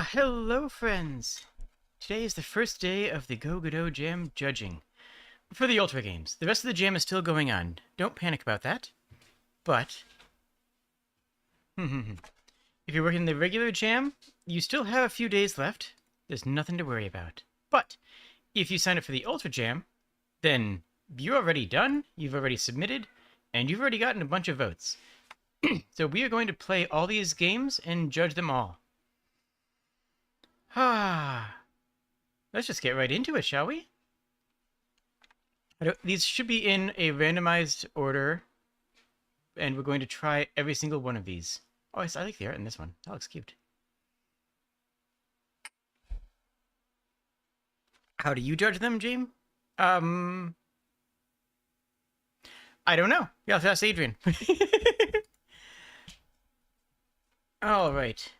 Hello friends! Today is the first day of the GameJam judging for the Ultra games. The rest of the jam is still going on. Don't panic about that. But, if you're working the regular jam, you still have a few days left. There's nothing to worry about. But, if you sign up for the Ultra jam, then you're already done, you've already submitted, and you've already gotten a bunch of votes. So we are going to play all these games and judge them all. Let's just get right into it, shall we? These should be in a randomized order, and we're going to try every single one of these. Oh, I like the art in this one. That looks cute. How do you judge them, James? I don't know. Yeah, let's ask Adrian. All right.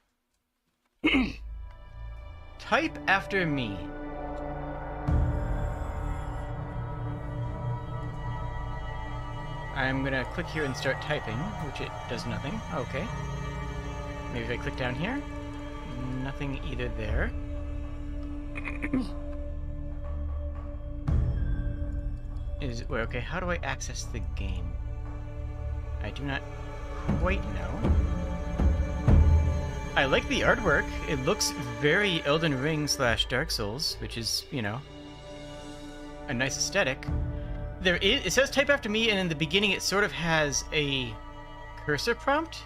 Type after me. I'm gonna click here and start typing, which it does nothing. Okay. Maybe if I click down here. Nothing either there. Wait, okay, how do I access the game? I do not quite know. I like the artwork. It looks very Elden Ring / Dark Souls, which is, you know, a nice aesthetic. It says type after me, and in the beginning it sort of has a cursor prompt,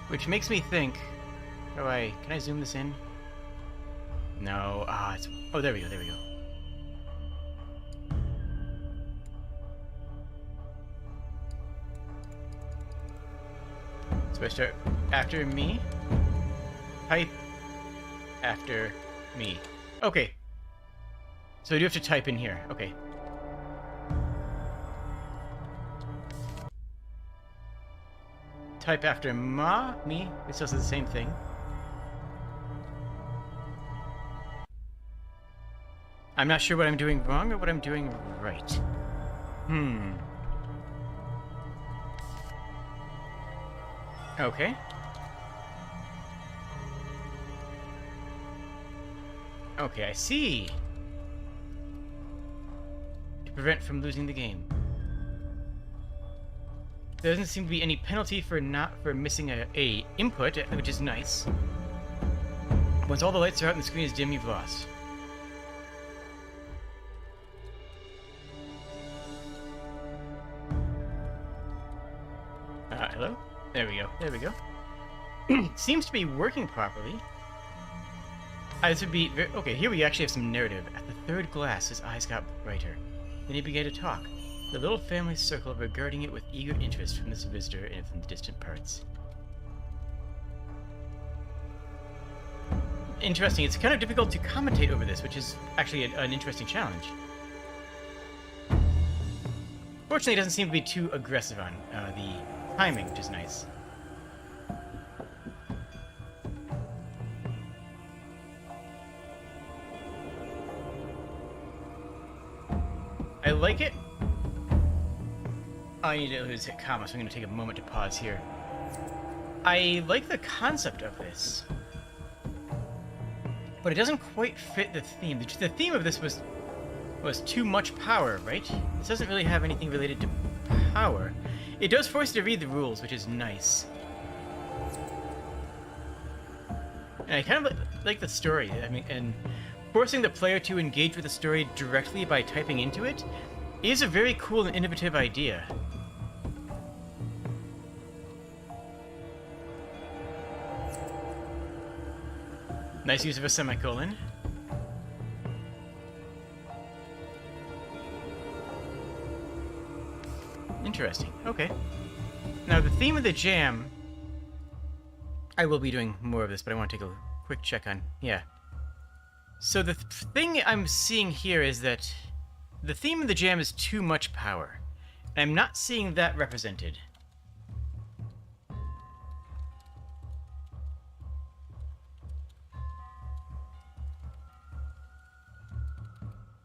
which makes me think, can I zoom this in? No, oh, there we go, there we go. So I start after me. Type after me. Okay. So I do have to type in here. Okay. Type after me. It still says the same thing. I'm not sure what I'm doing wrong or what I'm doing right. Okay. Okay, I see. To prevent from losing the game. There doesn't seem to be any penalty for missing a input, which is nice. Once all the lights are out and the screen is dim, you've lost. Hello? There we go. There we go. Seems to be working properly. This would be... Okay, here we actually have some narrative. At the third glass, his eyes got brighter. Then he began to talk. The little family circled, regarding it with eager interest from this visitor and from the distant parts. Interesting. It's kind of difficult to commentate over this, which is actually an interesting challenge. Fortunately, it doesn't seem to be too aggressive on the timing, which is nice. I like it. I need to hit comma, so I'm going to take a moment to pause here. I like the concept of this, but it doesn't quite fit the theme. The theme of this was too much power, right? This doesn't really have anything related to power. It does force you to read the rules, which is nice. And I kind of like the story. I mean, and forcing the player to engage with the story directly by typing into it is a very cool and innovative idea. Nice use of a semicolon. Interesting. Okay. Now, the theme of the jam... I will be doing more of this, but I want to take a quick check on... Yeah. So the thing I'm seeing here is that the theme of the jam is too much power. And I'm not seeing that represented.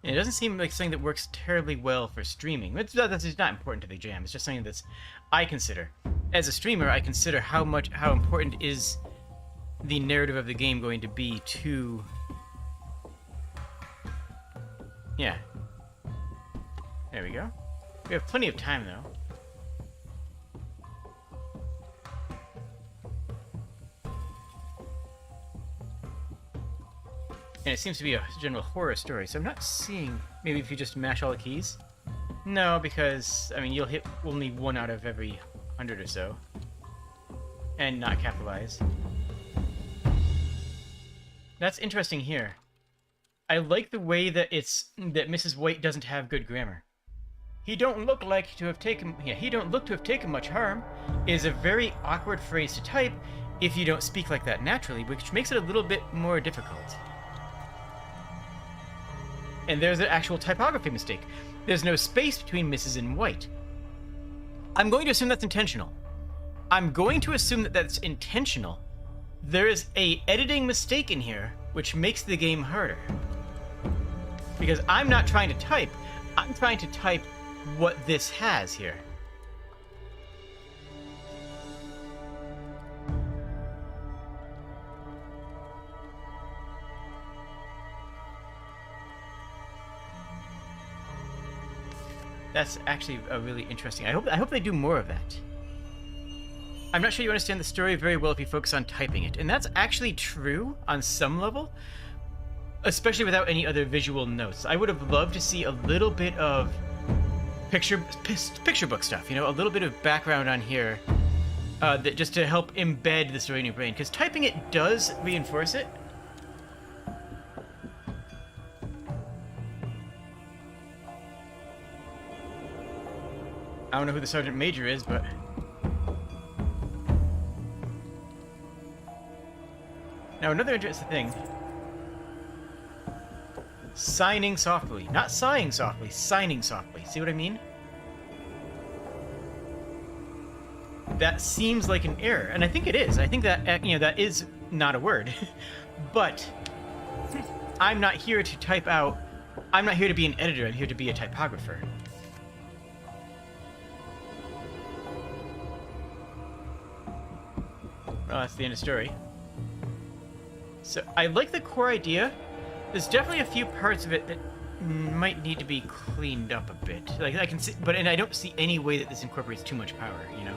And it doesn't seem like something that works terribly well for streaming. That's not important to the jam. It's just something that's I consider. As a streamer, I consider how important is the narrative of the game going to be too... Yeah. There we go. We have plenty of time, though. And it seems to be a general horror story, so I'm not seeing... Maybe if you just mash all the keys? No, because, I mean, you'll hit only 1 out of every 100 or so. And not capitalize. That's interesting here. I like the way that that Mrs. White doesn't have good grammar. He don't look to have taken much harm is a very awkward phrase to type if you don't speak like that naturally, which makes it a little bit more difficult. And there's an actual typography mistake. There's no space between Mrs. and White. I'm going to assume that's intentional. There is a editing mistake in here, which makes the game harder. Because I'm not trying to type, I'm trying to type what this has here. That's actually a really interesting... I hope they do more of that. I'm not sure you understand the story very well if you focus on typing it. And that's actually true on some level, especially without any other visual notes. I would have loved to see a little bit of picture book stuff, you know, a little bit of background on here, that just to help embed the story in your brain. Because typing it does reinforce it. I don't know who the Sergeant Major is, but... Now, another interesting thing. Signing softly. Not sighing softly, signing softly. See what I mean? That seems like an error, and I think it is. I think that, you know, that is not a word. But I'm not here to type out... I'm not here to be an editor, I'm here to be a typographer. Well, that's the end of the story. So, I like the core idea. There's definitely a few parts of it that might need to be cleaned up a bit. Like, I can see, and I don't see any way that this incorporates too much power, you know?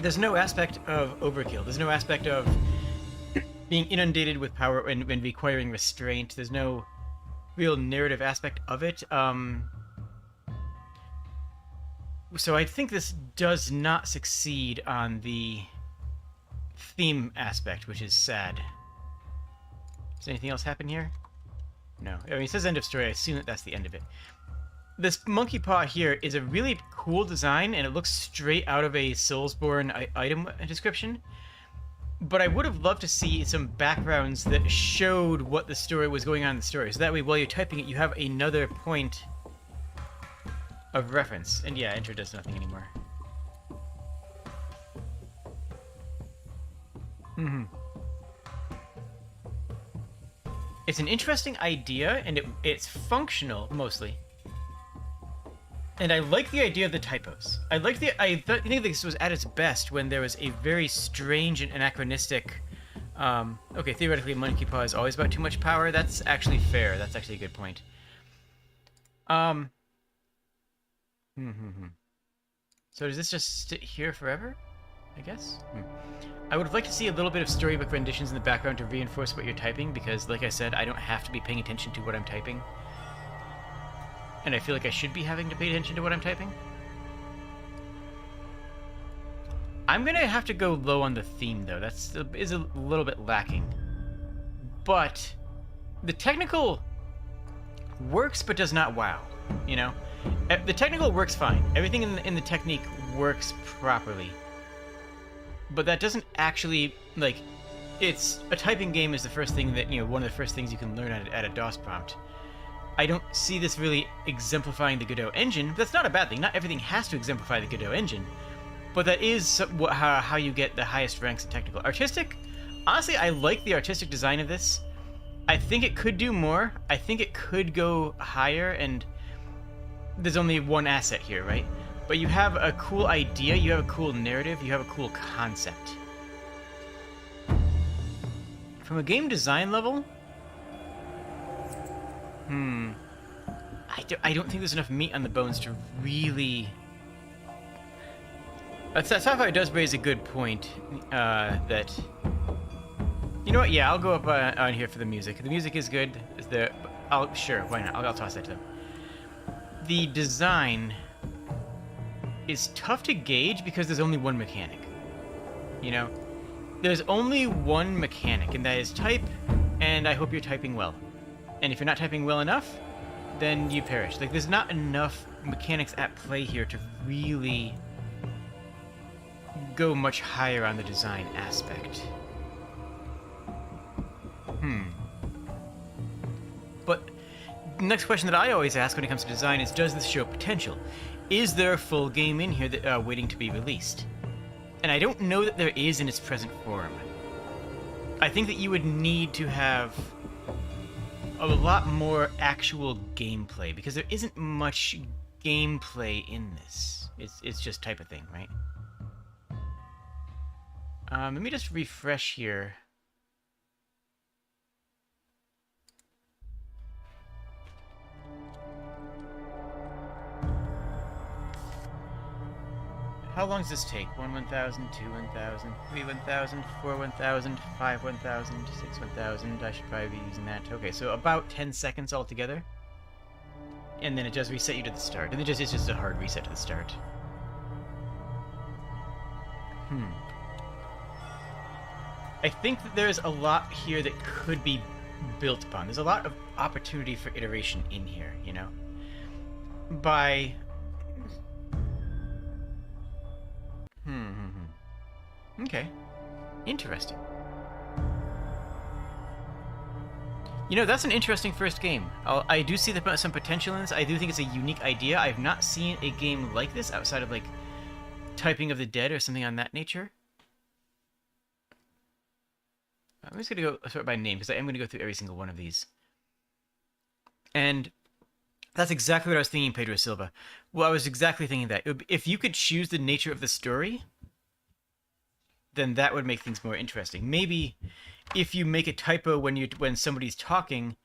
There's no aspect of overkill. There's no aspect of being inundated with power and requiring restraint. There's no real narrative aspect of it. So I think this does not succeed on the theme aspect, which is sad. Does anything else happen here? No. I mean, it says end of story. I assume that that's the end of it. This monkey paw here is a really cool design, and it looks straight out of a Soulsborne item description. But I would have loved to see some backgrounds that showed what the story was going on in the story. So that way, while you're typing it, you have another point of reference. And yeah, enter does nothing anymore. It's an interesting idea, and it's functional, mostly. And I like the idea of the typos. I think this was at its best when there was a very strange and anachronistic... okay, theoretically, Monkey Paw is always about too much power. That's actually fair. That's actually a good point. So does this just sit here forever? I guess? I would have liked to see a little bit of storybook renditions in the background to reinforce what you're typing, because, like I said, I don't have to be paying attention to what I'm typing. And I feel like I should be having to pay attention to what I'm typing. I'm gonna have to go low on the theme, though. That is a little bit lacking. But the technical works, but does not wow. You know? The technical works fine. Everything in the technique works properly. But that doesn't actually, like, it's a typing game is the first thing that, you know, one of the first things you can learn at a DOS prompt. I don't see this really exemplifying the Godot engine. That's not a bad thing. Not everything has to exemplify the Godot engine. But that is how you get the highest ranks in technical. Artistic? Honestly, I like the artistic design of this. I think it could do more. I think it could go higher, and there's only one asset here, right? But you have a cool idea, you have a cool narrative, you have a cool concept. From a game design level, I don't think there's enough meat on the bones to really... Sci-Fi does raise a good point, that... You know what? Yeah, I'll go up on here for the music. The music is good. Sure, why not? I'll toss that to them. The design is tough to gauge because there's only one mechanic. You know? There's only one mechanic, and that is type, and I hope you're typing well. And if you're not typing well enough, then you perish. Like, there's not enough mechanics at play here to really go much higher on the design aspect. But the next question that I always ask when it comes to design is, does this show potential? Is there a full game in here that waiting to be released? And I don't know that there is in its present form. I think that you would need to have a lot more actual gameplay, because there isn't much gameplay in this. It's just type of thing, right? Let me just refresh here. How long does this take? 1 1000, 2 1000, 3 1000, 4 1000, 5 1000, 6 1000. I should probably be using that. Okay, so about 10 seconds altogether. And then it does reset you to the start. And it's just a hard reset to the start. I think that there's a lot here that could be built upon. There's a lot of opportunity for iteration in here, you know? By... Okay. Interesting. You know, that's an interesting first game. I do see some potential in this. I do think it's a unique idea. I've not seen a game like this outside of, like, Typing of the Dead or something on that nature. I'm just going to go sort by name, because I am going to go through every single one of these. And that's exactly what I was thinking, Pedro Silva. Well, I was exactly thinking that. If you could choose the nature of the story, then that would make things more interesting. Maybe if you make a typo when somebody's talking,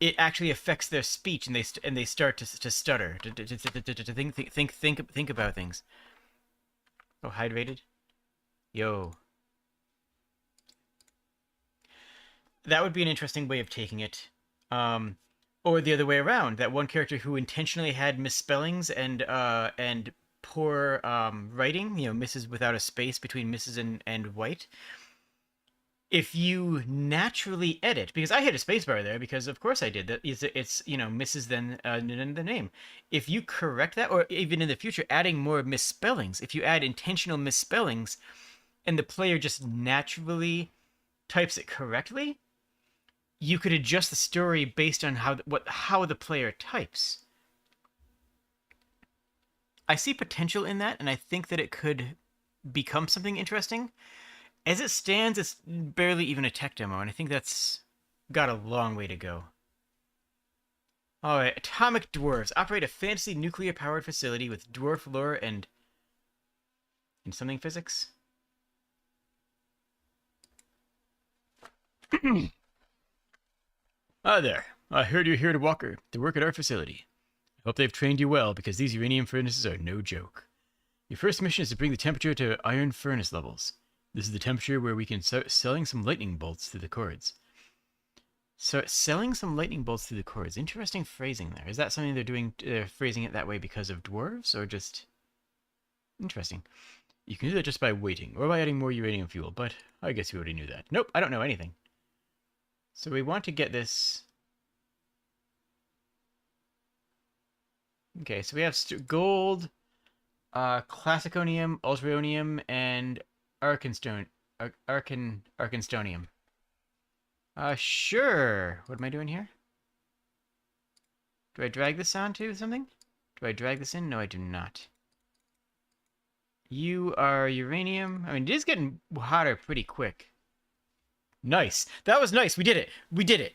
it actually affects their speech, and they start to stutter, to think about things. Oh, hydrated? Yo. That would be an interesting way of taking it. Or the other way around, that one character who intentionally had misspellings and poor writing, you know, misses without a space between misses and white. If you naturally edit, because I hit a spacebar there, because of course I did, that it's you know, misses then the name. If you correct that, or even in the future adding more misspellings, if you add intentional misspellings and the player just naturally types it correctly, you could adjust the story based on how the player types. I see potential in that, and I think that it could become something interesting. As it stands, it's barely even a tech demo, and I think that's got a long way to go. Alright, Atomic Dwarves operate a fantasy nuclear-powered facility with dwarf lore and something physics? Hi there. I heard you're here to work at our facility. I hope they've trained you well, because these uranium furnaces are no joke. Your first mission is to bring the temperature to iron furnace levels. This is the temperature where we can start selling some lightning bolts through the cords. So, selling some lightning bolts through the cords. Interesting phrasing there. Is that something they're doing, phrasing it that way because of dwarves, or just... Interesting. You can do that just by waiting, or by adding more uranium fuel, but I guess you already knew that. Nope, I don't know anything. So we want to get this... Okay, so we have gold, classiconium, ultronium, and arkenstonium. Sure. What am I doing here? Do I drag this onto something? Do I drag this in? No, I do not. You are uranium. I mean, it is getting hotter pretty quick. Nice. That was nice. We did it. We did it.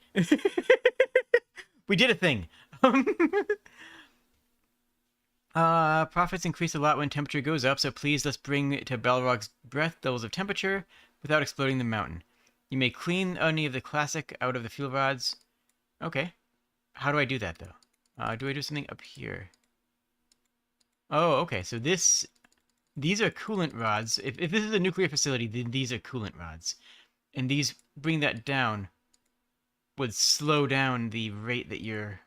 We did a thing. Profits increase a lot when temperature goes up, so please let's bring to Balrog's breath levels of temperature without exploding the mountain. You may clean any of the classic out of the fuel rods. Okay. How do I do that, though? Do I do something up here? Oh, okay. So these are coolant rods. If this is a nuclear facility, then these are coolant rods. And these, bring that down, would slow down the rate that your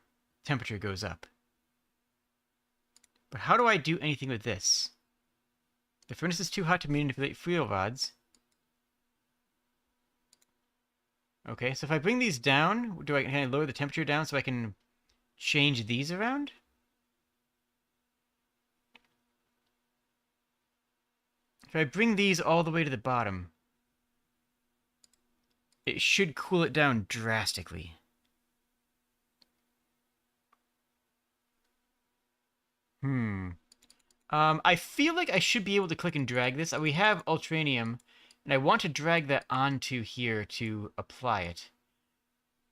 temperature goes up. But how do I do anything with this? The furnace is too hot to manipulate fuel rods. Okay, so if I bring these down, can I lower the temperature down so I can change these around? If I bring these all the way to the bottom, it should cool it down drastically. I feel like I should be able to click and drag this. We have ultranium, and I want to drag that onto here to apply it.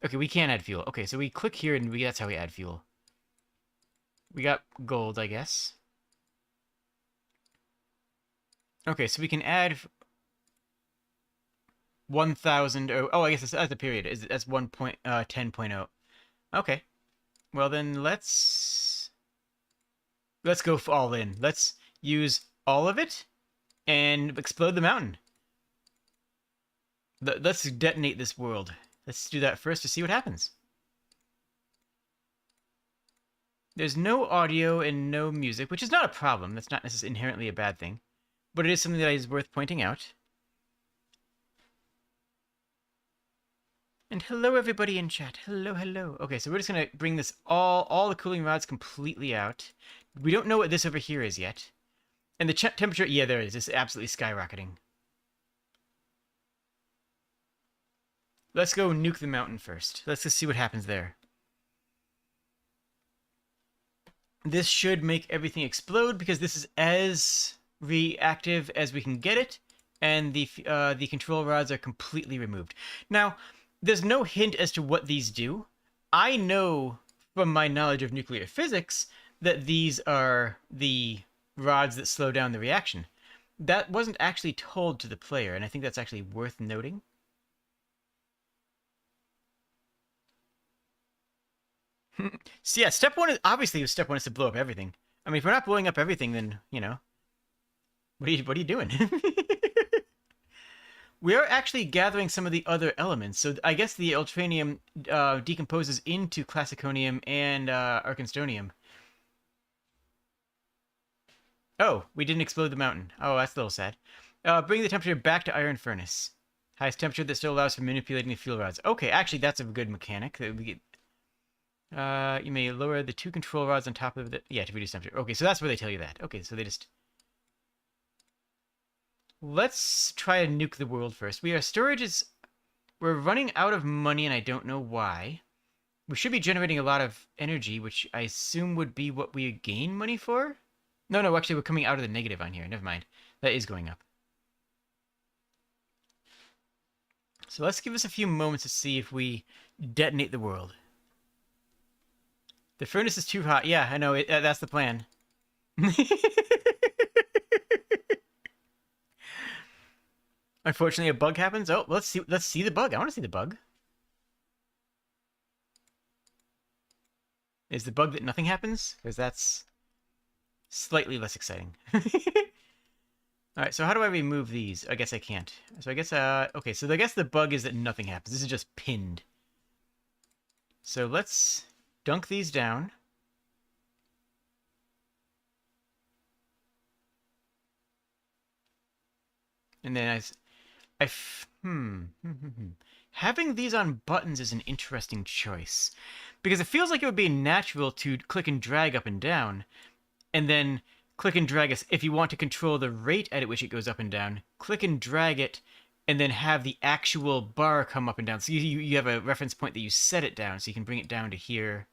Okay, we can add fuel. Okay, so we click here, and that's how we add fuel. We got gold, I guess. Okay, so we can add 1,000. Oh, I guess that's the period. That's 1.10.0. Okay. Well then, let's go all in. Let's use all of it and explode the mountain. Let's detonate this world. Let's do that first to see what happens. There's no audio and no music, which is not a problem. That's not necessarily inherently a bad thing. But it is something that is worth pointing out. And hello everybody in chat. Hello, hello. Okay, so we're just gonna bring this all the cooling rods completely out. We don't know what this over here is yet. And the temperature, yeah, there it is. It's absolutely skyrocketing. Let's go nuke the mountain first. Let's just see what happens there. This should make everything explode because this is as reactive as we can get it, and the control rods are completely removed. Now, there's no hint as to what these do. I know from my knowledge of nuclear physics that these are the rods that slow down the reaction. That wasn't actually told to the player, and I think that's actually worth noting. So yeah, step one is to blow up everything. I mean, if we're not blowing up everything, then, you know, what are you doing? We are actually gathering some of the other elements. So I guess the ultranium decomposes into classiconium and arkenstonium. Oh, we didn't explode the mountain. Oh, that's a little sad. Bring the temperature back to iron furnace. Highest temperature that still allows for manipulating the fuel rods. Okay, actually, that's a good mechanic. You may lower the 2 control rods on top of it. Yeah, to reduce temperature. Okay, so that's where they tell you that. Okay, so they just... Let's try to nuke the world first. We're running out of money, and I don't know why. We should be generating a lot of energy, which I assume would be what we gain money for? No, actually, we're coming out of the negative on here. Never mind. That is going up. So let's give us a few moments to see if we detonate the world. The furnace is too hot. Yeah, I know. That's the plan. Unfortunately, a bug happens. Oh, let's see the bug. I want to see the bug. Is the bug that nothing happens? Because that's slightly less exciting. Alright, so how do I remove these? I guess I can't. So I guess, okay, so I guess the bug is that nothing happens. This is just pinned. So let's dunk these down. And then having these on buttons is an interesting choice. Because it feels like it would be natural to click and drag up and down, and then click and drag us if you want to control the rate at which it goes up and down. Click and drag it, and then have the actual bar come up and down. So you have a reference point that you set it down, so you can bring it down to here.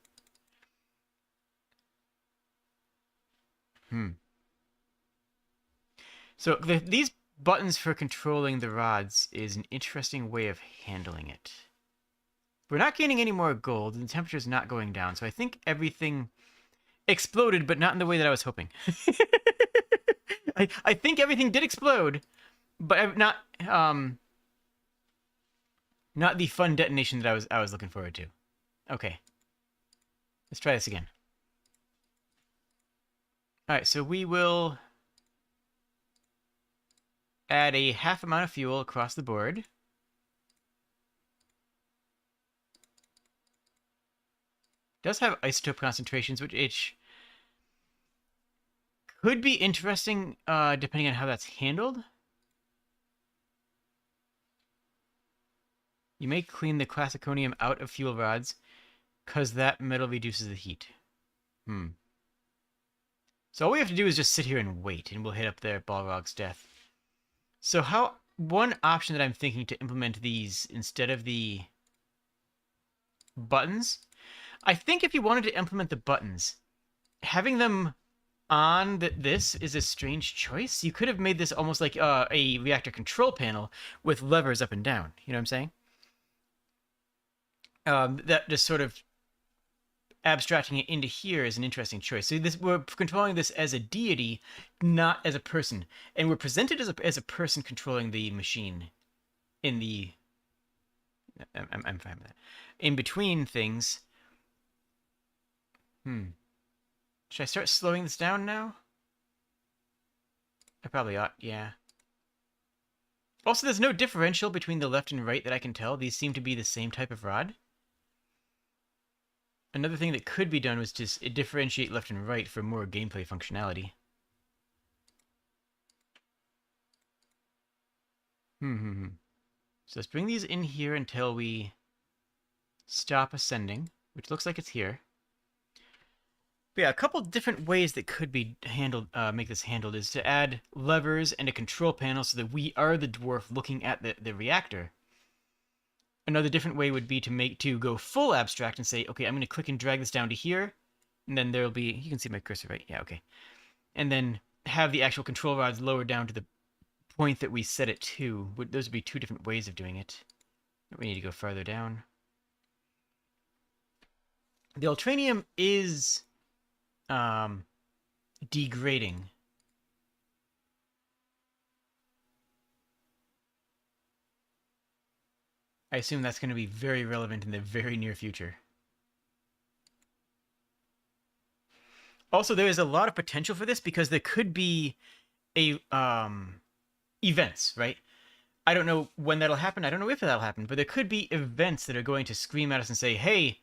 So these buttons for controlling the rods is an interesting way of handling it. We're not gaining any more gold, and the temperature's not going down, so I think everything exploded, but not in the way that I was hoping. I think everything did explode, but not... Not the fun detonation that I was looking forward to. Okay. Let's try this again. Alright, so we will add a half amount of fuel across the board. Does have isotope concentrations, which could be interesting depending on how that's handled. You may clean the classiconium out of fuel rods because that metal reduces the heat. So all we have to do is just sit here and wait, and we'll hit up their Balrog's death. So one option that I'm thinking to implement these instead of the buttons, I think if you wanted to implement the buttons, having them on this is a strange choice. You could have made this almost like a reactor control panel with levers up and down. You know what I'm saying? That just sort of abstracting it into here is an interesting choice. So we're controlling this as a deity, not as a person, and we're presented as a person controlling the machine. I'm fine with that. In between things. Should I start slowing this down now? I probably ought, yeah. Also, there's no differential between the left and right that I can tell. These seem to be the same type of rod. Another thing that could be done was just differentiate left and right for more gameplay functionality. So let's bring these in here until we stop ascending, which looks like it's here. But yeah, a couple different ways that could be handled, make this handled, is to add levers and a control panel so that we are the dwarf looking at the reactor. Another different way would be to go full abstract and say, okay, I'm going to click and drag this down to here, and then there'll be, you can see my cursor, right? Yeah, okay. And then have the actual control rods lower down to the point that we set it to. Those would be two different ways of doing it. We need to go farther down. The ultranium is degrading. I assume that's going to be very relevant in the very near future. Also, there is a lot of potential for this because there could be events, right? I don't know when that'll happen. I don't know if that'll happen, but there could be events that are going to scream at us and say, hey,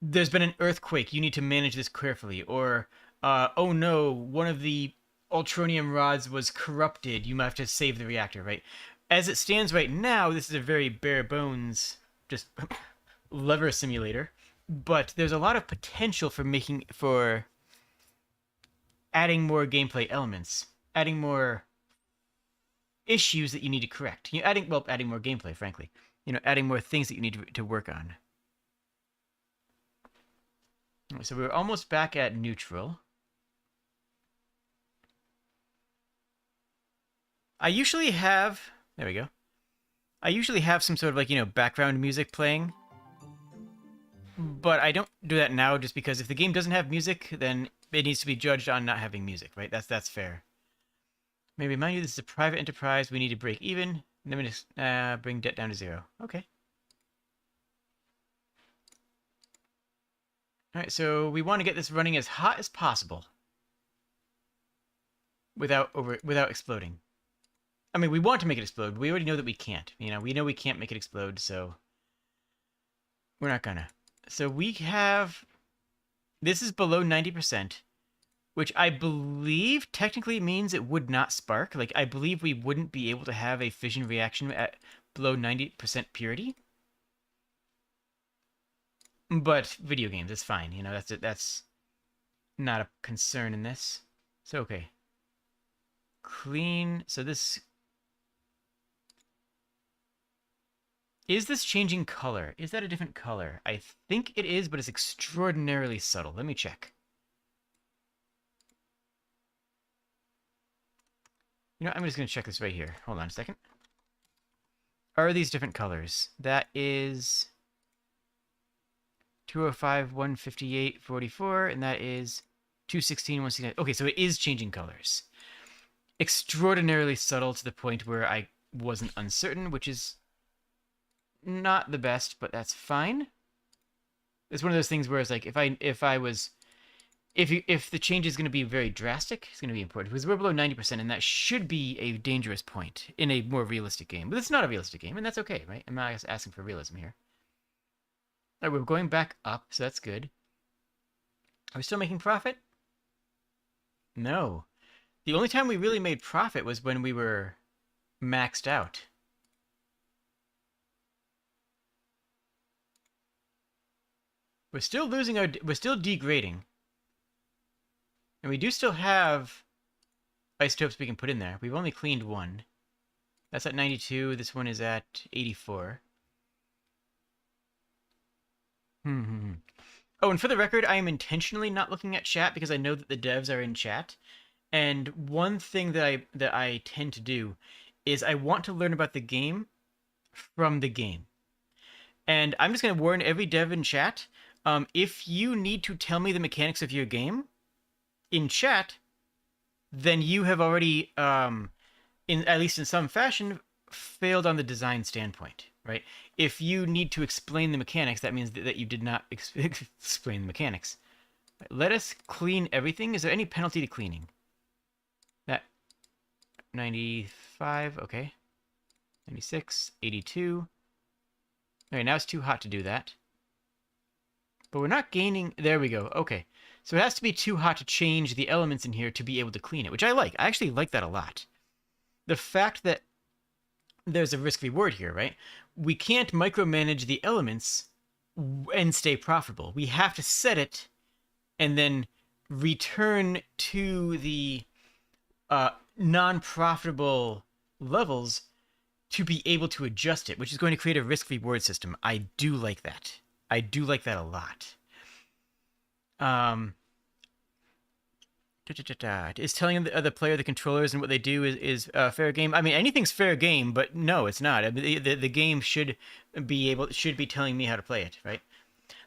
there's been an earthquake. You need to manage this carefully. Or, oh no, one of the ultronium rods was corrupted. You might have to save the reactor, right? As it stands right now, this is a very bare bones, just lever simulator. But there's a lot of potential for adding more gameplay elements, adding more issues that you need to correct. Adding more gameplay, frankly. Adding more things that you need to work on. So we're almost back at neutral. I usually have... There we go. I usually have some sort of background music playing. But I don't do that now just because if the game doesn't have music, then it needs to be judged on not having music, right? That's fair. Maybe remind you this is a private enterprise. We need to break even. Let me just bring debt down to 0. Okay. Alright, so we want to get this running as hot as possible. Without exploding. I mean, we want to make it explode, but we already know that we can't. We know we can't make it explode, so... We're not gonna. So we have... This is below 90%, which I believe technically means it would not spark. I believe we wouldn't be able to have a fission reaction at below 90% purity. But video games, it's fine. That's not a concern in this. So, okay. Clean. So this... Is this changing color? Is that a different color? I think it is, but it's extraordinarily subtle. Let me check. I'm just going to check this right here. Hold on a second. Are these different colors? That is 205, 158, 44, and that is 216, 169. Okay, so it is changing colors. Extraordinarily subtle to the point where I wasn't uncertain, which is not the best, but that's fine. It's one of those things where it's like if the change is going to be very drastic, it's going to be important because we're below 90%, and that should be a dangerous point in a more realistic game. But it's not a realistic game, and that's okay, right? I'm not asking for realism here. All right, we're going back up, so that's good. Are we still making profit? No. The only time we really made profit was when we were maxed out. We're still we're still degrading. And we do still have isotopes we can put in there. We've only cleaned one. That's at 92. This one is at 84. Oh, and for the record, I am intentionally not looking at chat because I know that the devs are in chat. And one thing that I tend to do is I want to learn about the game from the game. And I'm just going to warn every dev in chat, if you need to tell me the mechanics of your game in chat, then you have already, at least in some fashion, failed on the design standpoint, right? If you need to explain the mechanics, that means that you did not explain the mechanics. Let us clean everything. Is there any penalty to cleaning? That 95, okay. 96, 82. All right, now it's too hot to do that. But we're not gaining... There we go. Okay. So it has to be too hot to change the elements in here to be able to clean it, which I like. I actually like that a lot. The fact that there's a risk-reward here, right? We can't micromanage the elements and stay profitable. We have to set it and then return to the non-profitable levels to be able to adjust it, which is going to create a risk-reward system. I do like that. I do like that a lot. Is telling the player the controllers and what they do is fair game? I mean, anything's fair game, but no, it's not. I mean, the game should be telling me how to play it, right?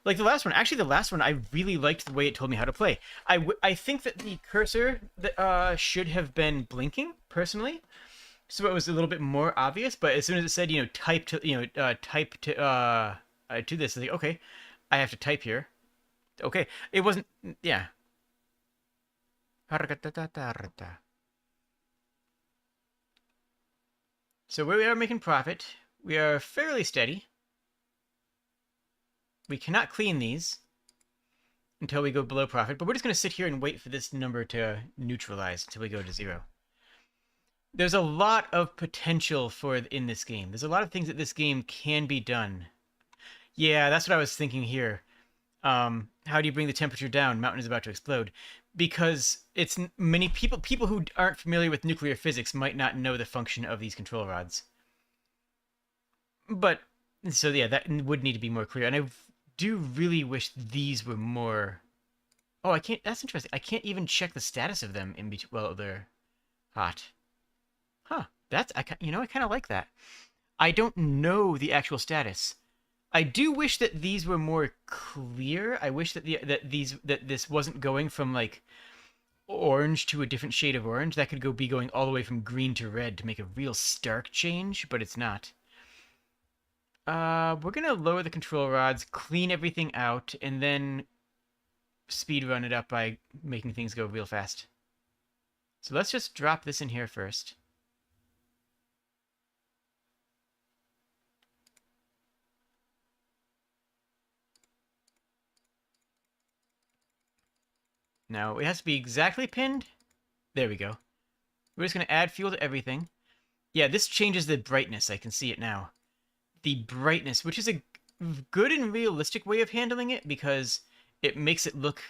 Like the last one. Actually, the last one, I really liked the way it told me how to play. I think that the cursor should have been blinking, personally, so it was a little bit more obvious. But as soon as it said, type to this, I think, okay, I have to type here. Okay, it wasn't, yeah. So we are making profit. We are fairly steady. We cannot clean these until we go below profit, but we're just going to sit here and wait for this number to neutralize until we go to 0. There's a lot of potential in this game. There's a lot of things that this game can be done. Yeah, that's what I was thinking here. How do you bring the temperature down? Mountain is about to explode. Because it's many people who aren't familiar with nuclear physics might not know the function of these control rods. But, so yeah, that would need to be more clear. And I do really wish these were more... Oh, I can't... That's interesting. I can't even check the status of them in between... Well, they're hot. Huh. That's... I kind of like that. I don't know the actual status. I do wish that these were more clear. I wish that this wasn't going from like orange to a different shade of orange. That could be going all the way from green to red to make a real stark change, but it's not. We're gonna lower the control rods, clean everything out, and then speed run it up by making things go real fast. So let's just drop this in here first. Now, it has to be exactly pinned. There we go. We're just going to add fuel to everything. Yeah, this changes the brightness. I can see it now. The brightness, which is a good and realistic way of handling it because it makes it look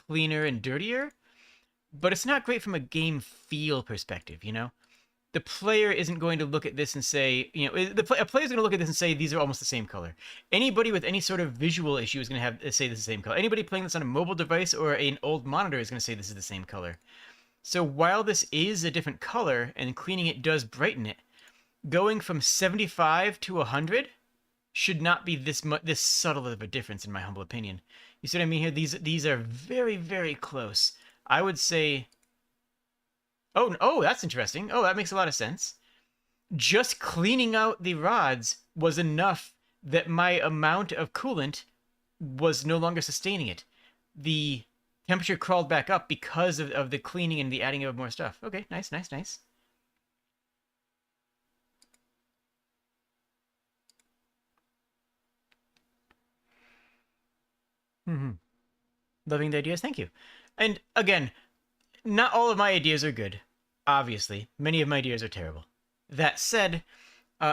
cleaner and dirtier. But it's not great from a game feel perspective, The player isn't going to look at this and say, a player's going to look at this and say, these are almost the same color. Anybody with any sort of visual issue is going to say this is the same color. Anybody playing this on a mobile device or an old monitor is going to say this is the same color. So while this is a different color and cleaning it does brighten it, going from 75 to 100 should not be this subtle of a difference, in my humble opinion. You see what I mean here? These are very, very close. I would say... Oh, that's interesting. Oh, that makes a lot of sense. Just cleaning out the rods was enough that my amount of coolant was no longer sustaining it. The temperature crawled back up because of the cleaning and the adding of more stuff. Okay, nice, nice, nice. Mm-hmm. Loving the ideas, thank you. And again, not all of my ideas are good. Obviously, many of my ideas are terrible. That said,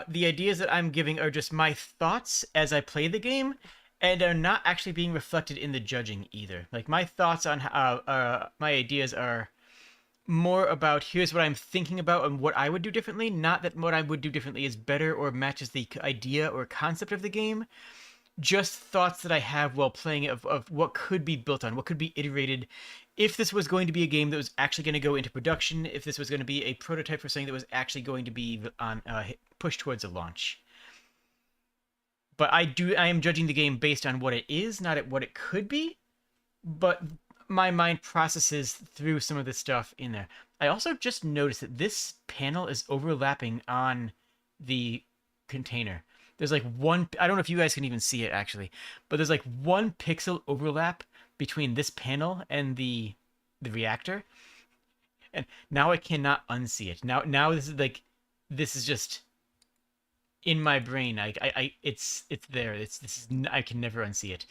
the ideas that I'm giving are just my thoughts as I play the game, and are not actually being reflected in the judging either. Like my thoughts on my ideas are more about here's what I'm thinking about and what I would do differently, not that what I would do differently is better or matches the idea or concept of the game. Just thoughts that I have while playing it of what could be built on, what could be iterated if this was going to be a game that was actually going to go into production, if this was going to be a prototype for something that was actually going to be on pushed towards a launch. But I am judging the game based on what it is, not at what it could be. But my mind processes through some of the stuff in there. I also just noticed that this panel is overlapping on the container. There's like one, I don't know if you guys can even see it actually, but there's like 1 pixel overlap between this panel and the reactor. And now I cannot unsee it. Now this is just in my brain. It's there. I can never unsee it.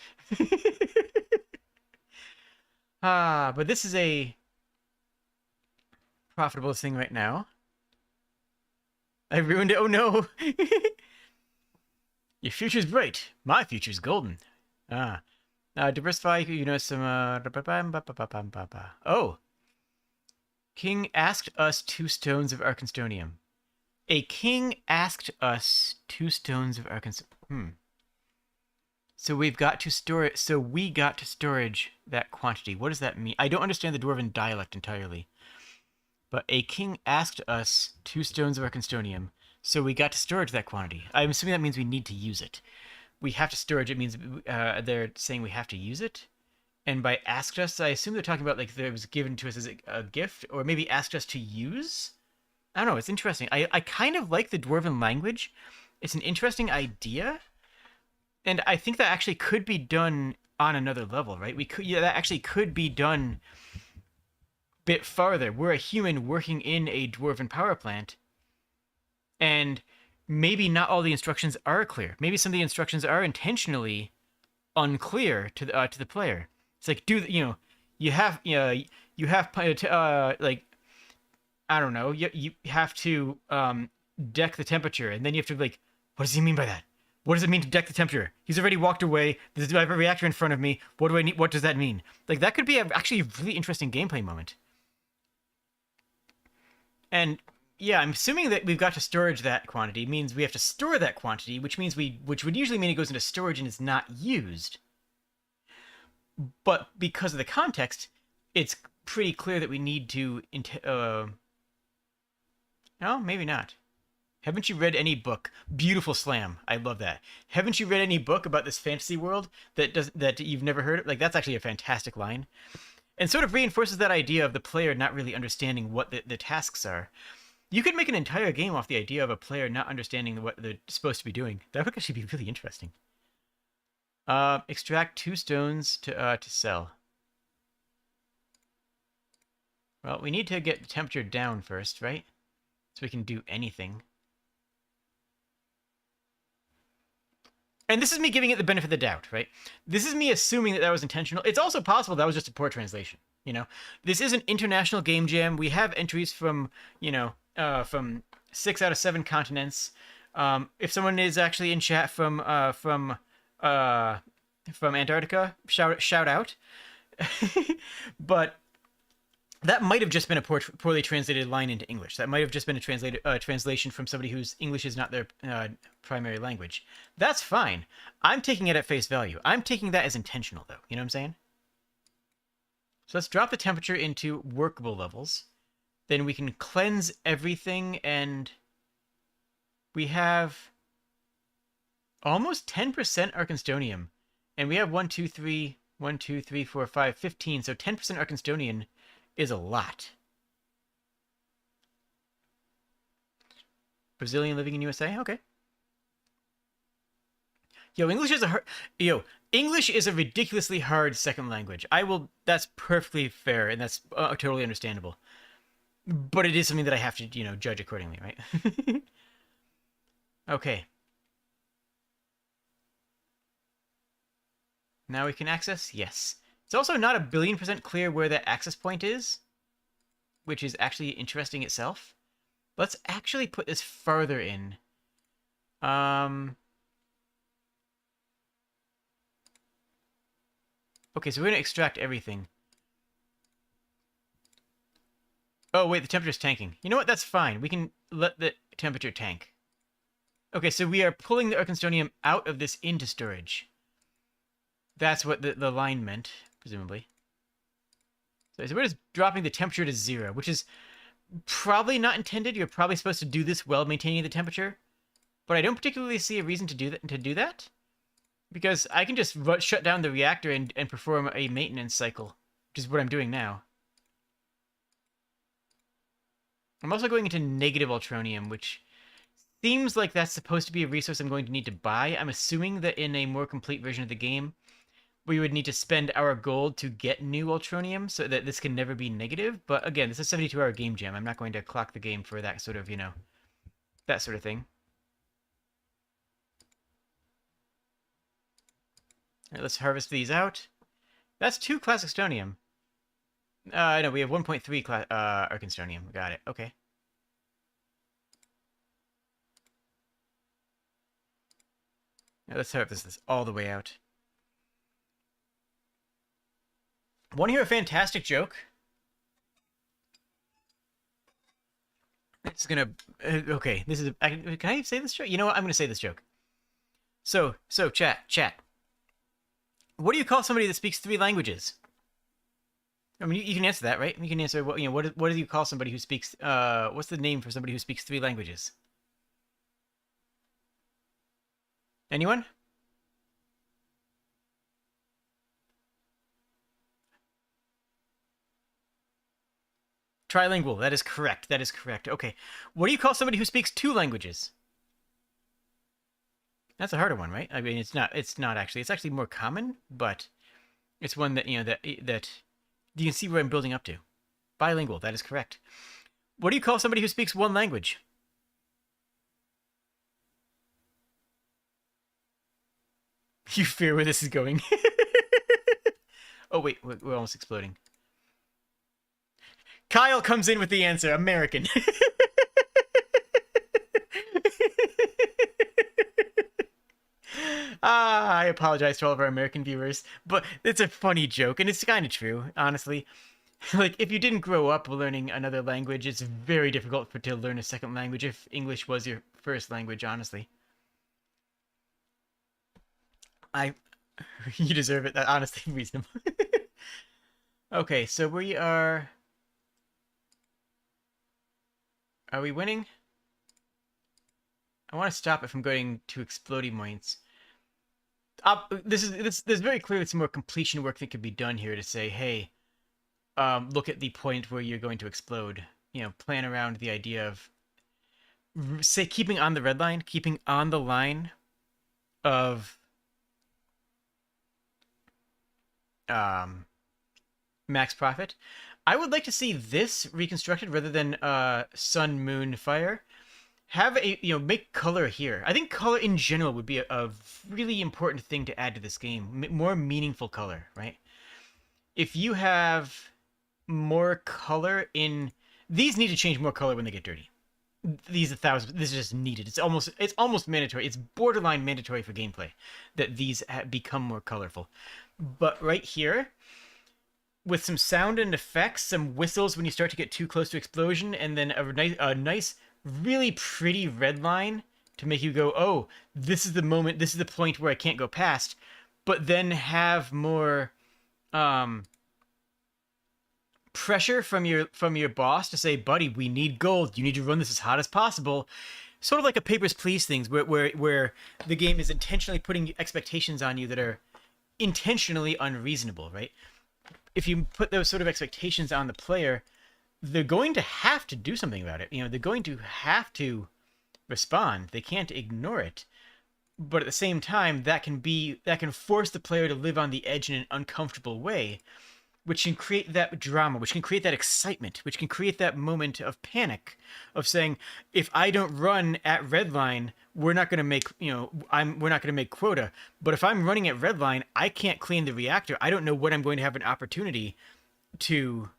But this is a profitable thing right now. I ruined it. Oh no. Your future's bright. My future's golden. Diversify, some, Oh. King asked us 2 stones of Arkenstonium. A king asked us 2 stones of Arkenstonium. So we got to storage that quantity. What does that mean? I don't understand the Dwarven dialect entirely. But a king asked us 2 stones of Arkenstonium. So we got to storage that quantity. I'm assuming that means we need to use it. We have to storage it means they're saying we have to use it. And by asked us, I assume they're talking about like it was given to us as a gift, or maybe asked us to use. I don't know. It's interesting. I kind of like the Dwarven language. It's an interesting idea, and I think that actually could be done on another level, right? That actually could be done a bit farther. We're a human working in a Dwarven power plant. And maybe not all the instructions are clear. Maybe some of the instructions are intentionally unclear to the player. It's like you have like I don't know, you have to deck the temperature, and then you have to like, what does he mean by that? What does it mean to deck the temperature? He's already walked away. I have a reactor in front of me. What do I need? What does that mean? Like that could be actually a really interesting gameplay moment. And yeah, I'm assuming that we've got to storage that quantity means we have to store that quantity, which would usually mean it goes into storage and is not used. But because of the context, it's pretty clear that we need to. No, maybe not. Haven't you read any book? Beautiful slam. I love that. Haven't you read any book about this fantasy world that you've never heard of? Like that's actually a fantastic line, and sort of reinforces that idea of the player not really understanding what the tasks are. You could make an entire game off the idea of a player not understanding what they're supposed to be doing. That would actually be really interesting. Extract 2 stones to sell. Well, we need to get the temperature down first, right? So we can do anything. And this is me giving it the benefit of the doubt, right? This is me assuming that was intentional. It's also possible that was just a poor translation. This is an international game jam. We have entries from, from 6 out of 7 continents. If someone is actually in chat from Antarctica, shout out. But that might have just been a poorly translated line into English. That might have just been a translation from somebody whose English is not their primary language. That's fine. I'm taking it at face value. I'm taking that as intentional, though. You know what I'm saying? So let's drop the temperature into workable levels. Then we can cleanse everything, and we have almost 10% Arkenstonium. And we have 1, 2, 3, 1, 2, 3, 4, 5, 15. So 10% Arkenstonium is a lot. Brazilian living in USA? Okay. Yo, English is a hard... Yo, English is a ridiculously hard second language. I will... That's perfectly fair, and that's totally understandable. But it is something that I have to, judge accordingly, right? Okay. Now we can access? Yes. It's also not 1,000,000,000% clear where that access point is, which is actually interesting itself. Let's actually put this farther in. Okay, so we're going to extract everything. Oh, wait, the temperature's tanking. You know what? That's fine. We can let the temperature tank. Okay, so we are pulling the Arkenstonium out of this into storage. That's what the line meant, presumably. So we're just dropping the temperature to 0, which is probably not intended. You're probably supposed to do this while maintaining the temperature. But I don't particularly see a reason to do that. Because I can just shut down the reactor and perform a maintenance cycle, which is what I'm doing now. I'm also going into negative ultronium, which seems like that's supposed to be a resource I'm going to need to buy. I'm assuming that in a more complete version of the game, we would need to spend our gold to get new ultronium, so that this can never be negative. But again, this is a 72-hour game jam. I'm not going to clock the game for that sort of, that sort of thing. All right, let's harvest these out. That's 2 classic stonium. No, we have 1.3 Arkenstonium. Got it. Okay. Now let's harvest this all the way out. Want to hear a fantastic joke? It's gonna... okay, this is... can I say this joke? You know what? I'm gonna say this joke. So, chat. What do you call somebody that speaks 3 languages? I mean, you can answer that, right? You can answer, what do you call somebody who speaks... what's the name for somebody who speaks 3 languages? Anyone? Trilingual. That is correct. That is correct. Okay. What do you call somebody who speaks 2 languages? That's a harder one, right? I mean, it's not actually. It's actually more common, but it's one that, that you can see where I'm building up to. Bilingual. That is correct. What do you call somebody who speaks 1 language? You fear where this is going. Oh, wait. We're almost exploding. Kyle comes in with the answer. American. I apologize to all of our American viewers, but it's a funny joke, and it's kind of true, honestly. Like, if you didn't grow up learning another language, it's very difficult to learn a second language if English was your first language, honestly. You deserve it. That's honestly reasonable. Okay, so we are... Are we winning? I want to stop it from going to exploding points. There's very clearly some more completion work that could be done here to say, hey, look at the point where you're going to explode. Plan around the idea of, say, keeping on the red line, keeping on the line of max profit. I would like to see this reconstructed rather than sun, moon, fire. Have a, make color here. I think color in general would be a really important thing to add to this game. More meaningful color, right? If you have more color in... These need to change more color when they get dirty. These 1,000... This is just needed. It's almost mandatory. It's borderline mandatory for gameplay that these become more colorful. But right here, with some sound and effects, some whistles when you start to get too close to explosion, and then a nice really pretty red line to make you go, oh, this is the moment, this is the point where I can't go past, but then have more pressure from your boss to say, buddy, we need gold, you need to run this as hot as possible. Sort of like a Papers, Please things where the game is intentionally putting expectations on you that are intentionally unreasonable, right? If you put those sort of expectations on the player, they're going to have to do something about it. They're going to have to respond. They can't ignore it. but at the same time, that can force the player to live on the edge in an uncomfortable way, which can create that drama, which can create that excitement, which can create that moment of panic of saying, if I don't run at redline, we're not going to make, we're not going to make quota. But if I'm running at redline, I can't clean the reactor. I don't know when I'm going to have an opportunity to,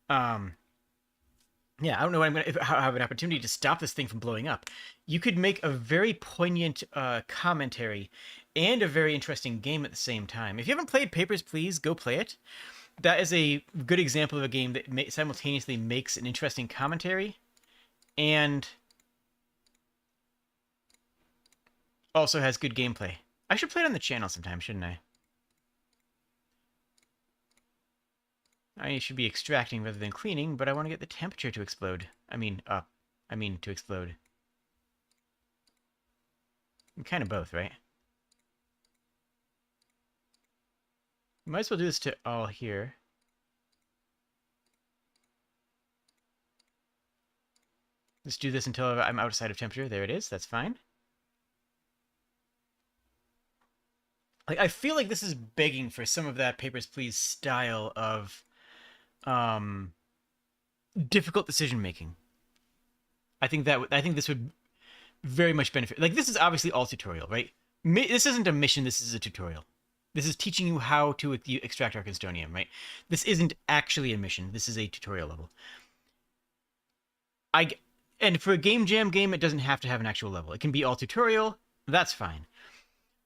yeah, I don't know when I'm going to have an opportunity to stop this thing from blowing up. You could make a very poignant commentary and a very interesting game at the same time. If you haven't played Papers, Please, go play it. That is a good example of a game that simultaneously makes an interesting commentary and also has good gameplay. I should play it on the channel sometime, shouldn't I? I should be extracting rather than cleaning, but I want to get the temperature to explode. To explode. Kind of both, right? Might as well do this to all here. Let's do this until I'm outside of temperature. There it is. That's fine. Like, I feel like this is begging for some of that Papers, Please style of difficult decision making. I think this would very much benefit. Like, this is obviously all tutorial, right? This isn't a mission. This is a tutorial. This is teaching you how to extract Arkenstonium, right? This isn't actually a mission. This is a tutorial level. And for a GameJam game, it doesn't have to have an actual level. It can be all tutorial. That's fine.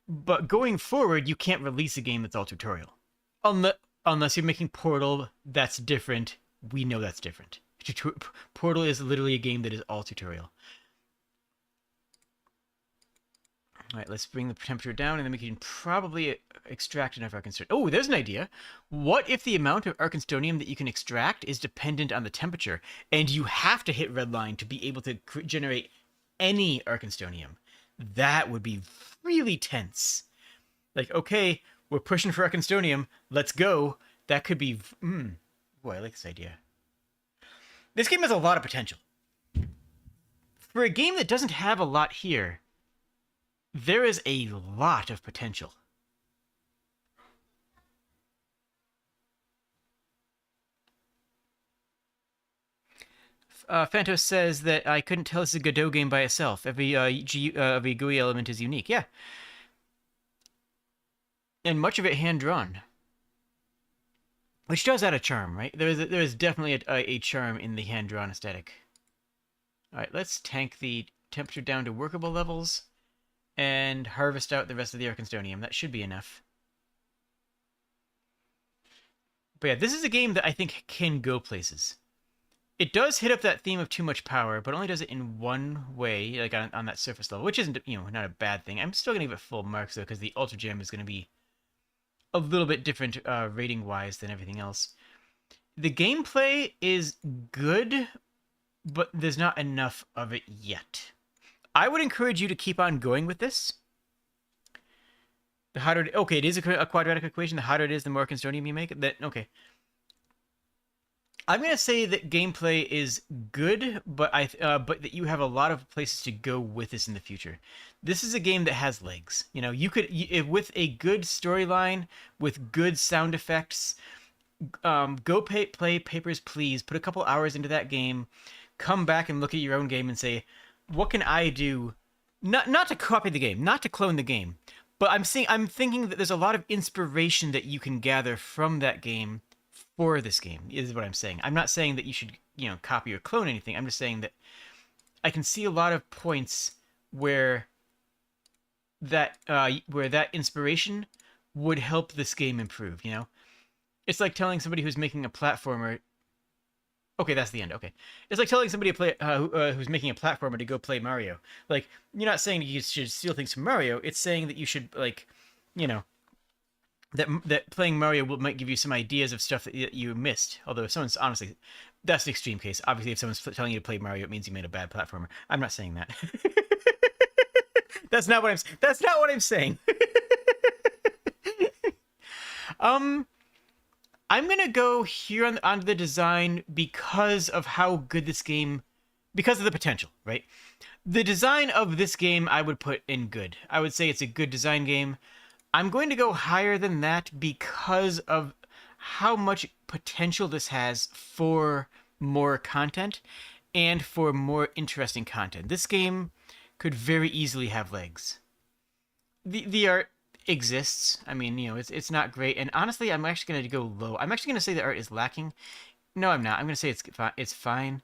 But going forward, you can't release a game that's all tutorial. Unless you're making Portal, that's different. We know that's different. Portal is literally a game that is all tutorial. All right, let's bring the temperature down, and then we can probably extract enough Arkenstonium. Oh, there's an idea. What if the amount of Arkenstonium that you can extract is dependent on the temperature, and you have to hit redline to be able to generate any Arkenstonium? That would be really tense. Like, okay, we're pushing for Arkenstonium. Let's go. That could be... Boy, I like this idea. This game has a lot of potential. For a game that doesn't have a lot here, there is a lot of potential. Phantos says that I couldn't tell it's a Godot game by itself. Every GUI element is unique. Yeah. And much of it hand-drawn. Which does add a charm, right? There is definitely a charm in the hand-drawn aesthetic. Alright, let's tank the temperature down to workable levels and harvest out the rest of the Arkenstonium. That should be enough. But yeah, this is a game that I think can go places. It does hit up that theme of too much power, but only does it in one way, like on that surface level, which isn't, not a bad thing. I'm still going to give it full marks, though, because the Ultra Gem is going to be a little bit different rating-wise than everything else. The gameplay is good, but there's not enough of it yet. I would encourage you to keep on going with this. The hotter... Okay, it is a quadratic equation. The hotter it is, the more Arkenstonium you make. Okay. I'm going to say that gameplay is good, but that you have a lot of places to go with this in the future. This is a game that has legs. You could, with a good storyline, with good sound effects, go play Papers, Please, put a couple hours into that game, come back and look at your own game and say, what can I do? Not to copy the game, not to clone the game, but I'm thinking that there's a lot of inspiration that you can gather from that game for this game, is what I'm saying. I'm not saying that you should, copy or clone anything. I'm just saying that I can see a lot of points where that inspiration would help this game improve, It's like telling somebody who's making a platformer... Okay, that's the end. Okay. It's like telling somebody who's making a platformer to go play Mario. Like, you're not saying you should steal things from Mario. It's saying that you should, that playing Mario might give you some ideas of stuff that you missed. Although if someone's... Honestly, that's the extreme case. Obviously, if someone's telling you to play Mario, it means you made a bad platformer. I'm not saying that. That's not what I'm saying. I'm gonna go here on the design because of how good this game because of the potential, right? The design of this game I would put in good. I would say it's a good design game. I'm going to go higher than that because of how much potential this has for more content and for more interesting content. This game could very easily have legs. The art exists. I mean, it's not great. And honestly, I'm actually going to go low. I'm actually going to say the art is lacking. No, I'm not. I'm going to say it's fine.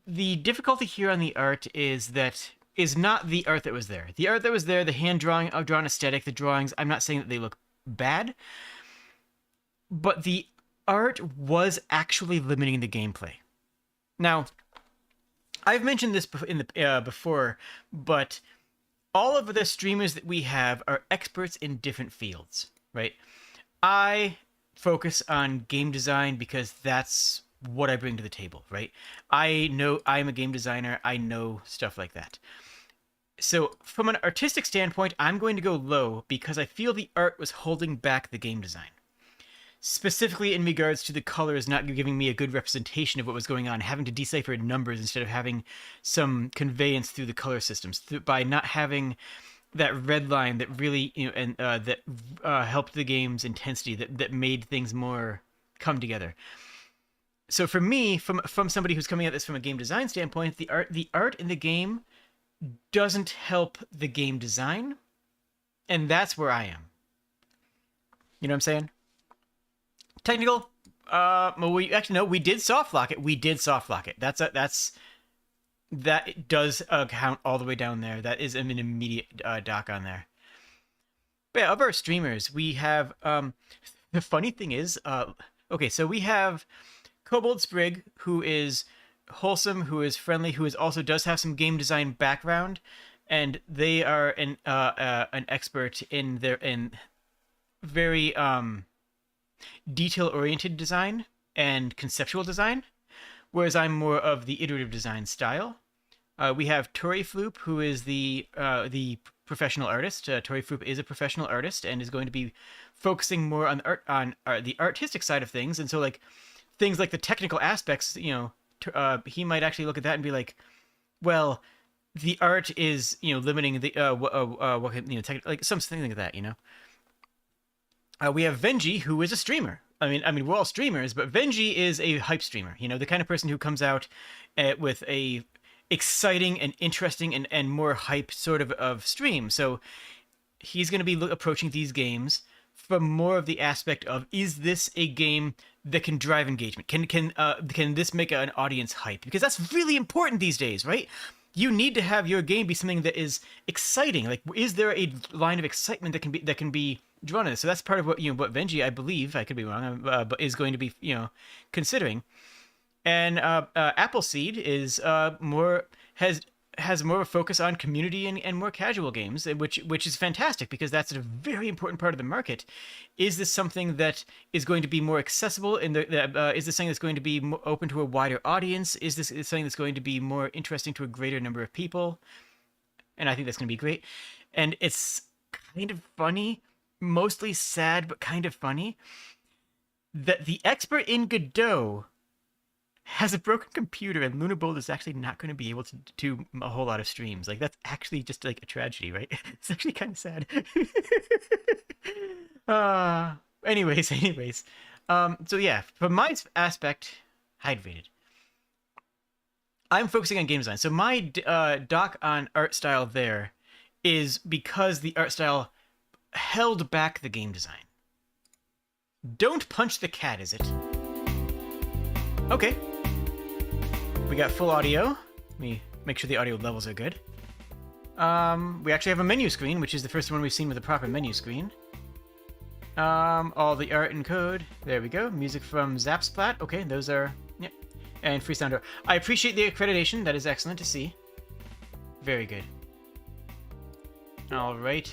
The difficulty here on the art is not the art that was there. The art that was there, the drawn aesthetic, the drawings, I'm not saying that they look bad, but the art was actually limiting the gameplay. Now, I've mentioned this before, but all of the streamers that we have are experts in different fields, right? I focus on game design because that's what I bring to the table, right? I know I'm a game designer. I know stuff like that. So from an artistic standpoint, I'm going to go low because I feel the art was holding back the game design. Specifically in regards to the colors not giving me a good representation of what was going on, having to decipher numbers instead of having some conveyance through the color systems, by not having that red line that really, that helped the game's intensity, that made things more come together. So for me, from somebody who's coming at this from a game design standpoint, the art in the game doesn't help the game design, and that's where I am. You know what I'm saying? Technical, well, we did soft lock it. We did soft lock it. That does count all the way down there. That is an immediate dock on there. But yeah, of our streamers, we have, the funny thing is, okay, so we have Kobold Sprig, who is wholesome, who is friendly, who also does have some game design background, and they are an expert in very detail-oriented design and conceptual design, whereas I'm more of the iterative design style. We have Tori Floop, who is the professional artist. Tori Floop is a professional artist and is going to be focusing more on the artistic side of things, and so like things like the technical aspects, he might actually look at that and be like, well, the art is limiting the like something like that, We have Venji, who is a streamer. I mean, we're all streamers, but Venji is a hype streamer. The kind of person who comes out with a exciting and interesting and more hype sort of stream. So he's going to be approaching these games from more of the aspect of, is this a game that can drive engagement? Can this make an audience hype? Because that's really important these days, right? You need to have your game be something that is exciting. Like, is there a line of excitement that can be drawn in this? So that's part of what what Venji, I believe, I could be wrong, but is going to be considering. And Appleseed is has more of a focus on community and more casual games, which is fantastic because that's a very important part of the market. Is this something that is going to be more accessible? Is this something that's going to be more open to a wider audience? Is this something that's going to be more interesting to a greater number of people? And I think that's going to be great. And it's kind of funny, mostly sad, but kind of funny, that the expert in Godot has a broken computer and Lunabold is actually not going to be able to do a whole lot of streams. Like, that's actually just like a tragedy, right? It's actually kind of sad. Anyways. So yeah, from my aspect, hydrated. I'm focusing on game design. So my doc on art style there is because the art style held back the game design. Don't punch the cat, is it? Okay. We got full audio. Let me make sure the audio levels are good. We actually have a menu screen, which is the first one we've seen with a proper menu screen. All the art and code. There we go. Music from Zapsplat. Okay, those are... Yep. And free sound. I appreciate the accreditation. That is excellent to see. Very good. All right.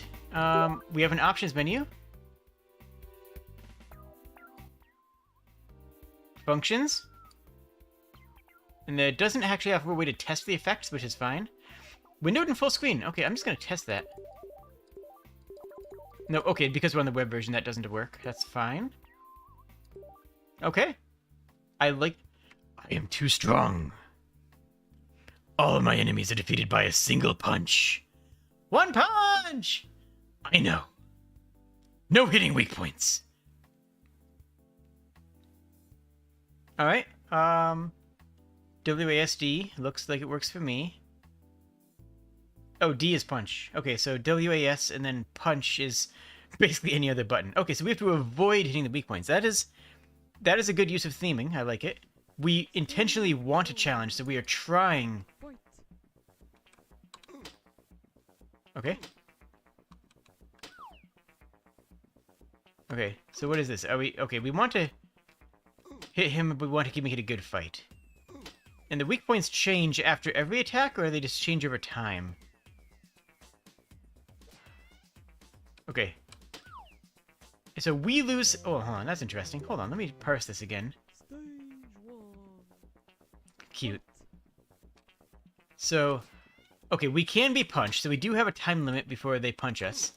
We have an options menu. Functions. And it doesn't actually have a way to test the effects, which is fine. Windowed in full screen. Okay, I'm just going to test that. No, okay, because we're on the web version, that doesn't work. That's fine. Okay. I am too strong. All of my enemies are defeated by a single punch. One punch! I know. No hitting weak points. Alright, WASD looks like it works for me. Oh, D is punch. Okay, so WAS and then punch is basically any other button. Okay, so we have to avoid hitting the weak points. That is a good use of theming. I like it. We intentionally want a challenge, so we are trying. Okay. Okay, so what is this? Are we... Okay, we want to hit him, but we want to make it a good fight. And the weak points change after every attack, or they just change over time? Okay. So we lose... Oh, hold on, that's interesting. Hold on, let me parse this again. Cute. So, okay, we can be punched, so we do have a time limit before they punch us.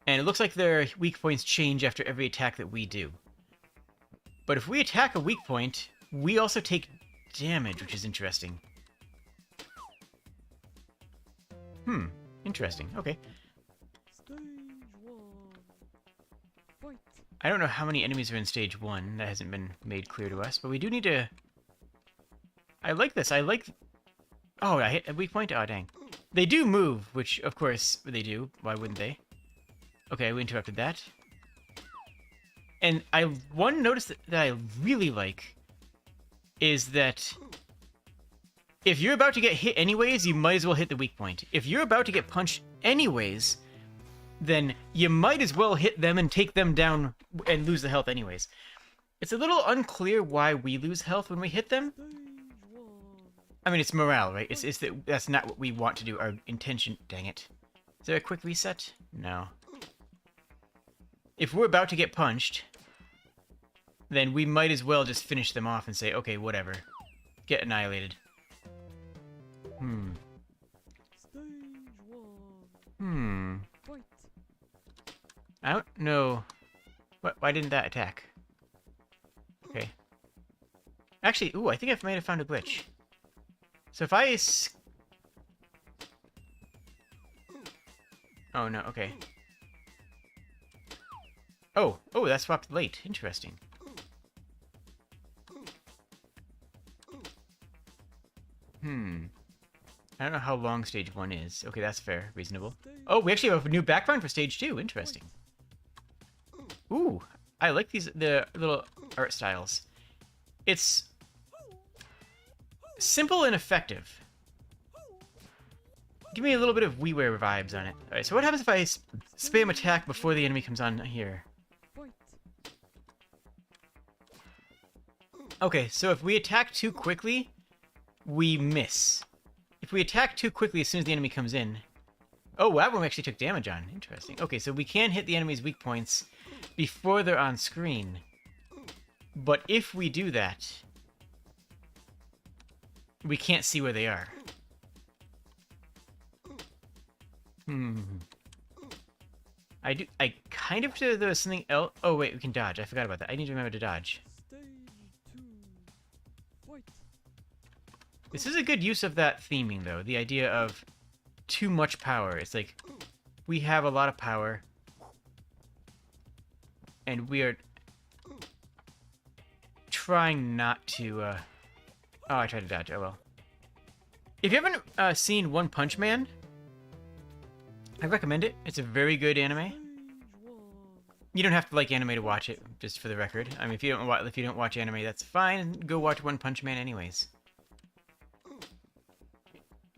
And it looks like their weak points change after every attack that we do. But if we attack a weak point, we also take damage, which is interesting. Interesting. Okay. I don't know how many enemies are in stage 1. That hasn't been made clear to us, but we do need to... I like this. I like... Oh, I hit a weak point? Oh, dang. They do move, which, of course, they do. Why wouldn't they? Okay, we interrupted that. And one notice that I really like is that if you're about to get hit anyways, you might as well hit the weak point. If you're about to get punched anyways, then you might as well hit them and take them down and lose the health anyways. It's a little unclear why we lose health when we hit them. I mean, it's morale, right? It's that's not what we want to do. Our intention... Dang it. Is there a quick reset? No. If we're about to get punched, then we might as well just finish them off and say, okay, whatever. Get annihilated. I don't know. Why didn't that attack? Okay. Actually, ooh, I think I might have found a glitch. So if I... Oh, no, okay. Oh, that swapped late. Interesting. I don't know how long stage 1 is. Okay, that's fair. Reasonable. Oh, we actually have a new background for stage 2. Interesting. Ooh, I like the little art styles. It's simple and effective. Give me a little bit of WiiWare vibes on it. Alright, so what happens if I spam attack before the enemy comes on here? Okay, so if we attack too quickly, we miss. If we attack too quickly as soon as the enemy comes in... Oh, that one we actually took damage on. Interesting. Okay, so we can hit the enemy's weak points before they're on screen. But if we do that, we can't see where they are. I kind of feel there was something else. Oh, wait, we can dodge. I forgot about that. I need to remember to dodge. This is a good use of that theming, though. The idea of too much power. It's like, we have a lot of power. And we are trying not to, Oh, I tried to dodge. Oh, well. If you haven't seen One Punch Man, I recommend it. It's a very good anime. You don't have to like anime to watch it, just for the record. I mean, if you don't watch anime, that's fine. Go watch One Punch Man anyways.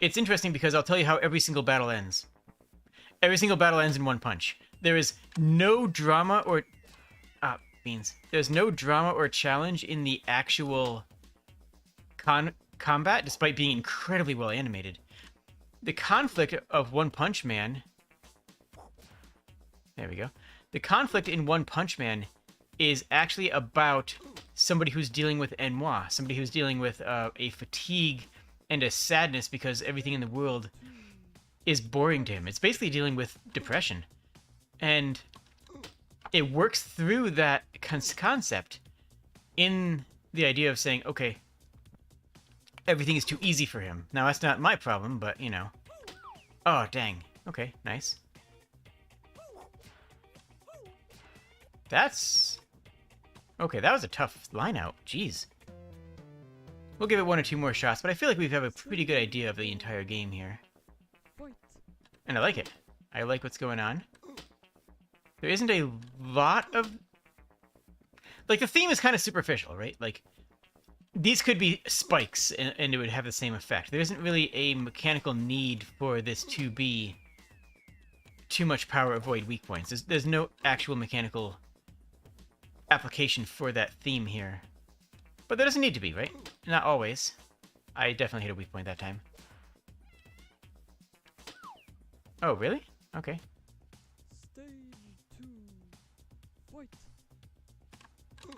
It's interesting because I'll tell you how every single battle ends. Every single battle ends in one punch. There is no drama or... There's no drama or challenge in the actual combat, despite being incredibly well animated. The conflict of One Punch Man... There we go. The conflict in One Punch Man is actually about somebody who's dealing with ennui, somebody who's dealing with a fatigue and a sadness because everything in the world is boring to him. It's basically dealing with depression. And it works through that concept in the idea of saying, okay, everything is too easy for him. Now, that's not my problem, but, you know. Oh, dang. Okay, nice. That's... Okay, that was a tough line out. Jeez. We'll give it 1 or 2 more shots, but I feel like we have a pretty good idea of the entire game here. And I like it. I like what's going on. There isn't a lot of... Like, the theme is kind of superficial, right? Like, these could be spikes, and it would have the same effect. There isn't really a mechanical need for this to be too much power, avoid weak points. There's no actual mechanical application for that theme here. But there doesn't need to be, right? Not always. I definitely hit a weak point that time. Oh, really? Okay. Stage 2. Fight.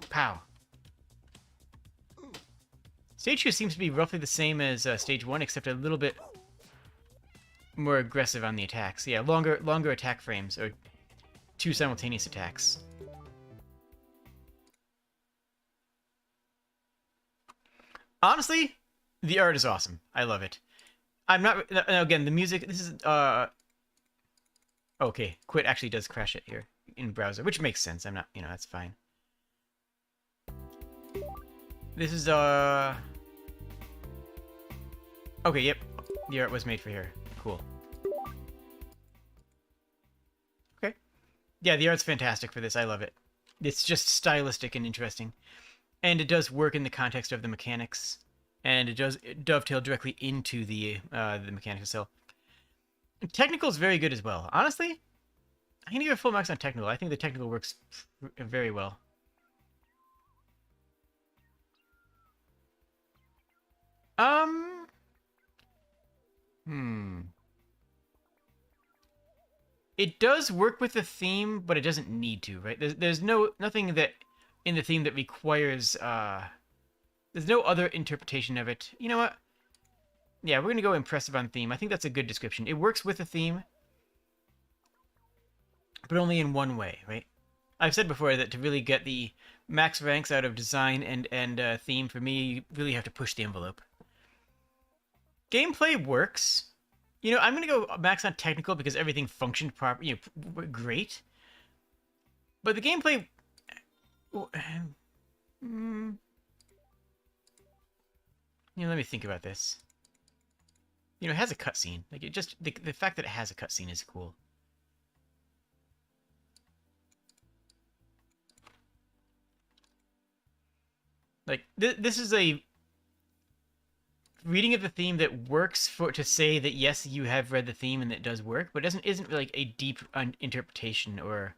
Pow. Stage 2 seems to be roughly the same as Stage 1, except a little bit more aggressive on the attacks. Yeah, longer attack frames, or 2 simultaneous attacks. Honestly, the art is awesome. I love it. I'm not... Again, the music... This is... Okay, quit actually does crash it here in browser, which makes sense. I'm not... You know, that's fine. This is, Okay, yep. The art was made for here. Cool. Okay. Yeah, the art's fantastic for this. I love it. It's just stylistic and interesting. And it does work in the context of the mechanics. And it does dovetail directly into the mechanics itself. Technical is very good as well. Honestly, I'm going to give it full marks on technical. I think the technical works very well. It does work with the theme, but it doesn't need to, right? There's nothing that in the theme that requires, there's no other interpretation of it. You know what? Yeah, we're gonna go impressive on theme. I think that's a good description. It works with the theme, but only in one way, right? I've said before that to really get the max ranks out of design and theme, for me, you really have to push the envelope. Gameplay works. You know, I'm going to go max on technical because everything functioned properly, you know, great. But the gameplay... You know, let me think about this. You know, it has a cutscene. Like, it just... The fact that it has a cutscene is cool. Like, this is a reading of the theme that works to say that yes, you have read the theme and that it does work, but isn't like a deep interpretation or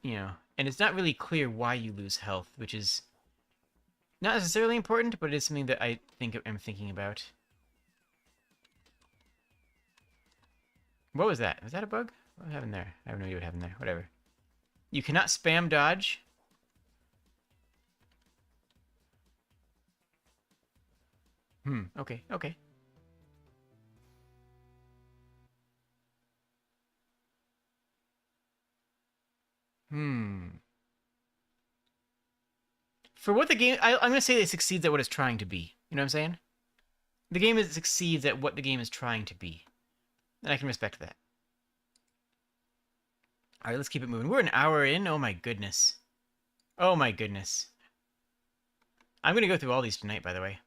you know, and it's not really clear why you lose health, which is not necessarily important, but it is something that I think I'm thinking about. What was that? Was that a bug? What happened there? I have no idea what happened there. Whatever. You cannot spam dodge. Okay, okay. For what the game... I'm going to say it succeeds at what it's trying to be. You know what I'm saying? The game succeeds at what the game is trying to be. And I can respect that. Alright, let's keep it moving. We're an hour in. Oh my goodness. Oh my goodness. I'm going to go through all these tonight, by the way.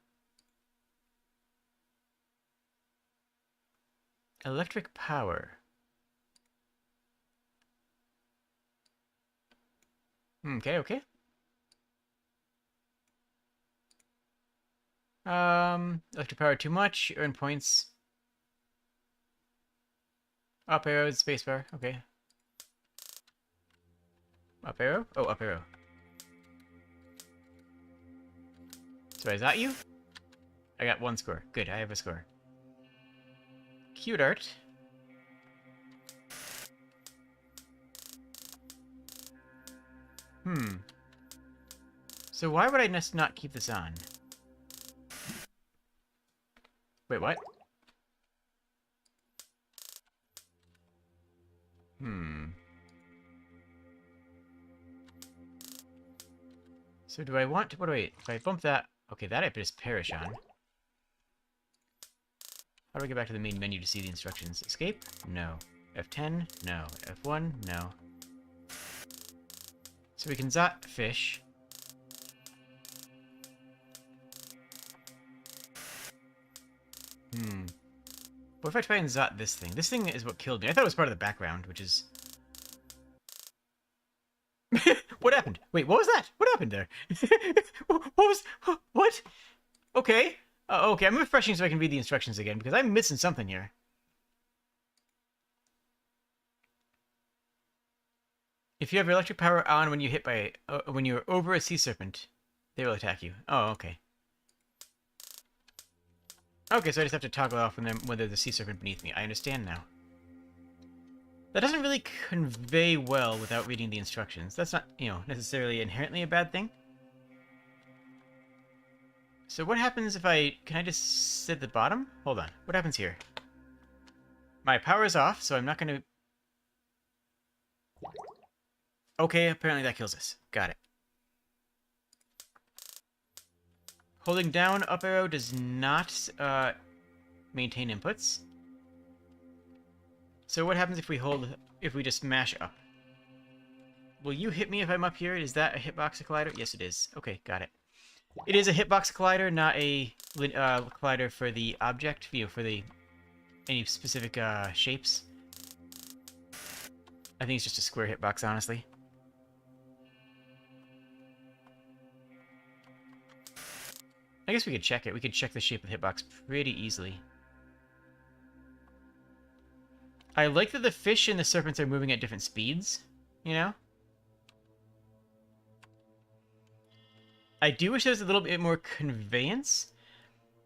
Electric power. Okay, okay. Electric power too much. Earn points. Up arrow, spacebar. Okay. Up arrow? Oh, up arrow. So is that you? I got 1 score. Good, I have a score. Cute art. So why would I not keep this on? Wait, what? So do I want to... What do I... If I bump that... Okay, that I just perish on. How do I get back to the main menu to see the instructions? Escape? No. F10? No. F1? No. So we can zot fish. What if I try and zot this thing? This thing is what killed me. I thought it was part of the background, which is... What happened? Wait, what was that? What happened there? What was... What? Okay. Okay, I'm refreshing so I can read the instructions again, because I'm missing something here. If you have your electric power on when you hit by... when you're over a sea serpent, they will attack you. Oh, okay. Okay, so I just have to toggle off when there's a sea serpent beneath me. I understand now. That doesn't really convey well without reading the instructions. That's not, necessarily inherently a bad thing. So what happens if I... Can I just sit at the bottom? Hold on. What happens here? My power is off, so I'm not going to... Okay, apparently that kills us. Got it. Holding down up arrow does not maintain inputs. So what happens if we just mash up? Will you hit me if I'm up here? Is that a hitbox collider? Yes, it is. Okay, got it. It is a hitbox collider, not a collider for the object, for any specific shapes. I think it's just a square hitbox, honestly. I guess we could check it. We could check the shape of the hitbox pretty easily. I like that the fish and the serpents are moving at different speeds, I do wish there was a little bit more conveyance.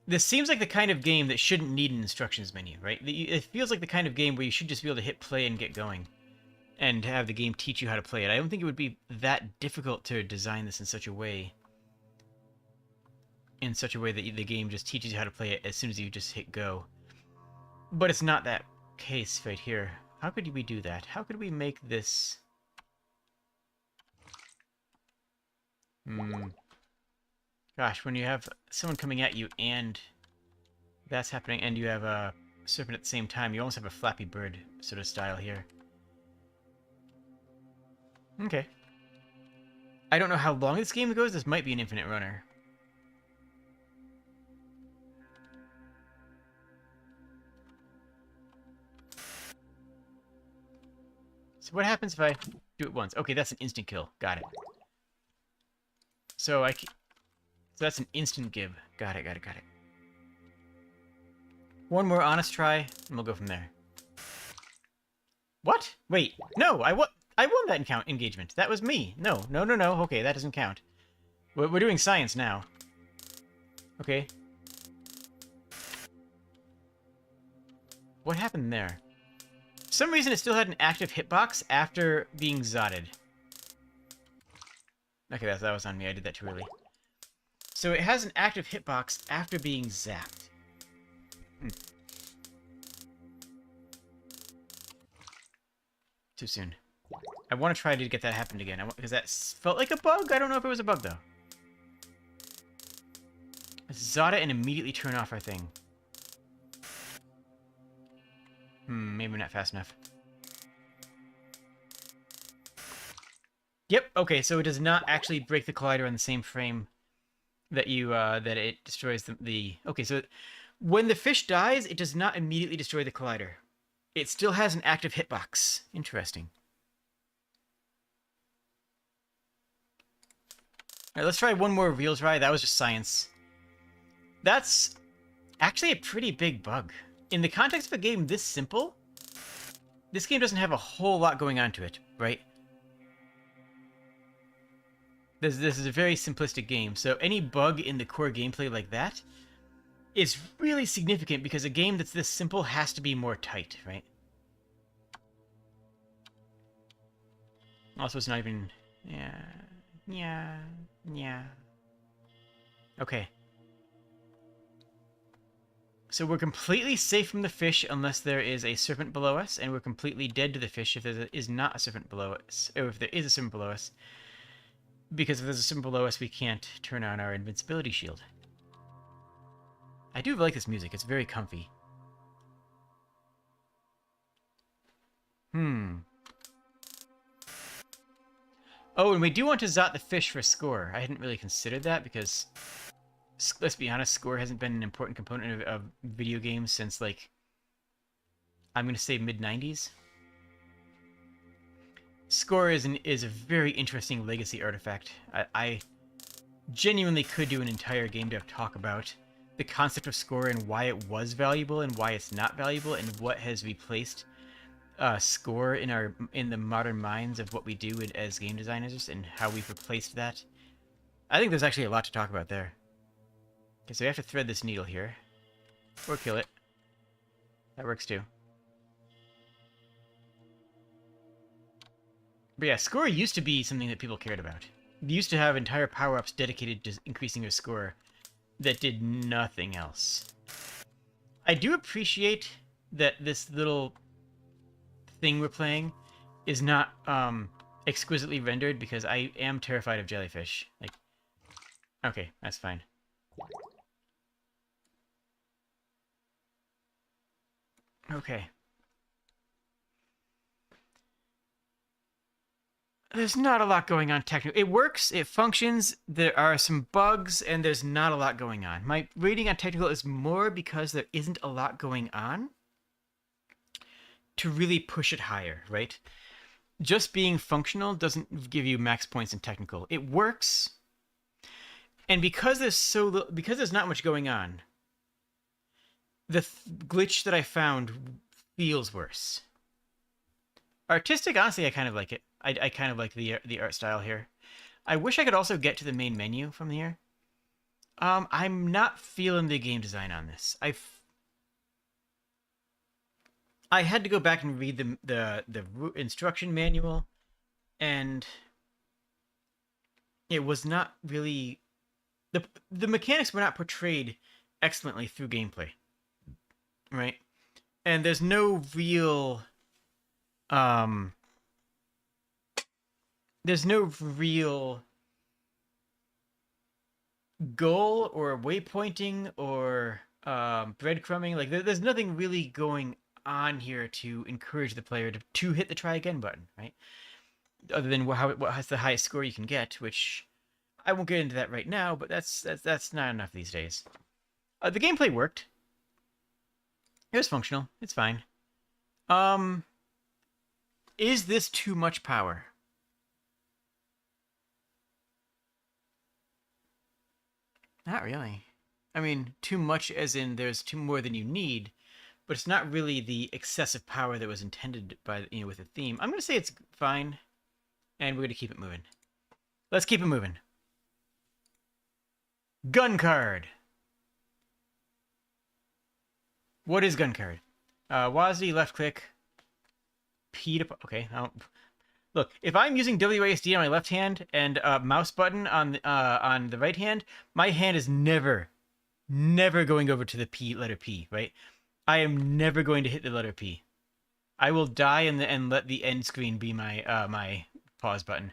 This seems like the kind of game that shouldn't need an instructions menu, right? It feels like the kind of game where you should just be able to hit play and get going. And have the game teach you how to play it. I don't think it would be that difficult to design this in such a way. In such a way that the game just teaches you how to play it as soon as you just hit go. But it's not that case right here. How could we do that? How could we make this... Gosh, when you have someone coming at you and that's happening, and you have a serpent at the same time, you almost have a Flappy Bird sort of style here. Okay. I don't know how long this game goes. This might be an infinite runner. So what happens if I do it once? Okay, that's an instant kill. Got it. So so that's an instant give. Got it. One more honest try, and we'll go from there. What? Wait, no, I won that engagement. That was me. No. Okay, that doesn't count. We're doing science now. Okay. What happened there? For some reason, it still had an active hitbox after being zotted. Okay, that was on me. I did that too early. So it has an active hitbox after being zapped. Too soon. I want to try to get that happened again. Because that felt like a bug. I don't know if it was a bug, though. Let's zot it and immediately turn off our thing. Maybe not fast enough. Yep, okay, so it does not actually break the collider on the same frame that that it destroys the... Okay, so when the fish dies, it does not immediately destroy the collider. It still has an active hitbox. Interesting. Alright, let's try one more real try. That was just science. That's actually a pretty big bug. In the context of a game this simple, this game doesn't have a whole lot going on to it, right? This is a very simplistic game, so any bug in the core gameplay like that is really significant because a game that's this simple has to be more tight, right? Also, it's not even... Yeah. Okay. So we're completely safe from the fish unless there is a serpent below us, and we're completely dead to the fish if there is not a serpent below us, or if there is a serpent below us. Because if there's a serpent below us, we can't turn on our invincibility shield. I do like this music. It's very comfy. Oh, and we do want to Zot the fish for score. I hadn't really considered that because, let's be honest, score hasn't been an important component of video games since, like, I'm going to say mid-90s. Score is a very interesting legacy artifact. I genuinely could do an entire game dev talk about the concept of score and why it was valuable and why it's not valuable and what has replaced score in the modern minds of what we do as game designers and how we've replaced that. I think there's actually a lot to talk about there. Okay, so we have to thread this needle here. Or kill it. That works too. But yeah, score used to be something that people cared about. You used to have entire power-ups dedicated to increasing your score that did nothing else. I do appreciate that this little thing we're playing is not exquisitely rendered because I am terrified of jellyfish. Like, okay, that's fine. Okay. There's not a lot going on technically. It works, it functions, there are some bugs, and there's not a lot going on. My rating on technical is more because there isn't a lot going on to really push it higher, right? Just being functional doesn't give you max points in technical. It works, and because there's not much going on, the glitch that I found feels worse. Artistic, honestly, I kind of like it. I kind of like the art style here. I wish I could also get to the main menu from here. I'm not feeling the game design on this. I had to go back and read the instruction manual, and it was not really the mechanics were not portrayed excellently through gameplay, right? And there's no real goal or waypointing or breadcrumbing. Like there's nothing really going on here to encourage the player to hit the try again button, right? Other than what has the highest score you can get, which I won't get into that right now, but that's not enough these days. The gameplay worked. It was functional. It's fine. Is this too much power? Not really. I mean, too much as in there's too more than you need, but it's not really the excessive power that was intended by, with the theme. I'm going to say it's fine, and we're going to keep it moving. Let's keep it moving. Gun card. What is gun card? WASD, left click, P to... Okay, look, if I'm using WASD on my left hand and mouse button on the right hand, my hand is never going over to the letter P, right? I am never going to hit the letter P. I will die and let the end screen be my my pause button.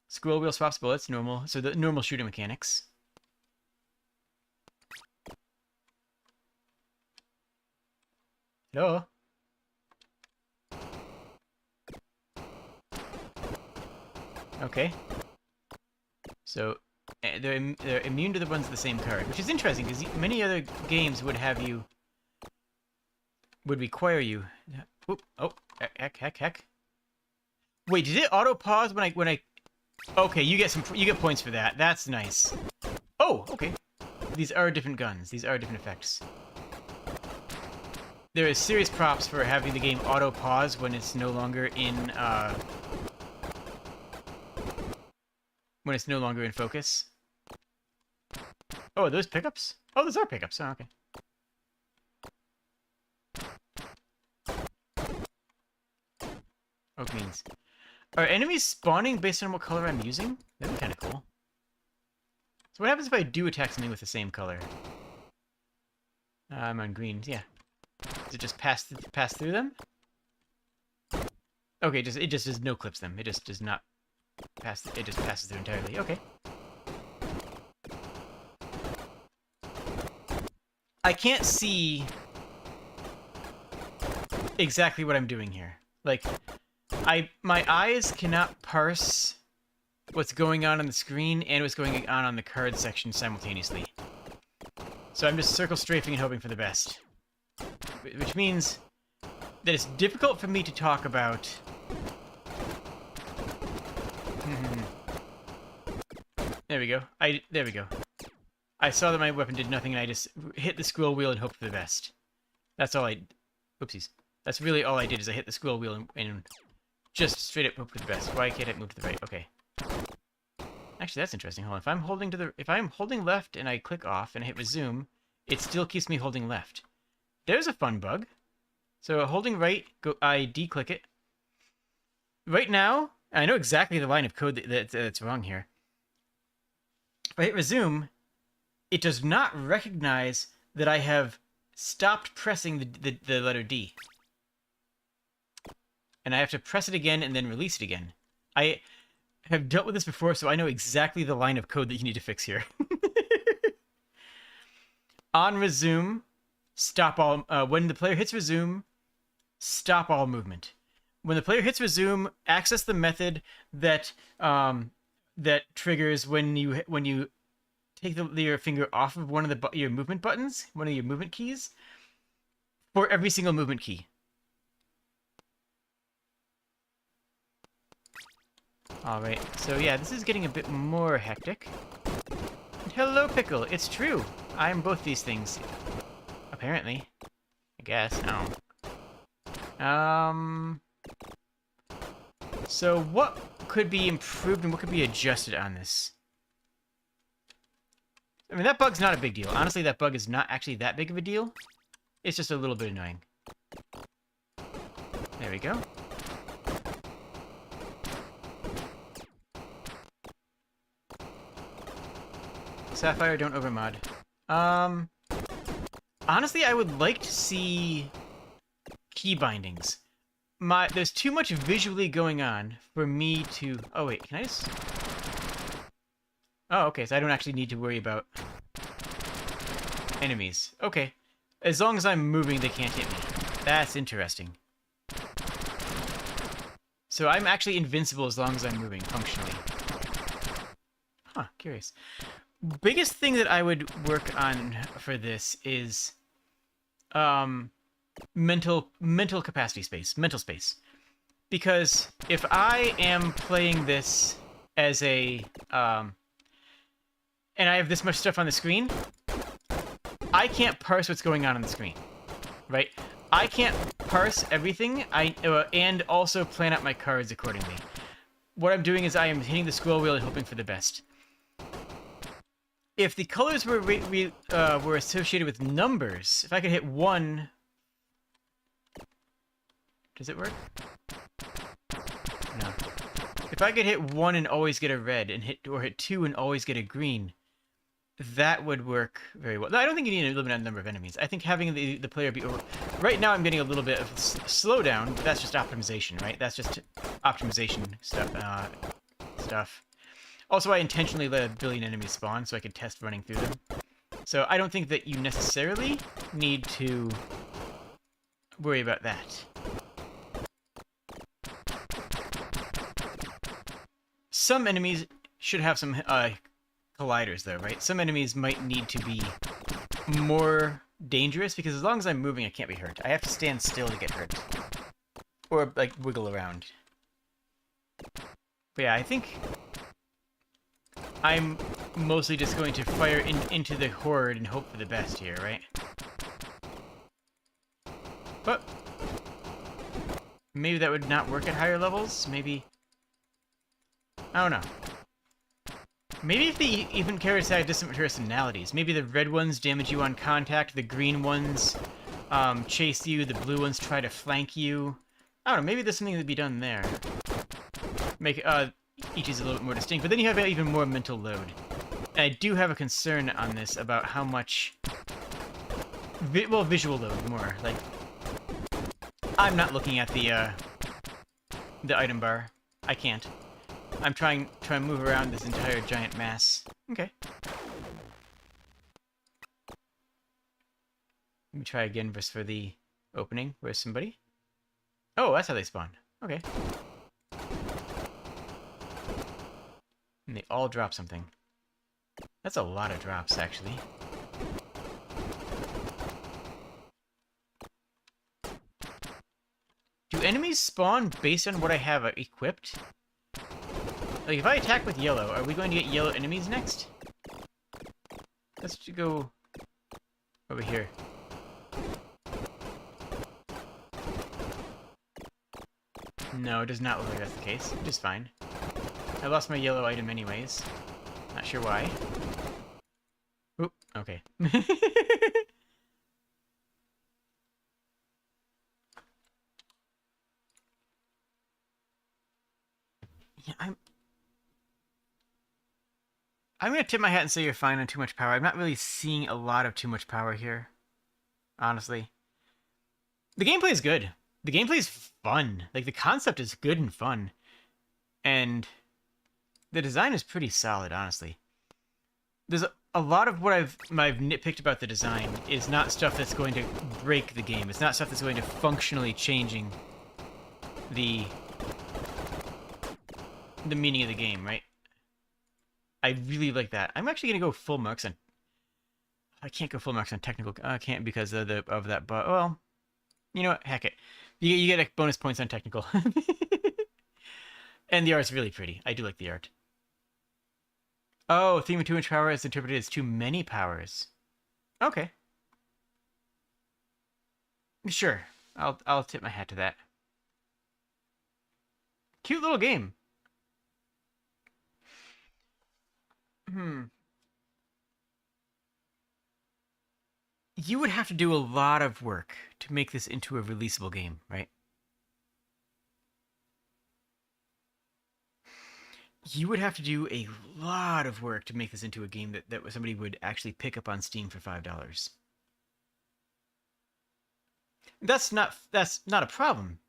Scroll wheel swaps bullets, normal. So the normal shooter mechanics. Hello? Okay. So they're immune to the ones of the same card, which is interesting because many other games would require you. Oop, oh, heck. Wait, did it auto pause when I? Okay, you get points for that. That's nice. Oh, okay. These are different guns. These are different effects. There is serious props for having the game auto pause when it's no longer in focus. Oh, are those pickups? Oh, those are pickups. Oh, okay. Oak means. Are enemies spawning based on what color I'm using? That'd be kind of cool. So what happens if I do attack something with the same color? I'm on green. Yeah. Does it just pass through them? Okay, it just does no clips them. It just does not pass. It just passes through entirely. Okay. I can't see exactly what I'm doing here. Like, my eyes cannot parse what's going on the screen and what's going on the card section simultaneously. So I'm just circle strafing and hoping for the best. Which means that it's difficult for me to talk about... There we go. There we go. I saw that my weapon did nothing, and I just hit the scroll wheel and hoped for the best. That's all I... Oopsies. That's really all I did, is I hit the scroll wheel and just straight up hoped for the best. Why can't it move to the right? Okay. Actually, that's interesting. Hold on. If I'm holding left and I click off and I hit resume, it still keeps me holding left. There's a fun bug. So holding right, I declick it. Right now, I know exactly the line of code that's wrong here. If I hit resume, it does not recognize that I have stopped pressing the letter D. And I have to press it again and then release it again. I have dealt with this before, so I know exactly the line of code that you need to fix here. On resume, stop all... when the player hits resume, stop all movement. When the player hits resume, access the method that that triggers when you take your finger off of one of your movement buttons, one of your movement keys, for every single movement key. Alright, so yeah, this is getting a bit more hectic. Hello, Pickle. It's true. I am both these things. Apparently. I guess. No. So what could be improved and what could be adjusted on this? I mean, that bug's not a big deal. Honestly, that bug is not actually that big of a deal. It's just a little bit annoying. There we go. Sapphire, don't overmod. Honestly, I would like to see key bindings. There's too much visually going on for me to... Oh, wait, can I just... Oh, okay, so I don't actually need to worry about enemies. Okay. As long as I'm moving, they can't hit me. That's interesting. So I'm actually invincible as long as I'm moving, functionally. Huh, curious. Biggest thing that I would work on for this is mental capacity space, mental space. Because if I am playing this as a and I have this much stuff on the screen, I can't parse what's going on the screen, right? I can't parse everything and also plan out my cards accordingly. What I'm doing is I am hitting the scroll wheel and hoping for the best. If the colors were associated with numbers, if I could hit 1... Does it work? No. If I could hit 1 and always get a red, and hit 2 and always get a green, that would work very well. No, I don't think you need a limit on the number of enemies. I think having the player be over... Right now I'm getting a little bit of slowdown, but that's just optimization, right? That's just optimization stuff. Also, I intentionally let a billion enemies spawn so I could test running through them. So I don't think that you necessarily need to worry about that. Some enemies should have some colliders, though, right? Some enemies might need to be more dangerous, because as long as I'm moving, I can't be hurt. I have to stand still to get hurt. Or, like, wiggle around. But yeah, I think I'm mostly just going to fire into the horde and hope for the best here, right? But maybe that would not work at higher levels. Maybe... I don't know. Maybe if the even characters had different personalities. Maybe the red ones damage you on contact, the green ones chase you, the blue ones try to flank you. I don't know, maybe there's something to be done there. Make each is a little bit more distinct, but then you have even more mental load. And I do have a concern on this about how much... well, visual load more. Like, I'm not looking at the item bar. I can't. I'm trying to move around this entire giant mass. Okay. Let me try again just for the opening. Where's somebody? Oh, that's how they spawn. Okay. And they all drop something. That's a lot of drops, actually. Do enemies spawn based on what I have equipped? Like, if I attack with yellow, are we going to get yellow enemies next? Let's go over here. No, it does not look like that's the case, which is fine. I lost my yellow item anyways. Not sure why. Oop, okay. Yeah, I'm gonna tip my hat and say you're fine on too much power. I'm not really seeing a lot of too much power here, honestly. The gameplay is good. The gameplay is fun. Like, the concept is good and fun. And the design is pretty solid, honestly. There's a lot of what I've nitpicked about the design is not stuff that's going to break the game. It's not stuff that's going to functionally changing the meaning of the game, right? I really like that. I'm actually gonna go full marks on. I can't go full marks on technical. I can't because of that. But well, you know what? Heck it. You get like bonus points on technical. And the art's really pretty. I do like the art. Oh, theme of too much power is interpreted as too many powers. Okay. Sure. I'll tip my hat to that. Cute little game. You would have to do a lot of work to make this into a releasable game, right? You would have to do a lot of work to make this into a game that somebody would actually pick up on Steam for $5. That's not a problem.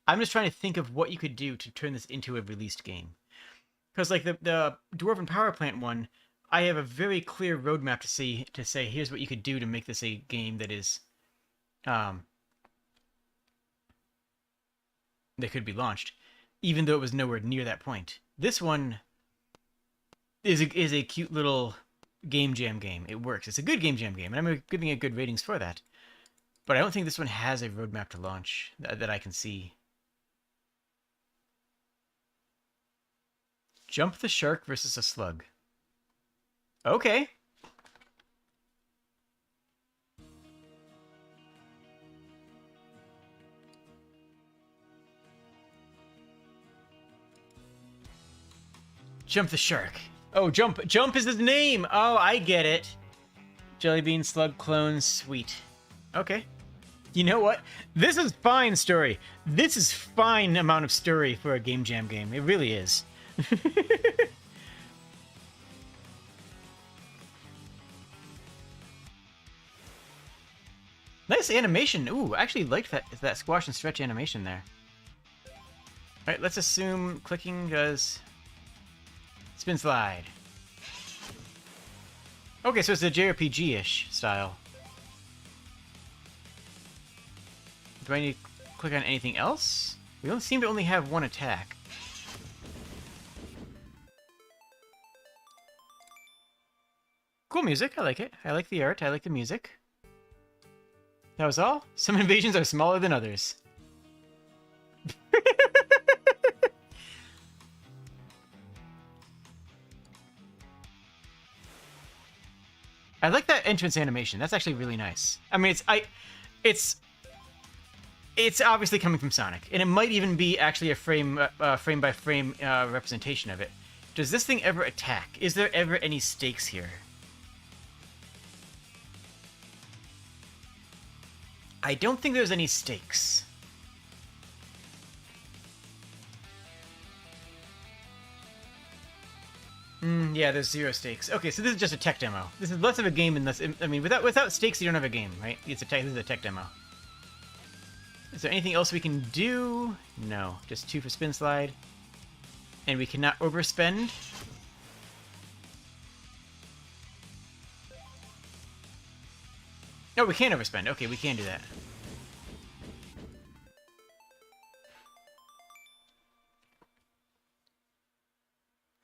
I'm just trying to think of what you could do to turn this into a released game. Because like the Dwarven Power Plant one, I have a very clear roadmap to say here's what you could do to make this a game that is that could be launched, even though it was nowhere near that point. This one is a cute little GameJam game. It works. It's a good GameJam game, and I'm giving it good ratings for that. But I don't think this one has a roadmap to launch that I can see. Jump the shark versus a slug. Okay. Jump the shark. Oh, Jump. Jump is his name. Oh, I get it. Jellybean slug clone. Sweet. Okay. You know what? This is fine story. This is fine amount of story for a GameJam game. It really is. Nice animation. Ooh, I actually liked that squash and stretch animation there. Alright, let's assume clicking does spin slide. Okay, so it's a JRPG-ish style. Do I need to click on anything else? We don't seem to only have one attack. Cool music, I like it. I like the art, I like the music. That was all? Some invasions are smaller than others. I like that entrance animation. That's actually really nice. I mean, it's obviously coming from Sonic, and it might even be actually a frame by frame representation of it. Does this thing ever attack? Is there ever any stakes here? I don't think there's any stakes. Yeah, there's 0 stakes. Okay, so this is just a tech demo. This is less of a game and less... I mean, without stakes, you don't have a game, right? This is a tech demo. Is there anything else we can do? No. Just 2 for spin slide. And we cannot overspend. Oh, we can overspend. Okay, we can do that.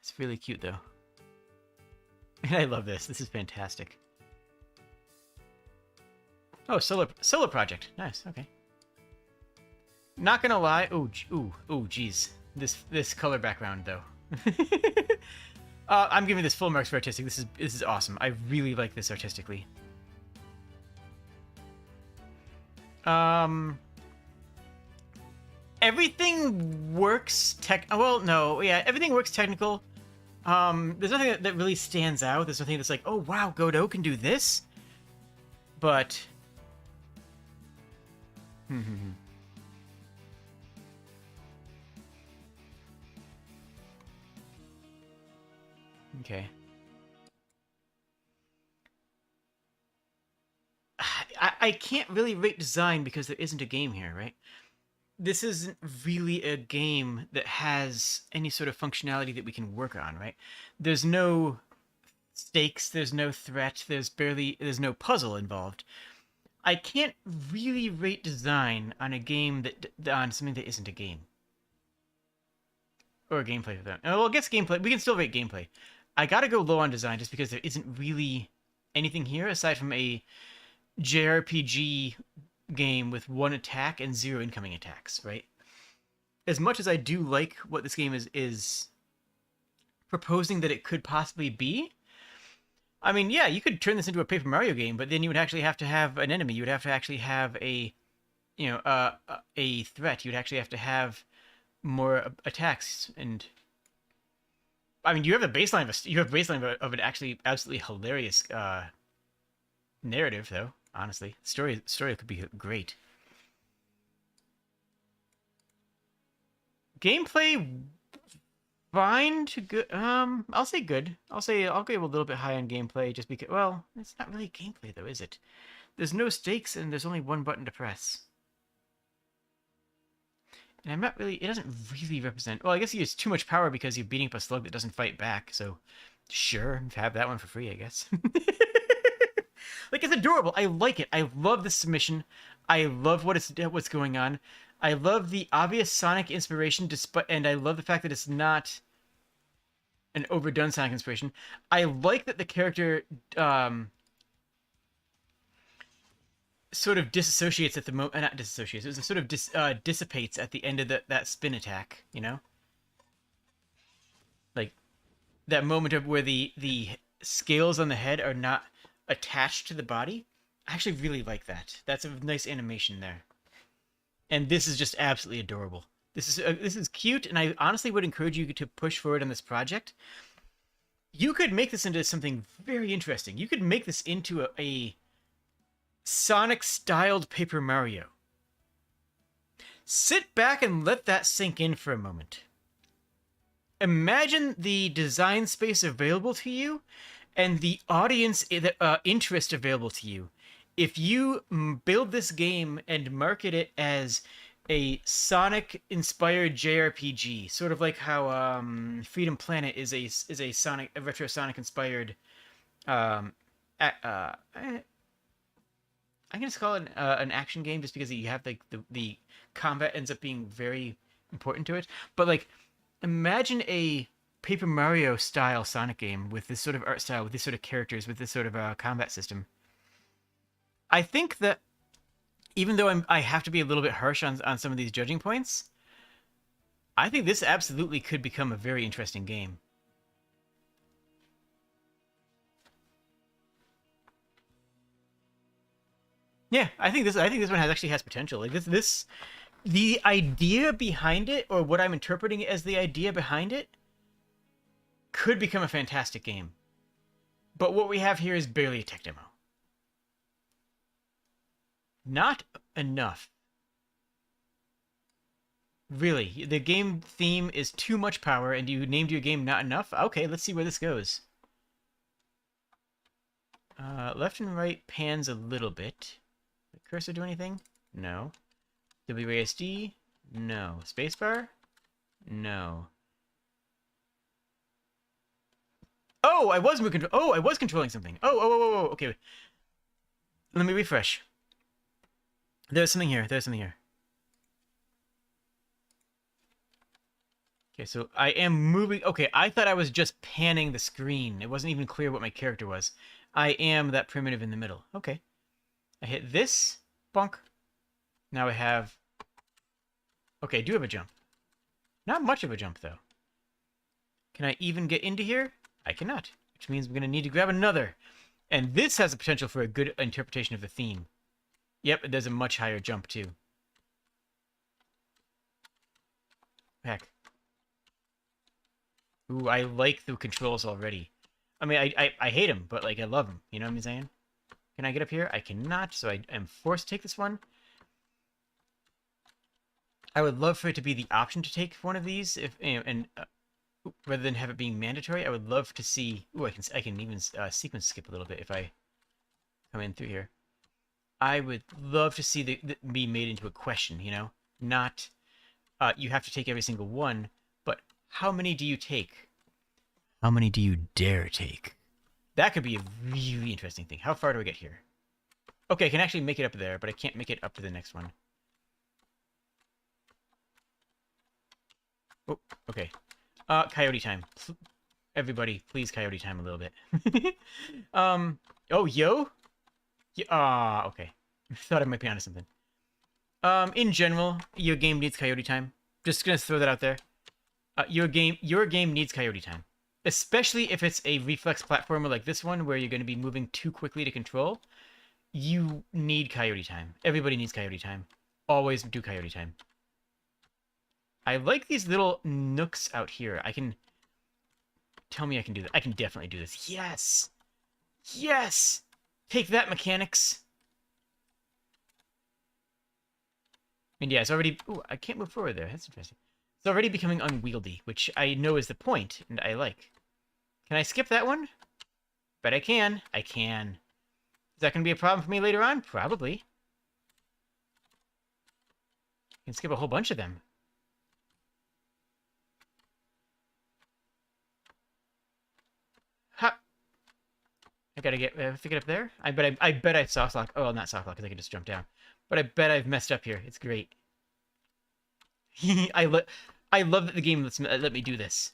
It's really cute, though. And I love this. This is fantastic. Oh, solar project. Nice. Okay. Not gonna lie. Ooh, geez. This color background though. I'm giving this full marks for artistic. This is awesome. I really like this artistically. Everything works well, no, yeah, everything works technical. There's nothing that really stands out. There's nothing that's like, oh wow, Godot can do this. But okay. I can't really rate design because there isn't a game here, right? This isn't really a game that has any sort of functionality that we can work on, right? There's no stakes, there's no threat, there's no puzzle involved. I can't really rate design on a game on something that isn't a game. Or gameplay for that. Well, I guess gameplay, we can still rate gameplay. I gotta go low on design just because there isn't really anything here aside from a JRPG game with 1 attack and 0 incoming attacks, right? As much as I do like what this game is proposing that it could possibly be, I mean, yeah, you could turn this into a Paper Mario game, but then you would actually have to have an enemy. You would have to actually have a threat. You'd actually have to have more attacks, and I mean, you have a baseline of an actually absolutely hilarious narrative, though. Honestly, story could be great. Gameplay, fine to good. I'll say good. I'll go a little bit high on gameplay just because. Well, it's not really gameplay though, is it? There's no stakes and there's only one button to press. And I'm not really. It doesn't really represent. Well, I guess he has too much power because you're beating up a slug that doesn't fight back. So, sure, have that one for free, I guess. Like, it's adorable. I like it. I love the submission. I love what's going on. I love the obvious Sonic inspiration, and I love the fact that it's not an overdone Sonic inspiration. I like that the character sort of disassociates at the moment. Not disassociates. It sort of dissipates at the end of that spin attack. You know, like that moment of where the scales on the head are not attached to the body. I actually really like that. That's a nice animation there. And this is just absolutely adorable. This is cute, and I honestly would encourage you to push forward on this project. You could make this into something very interesting. You could make this into a Sonic-styled Paper Mario. Sit back and let that sink in for a moment. Imagine the design space available to you and the audience interest available to you. If you build this game and market it as a Sonic-inspired JRPG, sort of like how Freedom Planet is a retro Sonic-inspired, I'm gonna call it an action game just because you have like the combat ends up being very important to it. But like, imagine a Paper Mario style Sonic game with this sort of art style, with this sort of characters, with this sort of combat system. I think that even though I have to be a little bit harsh on some of these judging points, I think this absolutely could become a very interesting game. Yeah, I think this one actually has potential. Like the idea behind it, or what I'm interpreting it as the idea behind it, could become a fantastic game. But what we have here is barely a tech demo. Not enough. Really, the game theme is too much power, and you named your game not enough? Okay, let's see where this goes. Left and right pans a little bit. The cursor do anything? No. WASD? No. Spacebar? No. Oh, I was controlling something. Oh, okay. Let me refresh. There's something here. There's something here. Okay, so I am moving. Okay, I thought I was just panning the screen. It wasn't even clear what my character was. I am that primitive in the middle. Okay. I hit this. Bonk. Now I have... Okay, I do have a jump. Not much of a jump, though. Can I even get into here? I cannot, which means I'm going to need to grab another. And this has the potential for a good interpretation of the theme. Yep, there's a much higher jump, too. Heck. Ooh, I like the controls already. I mean, I hate them, but, like, I love them. You know what I'm saying? Can I get up here? I cannot, so I am forced to take this one. I would love for it to be the option to take one of these, if rather than have it being mandatory. I would love to see... Ooh, I can even sequence skip a little bit if I come in through here. I would love to see the be made into a question, you know? Not, you have to take every single one, but how many do you take? How many do you dare take? That could be a really interesting thing. How far do I get here? Okay, I can actually make it up there, but I can't make it up to the next one. Oh, okay. Coyote time. Everybody, please coyote time a little bit. Oh, yo? Okay. Thought I might be onto something. In general, your game needs coyote time. Just gonna throw that out there. Your game needs coyote time. Especially if it's a reflex platformer like this one, where you're gonna be moving too quickly to control. You need coyote time. Everybody needs coyote time. Always do coyote time. I like these little nooks out here. I can... Tell me I can do that. I can definitely do this. Yes! Yes! Take that, mechanics! And yeah, it's already... Ooh, I can't move forward there. That's interesting. It's already becoming unwieldy, which I know is the point, and I like. Can I skip that one? Bet I can. I can. Is that going to be a problem for me later on? Probably. I can skip a whole bunch of them. Ha! I gotta get... have to get up there? I bet I soft lock. Oh, not soft lock, because I can just jump down. But I bet I've messed up here. It's great. I love that the game let me do this.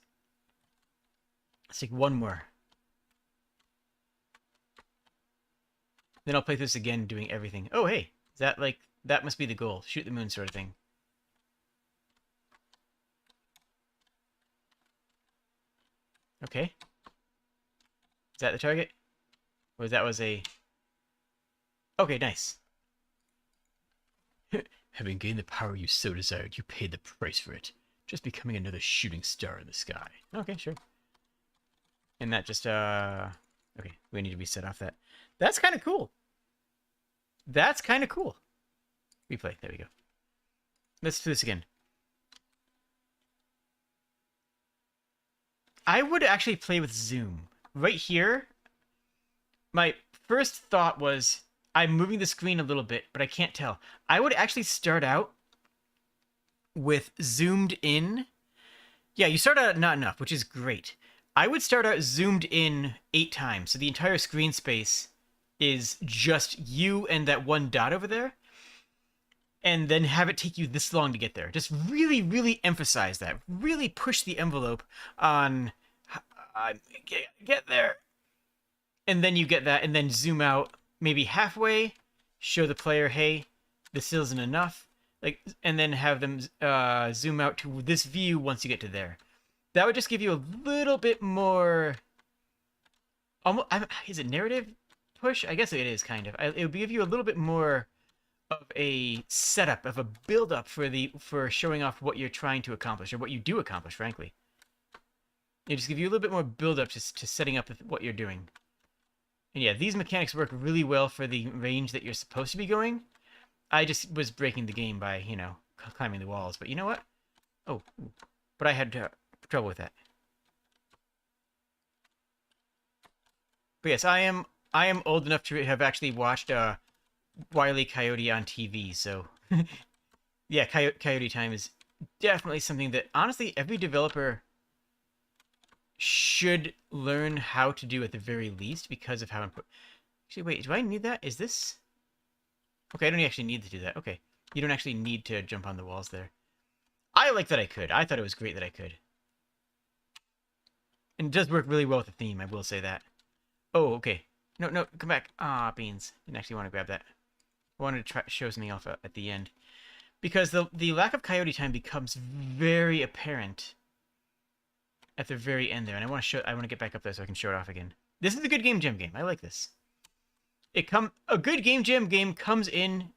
Let's take one more. Then I'll play this again, doing everything. Oh, hey. Is that, like... That must be the goal. Shoot the moon sort of thing. Okay. Is that the target? Or that was a... Okay, nice. Having gained the power you so desired, you paid the price for it. Just becoming another shooting star in the sky. Okay, sure. And that just, okay, we need to reset off that. That's kind of cool. That's kind of cool. Replay, there we go. Let's do this again. I would actually play with zoom. Right here, my first thought was, I'm moving the screen a little bit, but I can't tell. I would actually start out with zoomed in. Yeah, you start out at not enough, which is great. I would start out zoomed in 8 times, so the entire screen space is just you and that one dot over there, and then have it take you this long to get there. Just really, really emphasize that. Really push the envelope on get there. And then you get that, and then zoom out maybe halfway, show the player, hey, this isn't enough, like, and then have them zoom out to this view once you get to there. That would just give you a little bit more... Almost, is it narrative push? I guess it is, kind of. It would give you a little bit more of a setup, of a build-up for showing off what you're trying to accomplish, or what you do accomplish, frankly. It just give you a little bit more build-up to setting up what you're doing. And yeah, these mechanics work really well for the range that you're supposed to be going. I just was breaking the game by, you know, climbing the walls. But you know what? Oh, but I had trouble with that. But yes, I am old enough to have actually watched Wile E. Coyote on TV, so yeah, Coyote Time is definitely something that honestly every developer should learn how to do at the very least, because of how important... Actually, wait, do I need that? Is this... Okay, I don't actually need to do that. Okay. You don't actually need to jump on the walls there. I like that I could. I thought it was great that I could. And it does work really well with the theme, I will say that. Oh, okay. No, no, come back. Ah, beans. Didn't actually want to grab that. I wanted to try show something off at the end. Because the lack of coyote time becomes very apparent at the very end there. And I want to get back up there so I can show it off again. This is a good GameJam game. I like this. A good GameJam game comes in,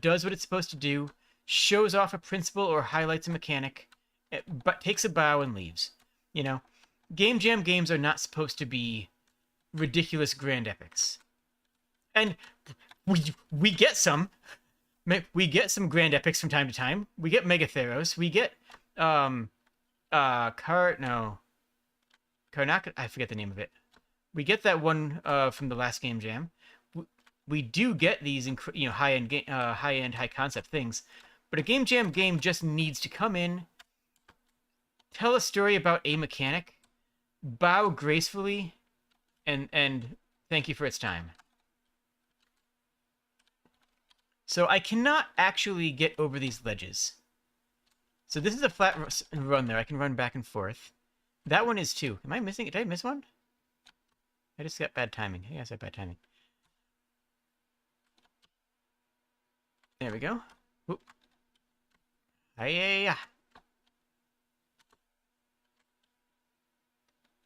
does what it's supposed to do, shows off a principle or highlights a mechanic, but takes a bow and leaves. You know, GameJam games are not supposed to be ridiculous grand epics, and we get some. We get some grand epics from time to time. We get Mega Theros. We get Karnak. I forget the name of it. We get that one from the last GameJam. We do get these high-end high concept things, but a GameJam game just needs to come in, tell a story about a mechanic, bow gracefully, and thank you for its time. So I cannot actually get over these ledges. So this is a flat run there. I can run back and forth. That one is too. Am I missing it? Did I miss one? I just got bad timing. I guess I had bad timing. There we go. Oop. Hi-ya.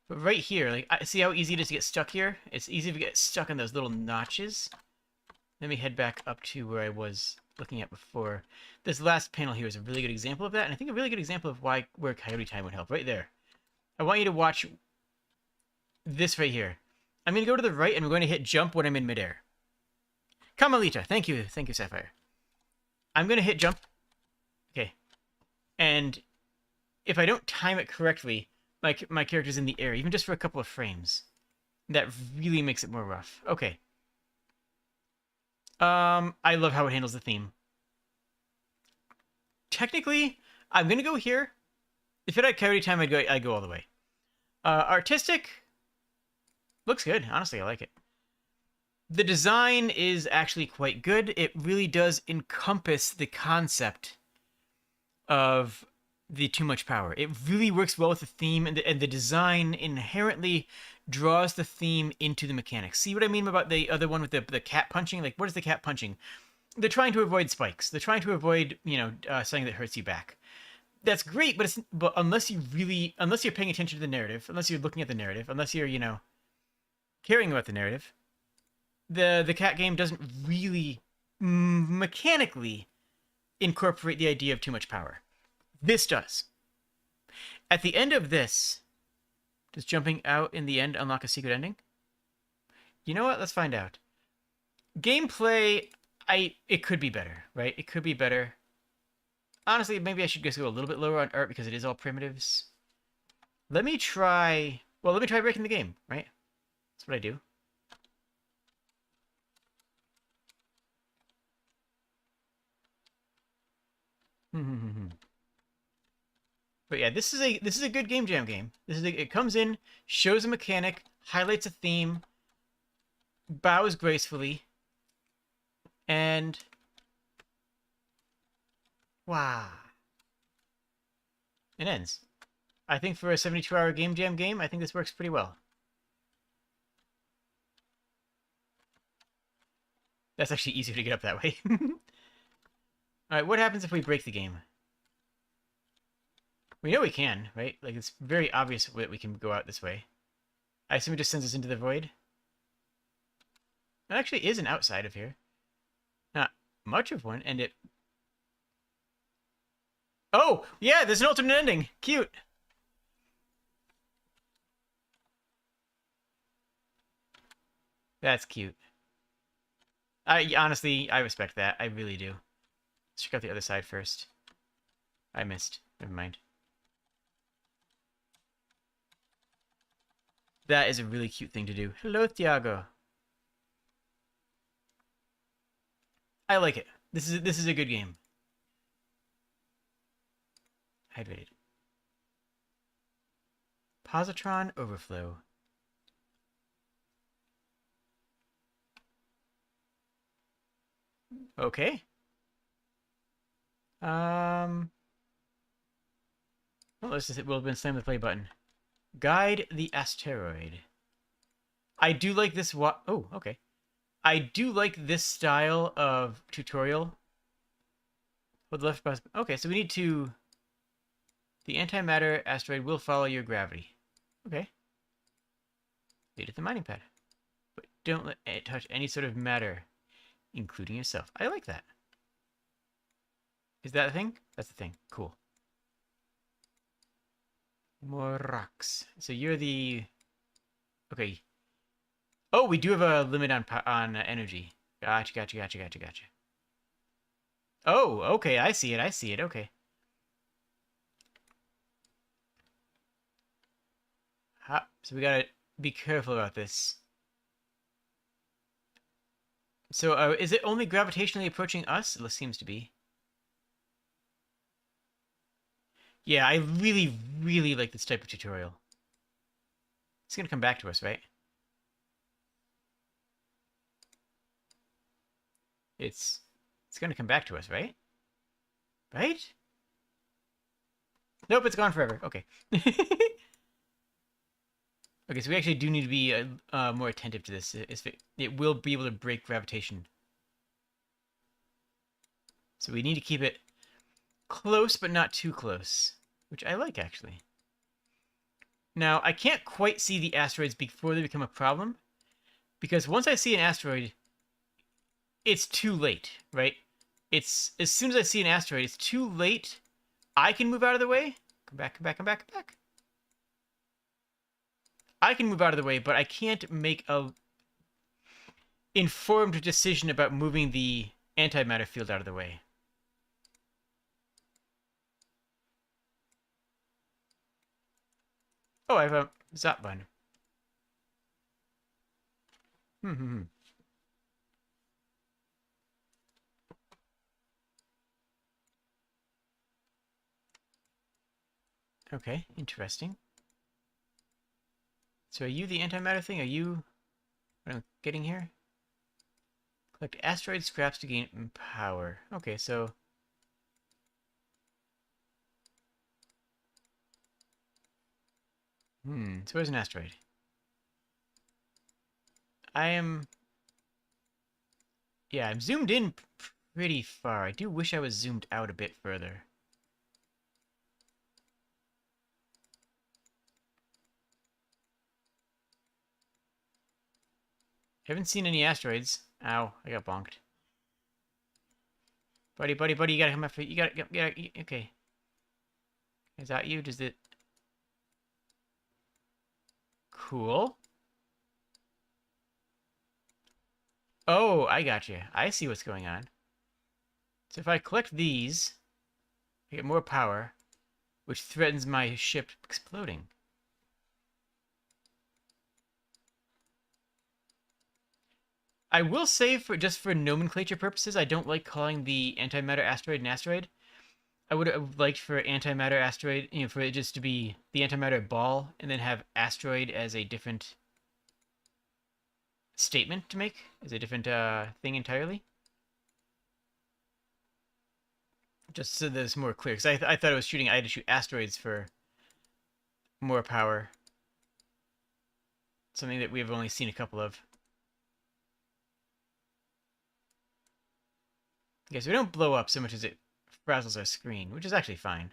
But right here, like, see how easy it is to get stuck here? It's easy to get stuck in those little notches. Let me head back up to where I was looking at before. This last panel here is a really good example of that, and I think a really good example of where Coyote Time would help. Right there. I want you to watch this right here. I'm going to go to the right, and we're going to hit jump when I'm in midair. Kamalita, thank you, Sapphire. I'm going to hit jump. Okay. And if I don't time it correctly, my character's in the air, even just for a couple of frames. That really makes it more rough. Okay. I love how it handles the theme. Technically, I'm going to go here. If it had Coyote Time, I'd go all the way. Artistic. Looks good. Honestly, I like it. The design is actually quite good. It really does encompass the concept of the too much power. It really works well with the theme, and the design inherently draws the theme into the mechanics. See what I mean about the other one with the cat punching? Like, what is the cat punching? They're trying to avoid spikes. They're trying to avoid, something that hurts you back. That's great, but unless you're paying attention to the narrative, unless you're looking at the narrative, unless you're, caring about the narrative, the cat game doesn't really mechanically incorporate the idea of too much power. This does. At the end of this, does jumping out in the end unlock a secret ending? You know what? Let's find out. Gameplay, it could be better, right? It could be better. Honestly, maybe I should just go a little bit lower on art because it is all primitives. Let me try breaking the game, right? That's what I do. But yeah, this is a good GameJam game. It comes in, shows a mechanic, highlights a theme, bows gracefully, and wow, it ends. I think for a 72-hour GameJam game, I think this works pretty well. That's actually easier to get up that way. Alright, what happens if we break the game? We know we can, right? Like, it's very obvious that we can go out this way. I assume it just sends us into the void. It actually is an outside of here. Not much of one, and it... Oh! Yeah, there's an alternate ending! Cute! That's cute. Honestly, I respect that. I really do. Let's check out the other side first. I missed. Never mind. That is a really cute thing to do. Hello, Thiago. I like it. This is a good game. Hydrated. Positron overflow. Okay. Well, let's just we'll then slam the play button. Guide the asteroid. I do like this. Oh, okay. I do like this style of tutorial. With left bus. Okay, so we need to. The antimatter asteroid will follow your gravity. Okay. Lead at the mining pad, but don't let it touch any sort of matter, including yourself. I like that. Is that a thing? That's the thing. Cool. More rocks. So you're the. Okay. Oh, we do have a limit on energy. Gotcha, gotcha, gotcha, gotcha, gotcha. Oh, okay, I see it, I see it, okay. So we gotta be careful about this. So, is it only gravitationally approaching us? It seems to be. Yeah, I really, really like this type of tutorial. It's gonna come back to us, right? It's gonna come back to us, right? Right? Nope, it's gone forever. Okay. Okay, so we actually do need to be more attentive to this. It will be able to break gravitation. So we need to keep it close, but not too close, which I like, actually. Now, I can't quite see the asteroids before they become a problem, because once I see an asteroid, it's too late, right? It's as soon as I see an asteroid, it's too late. I can move out of the way. Come back, come back, come back, come back. I can move out of the way, but I can't make a informed decision about moving the antimatter field out of the way. Oh, I have a zap button. Hmm. Okay, interesting. So are you the antimatter thing? Are you what I'm getting here? Collect asteroid scraps to gain power. Okay, so so where's an asteroid? I am yeah, I'm zoomed in pretty far. I do wish I was zoomed out a bit further. Haven't seen any asteroids. Ow, I got bonked. Buddy, buddy, buddy, you gotta come after. You gotta. Okay. Is that you? Does it? Cool. Oh, I got you. I see what's going on. So if I collect these, I get more power, which threatens my ship exploding. I will say, for just for nomenclature purposes, I don't like calling the antimatter asteroid an asteroid. I would have liked for antimatter asteroid, for it just to be the antimatter ball, and then have asteroid as a different statement to make, as a different thing entirely. Just so that it's more clear, because I thought I had to shoot asteroids for more power. Something that we have only seen a couple of. Okay, so we don't blow up so much as it frazzles our screen, which is actually fine.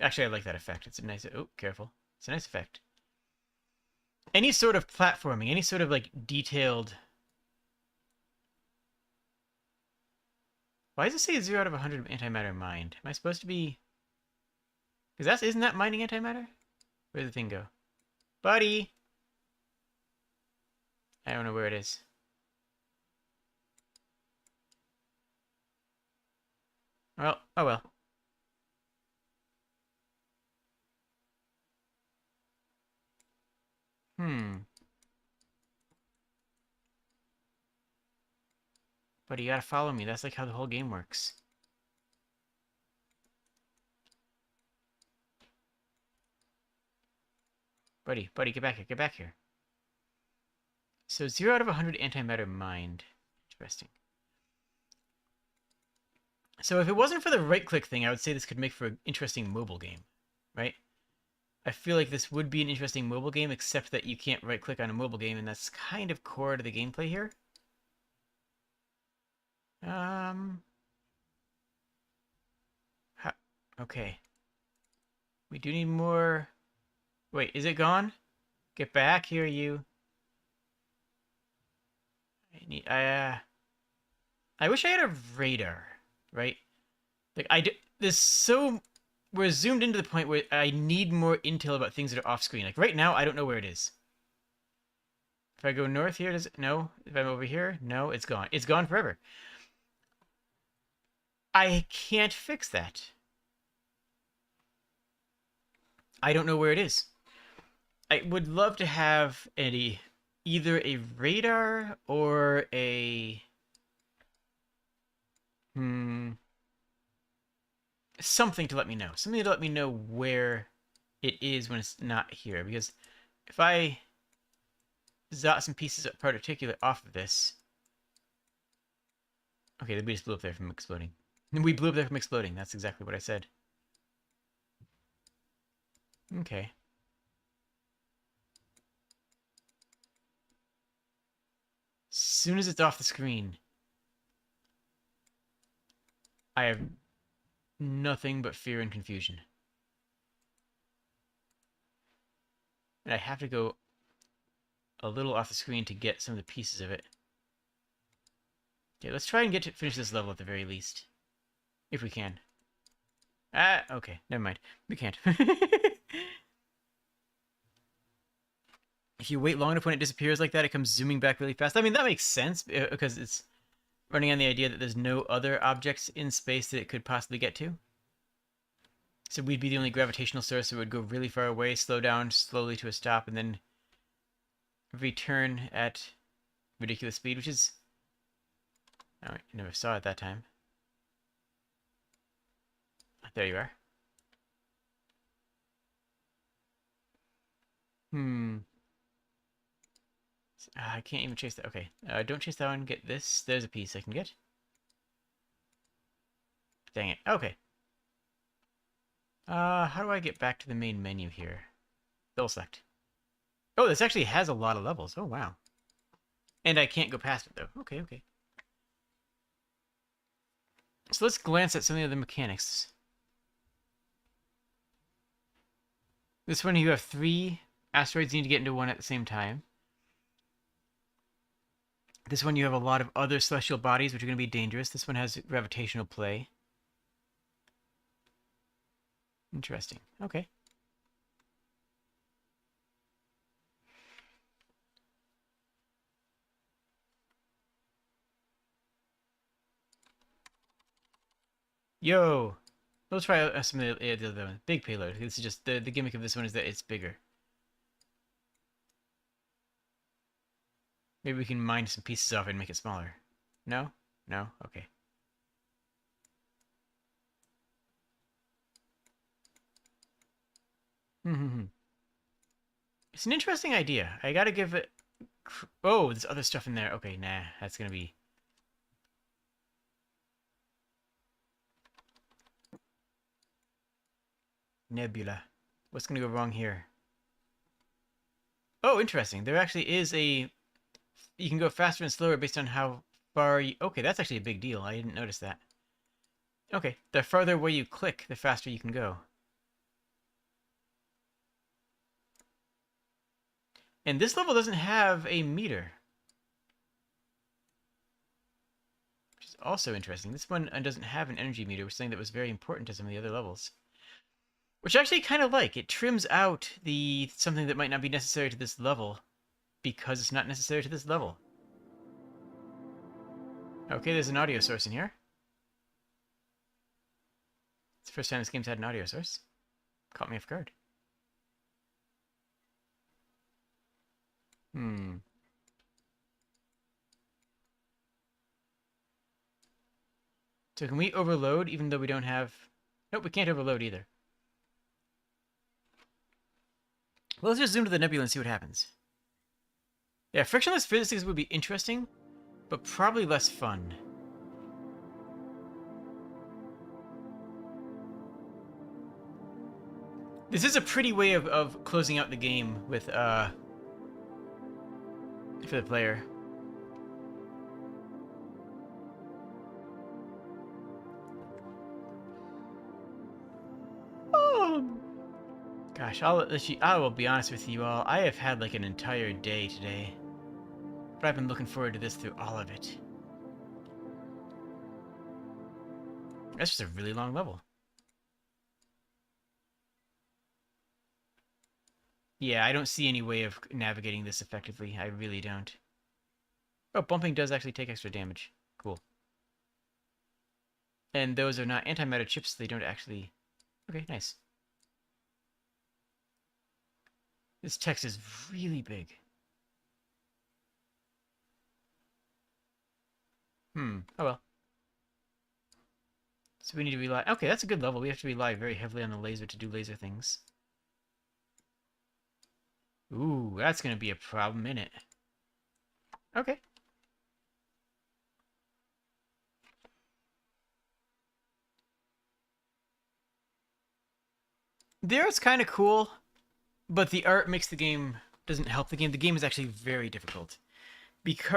Actually, I like that effect. It's a nice... Oh, careful. It's a nice effect. Any sort of platforming, any sort of, like, detailed... Why does it say 0 out of 100 antimatter mined? Am I supposed to be... Because isn't that mining antimatter? Where'd the thing go? Buddy! I don't know where it is. Well, oh well. But you gotta follow me. That's like how the whole game works. Buddy, buddy, get back here. Get back here. So 0 out of 100 antimatter mined. Interesting. So if it wasn't for the right-click thing, I would say this could make for an interesting mobile game, right? I feel like this would be an interesting mobile game, except that you can't right-click on a mobile game, and that's kind of core to the gameplay here. Okay. We do need more... Wait, is it gone? Get back here, you. I wish I had a radar, right? Like, this so... We're zoomed into the point where I need more intel about things that are off-screen. Like, right now, I don't know where it is. If I go north here, does it... No. If I'm over here, no, it's gone. It's gone forever. I can't fix that. I don't know where it is. I would love to have either a radar or a... something to let me know. Something to let me know where it is when it's not here. Because if I zot some pieces of particulate off of this... Okay, we just blew up there from exploding. We blew up there from exploding. That's exactly what I said. Okay. As soon as it's off the screen, I have nothing but fear and confusion. And I have to go a little off the screen to get some of the pieces of it. Okay, let's try and finish this level at the very least. If we can. Okay, never mind. We can't. If you wait long enough when it disappears like that, it comes zooming back really fast. I mean, that makes sense, because it's running on the idea that there's no other objects in space that it could possibly get to. So we'd be the only gravitational source that would go really far away, slow down slowly to a stop, and then return at ridiculous speed, which is... Oh, I never saw it that time. There you are. I can't even chase that. Okay. Don't chase that one. Get this. There's a piece I can get. Dang it. Okay. How do I get back to the main menu here? Double select. Oh, this actually has a lot of levels. Oh, wow. And I can't go past it, though. Okay, okay. So let's glance at some of the other mechanics. This one, you have 3 asteroids you need to get into one at the same time. This one, you have a lot of other celestial bodies, which are going to be dangerous. This one has gravitational play. Interesting. Okay. Yo! Let's try some of the other one. Big payload. This is just... The gimmick of this one is that it's bigger. Maybe we can mine some pieces off and make it smaller. No? No? Okay. It's an interesting idea. I gotta give it... Oh, there's other stuff in there. Okay, nah. That's gonna be... Nebula. What's gonna go wrong here? Oh, interesting. There actually is a... You can go faster and slower based on how far you... Okay, that's actually a big deal. I didn't notice that. Okay, the farther away you click, the faster you can go. And this level doesn't have a meter. Which is also interesting. This one doesn't have an energy meter, which is something that was very important to some of the other levels. Which I actually kind of like. It trims out something that might not be necessary to this level because it's not necessary to this level. Okay, there's an audio source in here. It's the first time this game's had an audio source. Caught me off guard. So can we overload even though we don't have... Nope, we can't overload either. Well, let's just zoom to the nebula and see what happens. Yeah, frictionless physics would be interesting, but probably less fun. This is a pretty way of closing out the game with, for the player. Gosh, I will be honest with you all. I have had like an entire day today, but I've been looking forward to this through all of it. That's just a really long level. Yeah, I don't see any way of navigating this effectively. I really don't. Oh, bumping does actually take extra damage. Cool. And those are not antimatter chips, so they don't actually... Okay, nice. This text is really big. Oh well. So we need to rely... Okay, that's a good level. We have to rely very heavily on the laser to do laser things. Ooh, that's going to be a problem, isn't it? Okay. The art's kind of cool, but the art makes the game... doesn't help the game. The game is actually very difficult.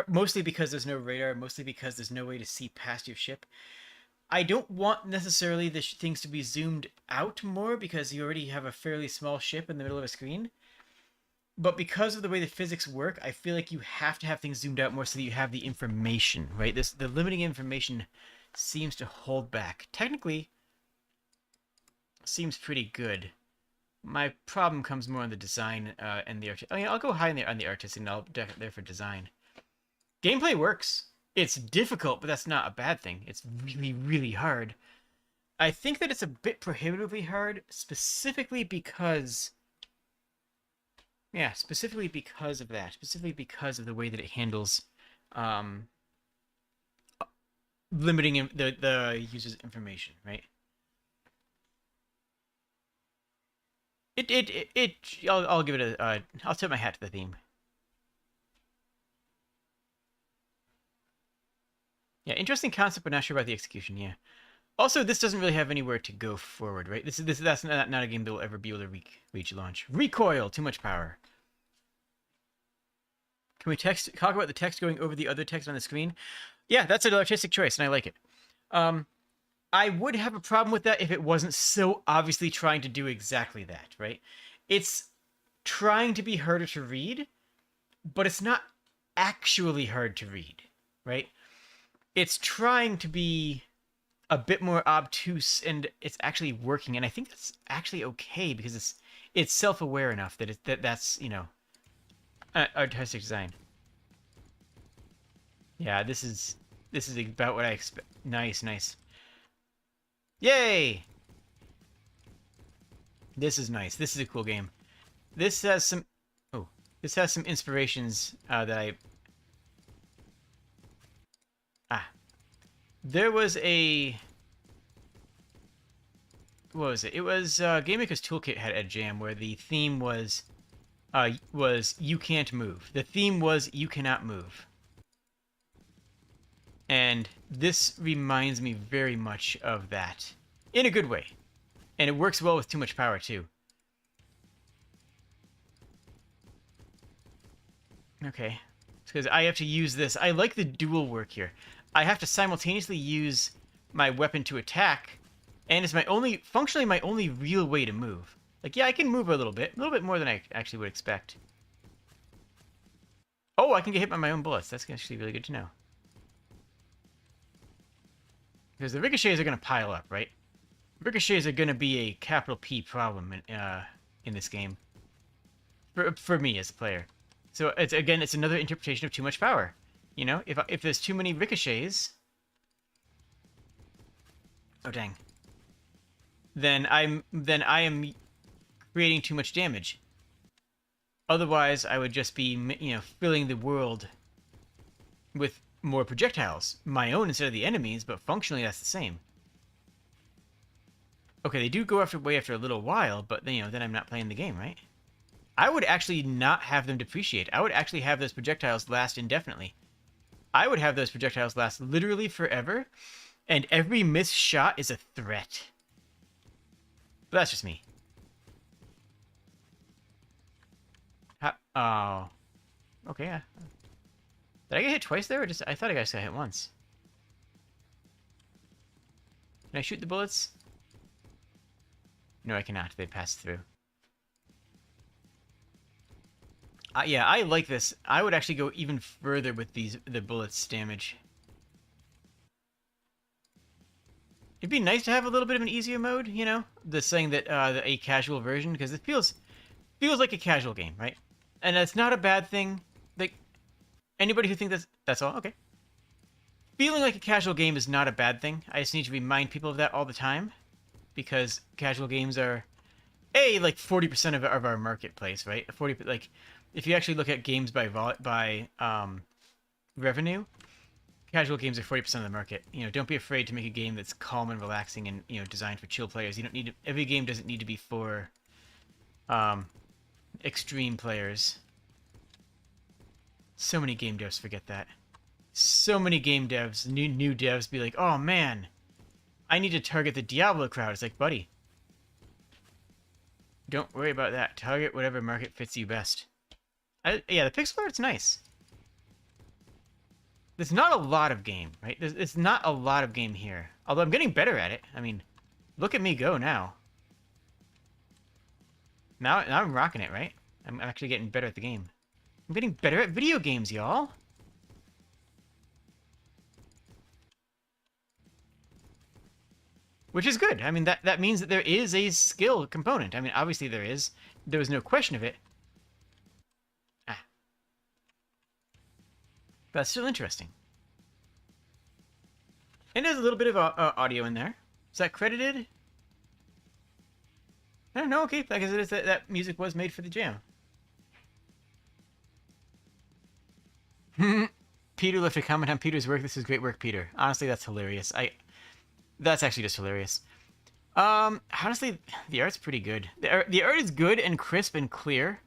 Mostly because there's no radar, mostly because there's no way to see past your ship. I don't want necessarily the things to be zoomed out more because you already have a fairly small ship in the middle of a screen. But because of the way the physics work, I feel like you have to have things zoomed out more so that you have the information, right? The limiting information seems to hold back. Technically, seems pretty good. My problem comes more on the design and the art. I mean, I'll go high on the artistic, and I'll there for design. Gameplay works. It's difficult, but that's not a bad thing. It's really, really hard. I think that it's a bit prohibitively hard, specifically because... Yeah, specifically because of that. Specifically because of the way that it handles limiting the user's information, right? I'll give it a... I'll tip my hat to the theme. Yeah, interesting concept, but not sure about the execution, yeah. Also, this doesn't really have anywhere to go forward, right? That's not a game that will ever be able to reach launch. Recoil, too much power. Can we talk about the text going over the other text on the screen? Yeah, that's an artistic choice, and I like it. I would have a problem with that if it wasn't so obviously trying to do exactly that, right? It's trying to be harder to read, but it's not actually hard to read, right? It's trying to be a bit more obtuse, and it's actually working, and I think that's actually okay because it's self-aware enough that that's you know, artistic design. Yeah, this is about what I expect. Nice. Yay! This is nice. This is a cool game. This has some... Oh. This has some inspirations that I... Ah. There was a... What was it? It was Game Maker's Toolkit had a jam where the theme was you can't move. The theme was you cannot move. And this reminds me very much of that. In a good way. And it works well with too much power, too. Okay. Because I have to use this. I like the dual work here. I have to simultaneously use my weapon to attack, and it's functionally my only real way to move. Like, yeah, I can move a little bit more than I actually would expect. Oh, I can get hit by my own bullets. That's actually really good to know. Because the ricochets are going to pile up, right? Ricochets are going to be a capital P problem in this game. For me as a player. So, it's another interpretation of too much power. You know, if there's too many ricochets... Oh, dang. Then I am creating too much damage. Otherwise, I would just be, you know, filling the world with more projectiles. My own instead of the enemies, but functionally that's the same. Okay, they do go way after a little while, but, you know, then I'm not playing the game, right? I would actually not have them depreciate. I would actually have those projectiles last indefinitely. I would have those projectiles last literally forever, and every missed shot is a threat. But that's just me. Oh. Okay, yeah. Did I get hit twice there, or just... I thought I got hit once. Can I shoot the bullets? No, I cannot. They pass through. Yeah, I like this. I would actually go even further with the bullets damage. It'd be nice to have a little bit of an easier mode, you know? The saying that a casual version, because it feels like a casual game, right? And that's not a bad thing. Like, anybody who thinks that's all, okay. Feeling like a casual game is not a bad thing. I just need to remind people of that all the time, because casual games are, like 40% of our marketplace, right? 40, like, if you actually look at games by revenue, casual games are 40% of the market. You know, don't be afraid to make a game that's calm and relaxing and, you know, designed for chill players. You don't need to, every game doesn't need to be for extreme players. So many game devs forget that. So many game devs, new devs be like, "Oh man, I need to target the Diablo crowd." It's like, buddy, don't worry about that. Target whatever market fits you best. Yeah, the pixel art's nice. There's not a lot of game, right? It's not a lot of game here. Although I'm getting better at it. I mean, look at me go now. Now I'm rocking it, right? I'm actually getting better at the game. I'm getting better at video games, y'all. Which is good. I mean, that means that there is a skill component. I mean, obviously there is. There was no question of it. Ah. But that's still interesting. And there's a little bit of audio in there. Is that credited? I don't know. Okay, I guess it is that music was made for the jam. Peter left a comment on Peter's work. This is great work, Peter. Honestly, that's hilarious. That's actually just hilarious. Honestly, the art's pretty good. The art is good and crisp and clear.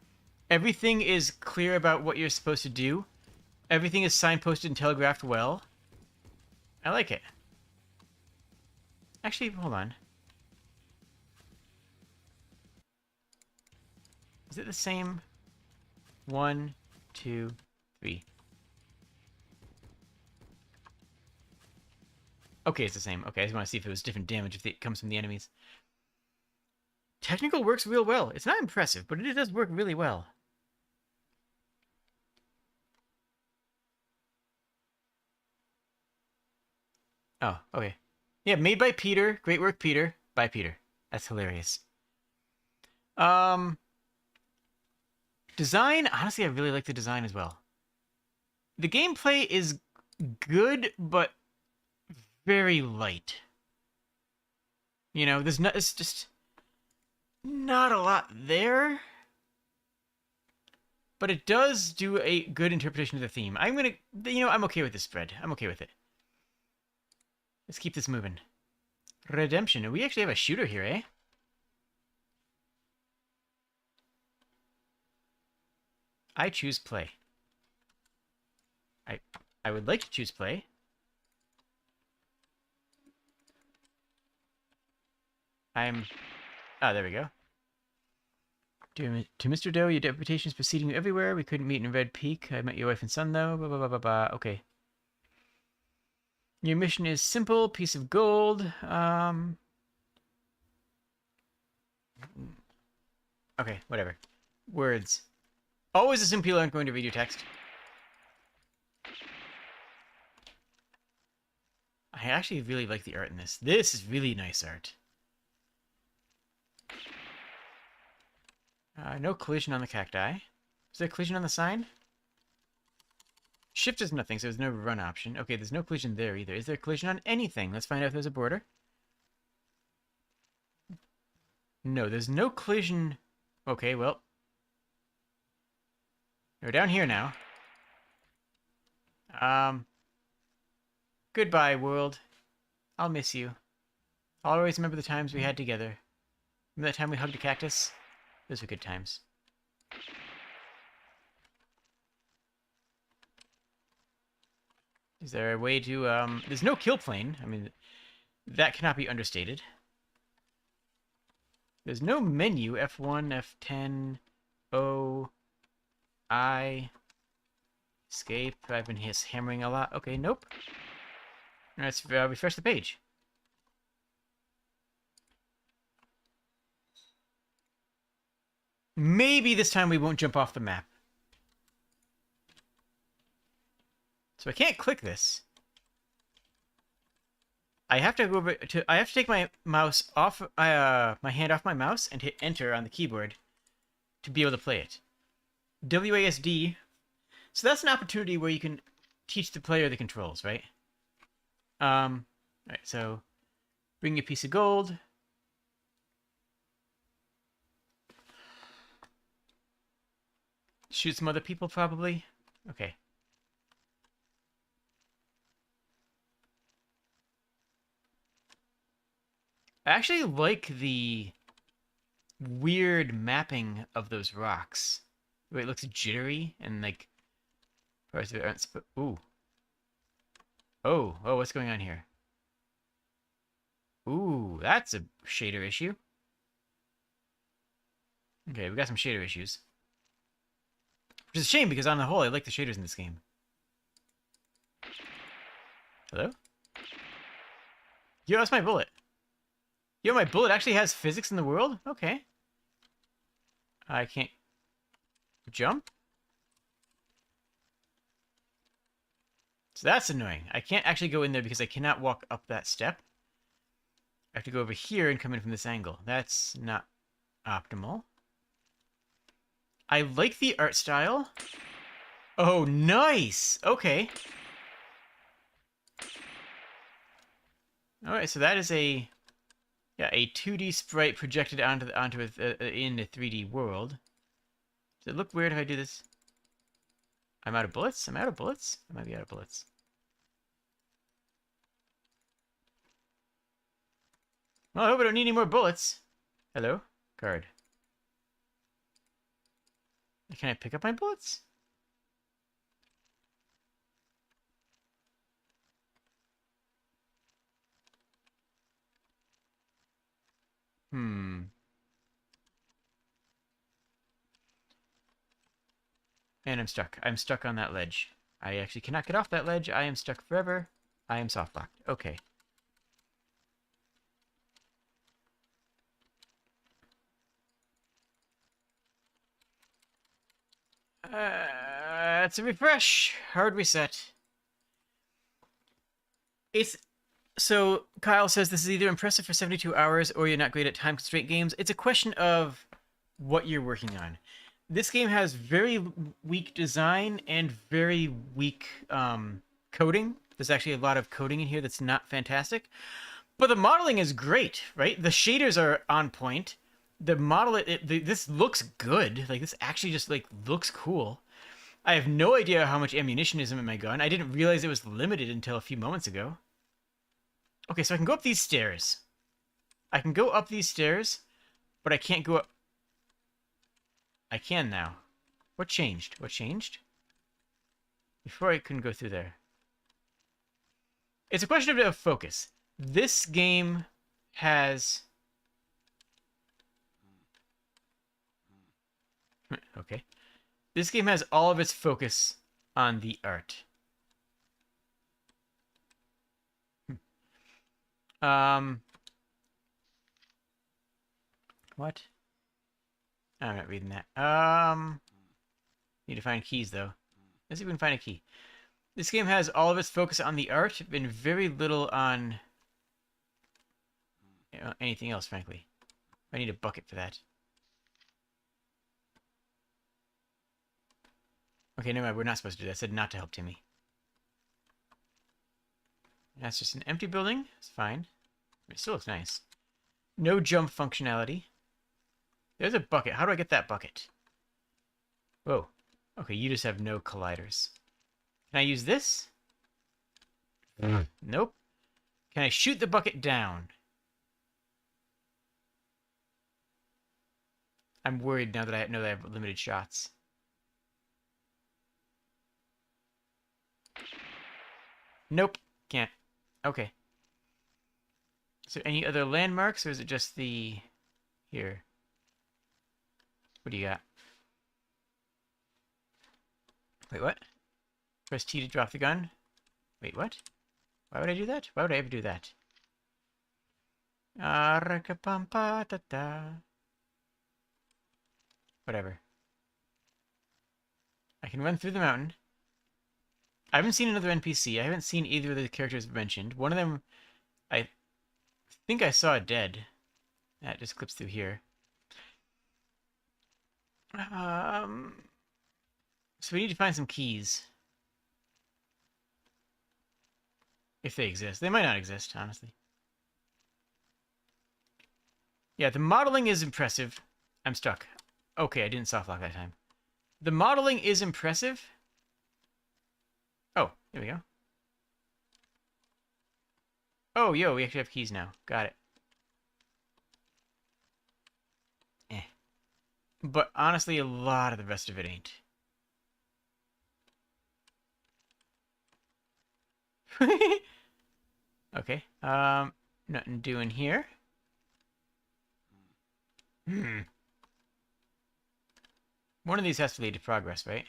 Everything is clear about what you're supposed to do. Everything is signposted and telegraphed well. I like it. Actually, hold on. Is it the same? 1, 2, 3. Okay, it's the same. Okay, I just want to see if it was different damage if it comes from the enemies. Technical works real well. It's not impressive, but it does work really well. Oh, okay. Yeah, made by Peter. Great work, Peter. By Peter. That's hilarious. Design, honestly, I really like the design as well. The gameplay is good, but very light. You know, it's just not a lot there. But it does do a good interpretation of the theme. I'm okay with this spread. I'm okay with it. Let's keep this moving. Redemption. We actually have a shooter here, eh? I choose play. I would like to choose play. There we go. To Mr. Doe, your reputation is preceding you everywhere. We couldn't meet in Red Peak. I met your wife and son, though. Blah, blah, blah, blah, blah. Okay. Your mission is simple. Piece of gold. Okay, whatever. Words. Always assume people aren't going to read your text. I actually really like the art in this. This is really nice art. No collision on the cacti. Is there collision on the sign? Shift is nothing, so there's no run option. Okay, there's no collision there either. Is there collision on anything? Let's find out if there's a border. No, there's no collision. Okay, well. We're down here now. Goodbye, world. I'll miss you. I'll always remember the times we had together. Remember that time we hugged a cactus? Those were good times. Is there a way to, there's no kill plane. I mean, that cannot be understated. There's no menu. F1, F10, O, I, escape. I've been hammering a lot. Okay, nope. Let's refresh the page. Maybe this time we won't jump off the map. So I can't click this. I have to go over to. I have to take my mouse off. My hand off my mouse and hit Enter on the keyboard to be able to play it. WASD. So that's an opportunity where you can teach the player the controls, right? Right. So bring a piece of gold. Shoot some other people, probably. Okay. I actually like the weird mapping of those rocks. Where it looks jittery and like parts of it aren't. Ooh. Oh, what's going on here? Ooh, that's a shader issue. Okay, we got some shader issues. Which is a shame because on the whole, I like the shaders in this game. Hello? Yo, that's my bullet. Yo, my bullet actually has physics in the world? Okay. I can't jump? So that's annoying. I can't actually go in there because I cannot walk up that step. I have to go over here and come in from this angle. That's not optimal. I like the art style. Oh, nice! Okay. Alright, so that is a... Yeah, a 2D sprite projected onto in a 3D world. Does it look weird if I do this? I'm out of bullets? I'm out of bullets? I might be out of bullets. Well, I hope I don't need any more bullets. Hello? Card. Can I pick up my bullets? And I'm stuck. I'm stuck on that ledge. I actually cannot get off that ledge. I am stuck forever. I am soft locked. Okay. It's a refresh. Hard reset. It's... So, Kyle says this is either impressive for 72 hours or you're not great at time constraint games. It's a question of what you're working on. This game has very weak design and very weak coding. There's actually a lot of coding in here that's not fantastic. But the modeling is great, right? The shaders are on point. The model, this looks good. Like, this actually just, like, looks cool. I have no idea how much ammunition is in my gun. I didn't realize it was limited until a few moments ago. Okay, so I can go up these stairs. I can go up these stairs, but I can't go up... I can now. What changed? What changed? Before I couldn't go through there. It's a question of focus. This game has... Okay. This game has all of its focus on the art. What? I'm not reading that. Need to find keys, though. Let's see if we can find a key. This game has all of its focus on the art and very little on anything else, frankly. I need a bucket for that. Okay, never mind. We're not supposed to do that. I said not to help Timmy. That's just an empty building. It's fine. It still looks nice. No jump functionality. There's a bucket. How do I get that bucket? Whoa. Okay, you just have no colliders. Can I use this? Nope. Can I shoot the bucket down? I'm worried now that I know that I have limited shots. Nope, can't. Okay. Is there any other landmarks, or is it just the... Here. What do you got? Wait, what? Press T to drop the gun? Wait, what? Why would I do that? Why would I ever do that? Whatever. I can run through the mountain. I haven't seen another NPC. I haven't seen either of the characters mentioned. One of them, I think I saw dead. That just clips through here. So we need to find some keys. If they exist. They might not exist, honestly. Yeah, the modeling is impressive. I'm stuck. Okay, I didn't softlock that time. The modeling is impressive. Oh, there we go. Oh, yo, we actually have keys now. Got it. Eh. But honestly, a lot of the rest of it ain't. Okay. Nothing doing here. One of these has to lead to progress, right?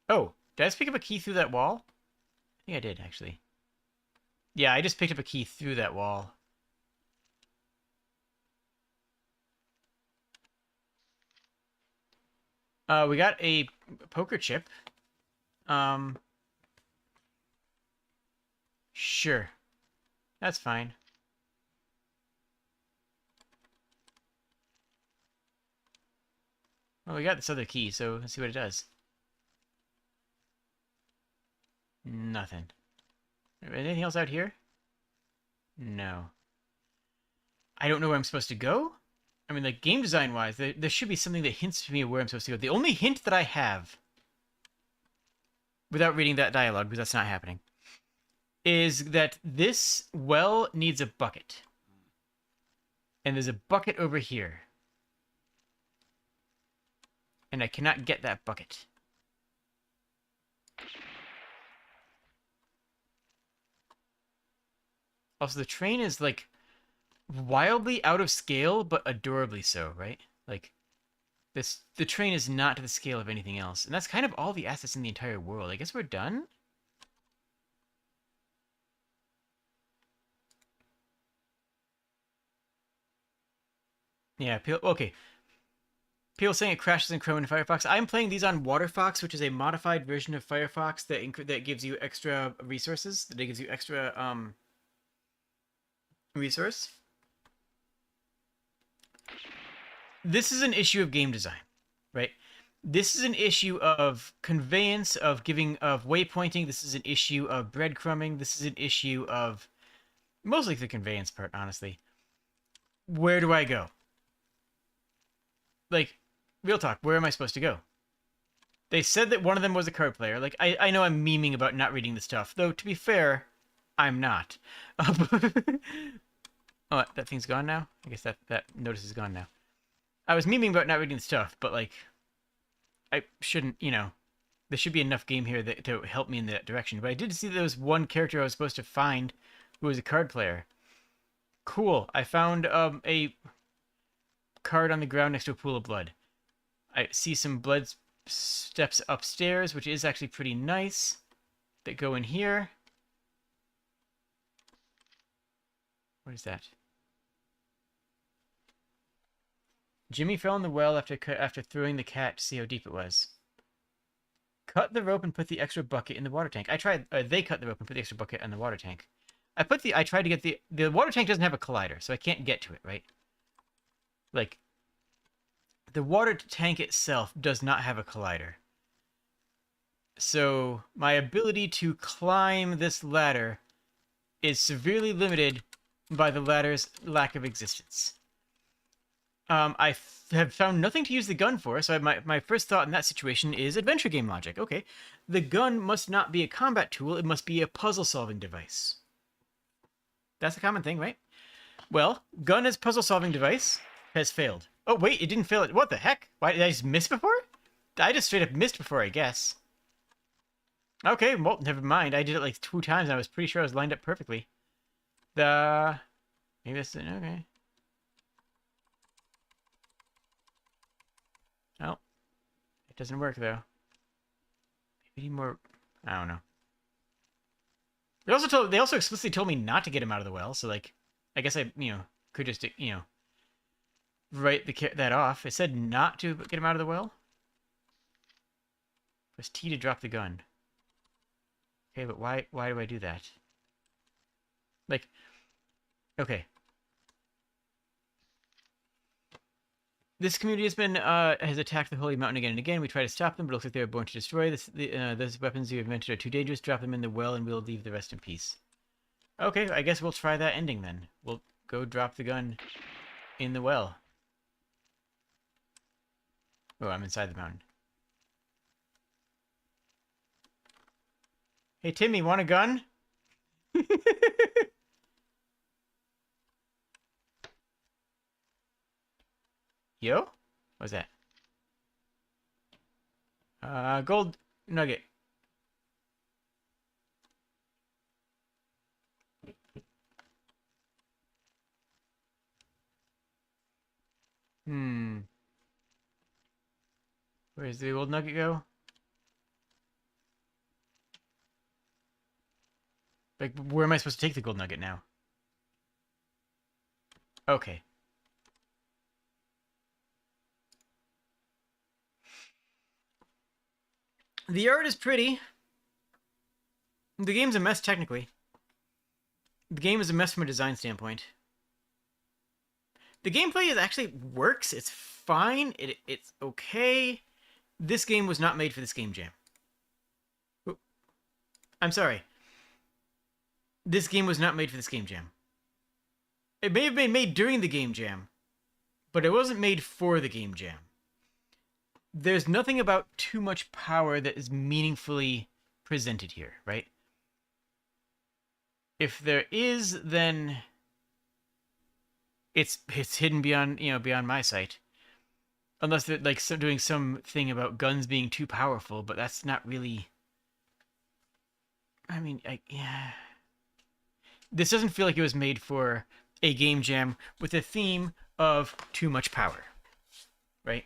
Oh, did I just pick up a key through that wall? I think I did, actually. Yeah, I just picked up a key through that wall. We got a poker chip. Sure. That's fine. Well, we got this other key, so let's see what it does. Nothing. Anything else out here? No. I don't know where I'm supposed to go? I mean, like, game design-wise, there should be something that hints to me of where I'm supposed to go. The only hint that I have, without reading that dialogue, because that's not happening, is that this well needs a bucket. And there's a bucket over here. And I cannot get that bucket. Also, the train is, like, wildly out of scale, but adorably so, right? Like, the train is not to the scale of anything else. And that's kind of all the assets in the entire world. I guess we're done? Yeah, okay. People saying it crashes in Chrome and Firefox. I'm playing these on WaterFox, which is a modified version of Firefox that gives you extra resources. That gives you extra resource. This is an issue of game design, right? This is an issue of conveyance, of waypointing. This is an issue of breadcrumbing. This is an issue of mostly the conveyance part, honestly. Where do I go? Like, real talk, where am I supposed to go? They said that one of them was a card player. Like, I know I'm memeing about not reading the stuff, though, to be fair, I'm not. Oh, that thing's gone now? I guess that notice is gone now. I was memeing about not reading the stuff, but, like, I shouldn't, there should be enough game here to help me in that direction. But I did see there was one character I was supposed to find who was a card player. Cool. I found a card on the ground next to a pool of blood. I see some blood steps upstairs, which is actually pretty nice, that go in here. What is that? Jimmy fell in the well after throwing the cat to see how deep it was. Cut the rope and put the extra bucket in the water tank. I tried. They cut the rope and put the extra bucket in the water tank. I tried to get the water tank doesn't have a collider, so I can't get to it, right? Like, the water tank itself does not have a collider. So my ability to climb this ladder is severely limited by the ladder's lack of existence. I have found nothing to use the gun for, so my first thought in that situation is adventure game logic. Okay, the gun must not be a combat tool, it must be a puzzle-solving device. That's a common thing, right? Well, gun as puzzle-solving device, has failed. Oh, wait, it didn't fail it. What the heck? Why did I just miss before? I just straight up missed before, I guess. Okay, well, never mind. I did it like 2 times and I was pretty sure I was lined up perfectly. Maybe that's it. Okay. Oh. It doesn't work, though. Maybe more... I don't know. They also explicitly told me not to get him out of the well, so, like, I guess I, could just, write that off. It said not to get him out of the well. Press T to drop the gun. Okay, but why do I do that? Like, okay. This community has attacked the Holy Mountain again and again. We try to stop them, but it looks like they were born to destroy. Those weapons you invented are too dangerous. Drop them in the well, and we'll leave the rest in peace. Okay, I guess we'll try that ending then. We'll go drop the gun in the well. Oh, I'm inside the mountain. Hey, Timmy, want a gun? Yo? What's that? Gold nugget. Where's the gold nugget go? Like, where am I supposed to take the gold nugget now? Okay. The art is pretty. The game's a mess, technically. The game is a mess from a design standpoint. The gameplay actually works. It's fine. It's okay. This game was not made for this game jam. I'm sorry. This game was not made for this game jam. It may have been made during the game jam, but it wasn't made for the game jam. There's nothing about too much power that is meaningfully presented here, right? If there is, then it's hidden beyond, beyond my sight. Unless they're like doing something about guns being too powerful, but that's not really. I mean, yeah. This doesn't feel like it was made for a game jam with a theme of too much power, right?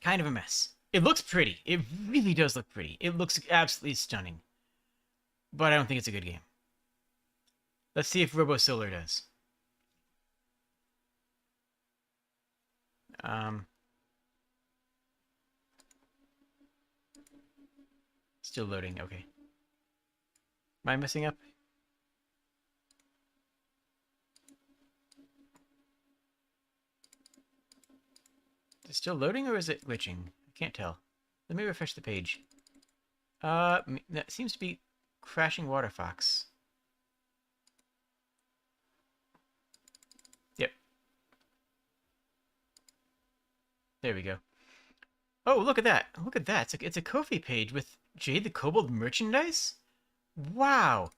Kind of a mess. It looks pretty. It really does look pretty. It looks absolutely stunning. But I don't think it's a good game. Let's see if Robo Solar does. Still loading. Okay. Am I messing up? Is it still loading or is it glitching? I can't tell. Let me refresh the page. That seems to be crashing Water Fox. Yep. There we go. Oh, look at that. Look at that. It's a Ko-fi page with Jade the Kobold merchandise? Wow.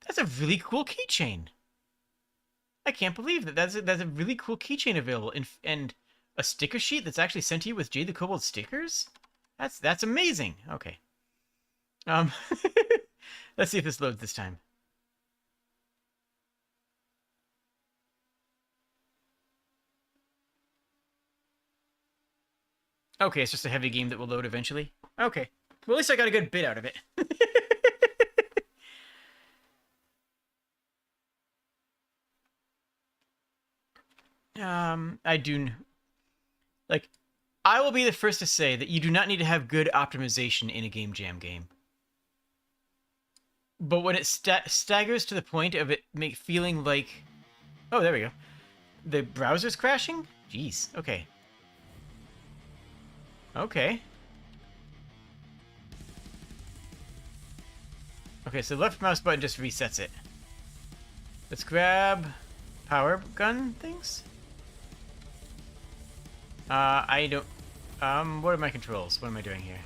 That's a really cool keychain. I can't believe that. That's a really cool keychain available. And a sticker sheet that's actually sent to you with Jade the Kobold stickers? That's amazing. Okay. Let's see if this loads this time. Okay, it's just a heavy game that will load eventually. Okay. Well, at least I got a good bit out of it. I do... Like, I will be the first to say that you do not need to have good optimization in a Game Jam game. But when it staggers to the point of it feeling like... Oh, there we go. The browser's crashing? Jeez, okay. Okay. Okay, so the left mouse button just resets it. Let's grab power gun things. I don't... what are my controls? What am I doing here?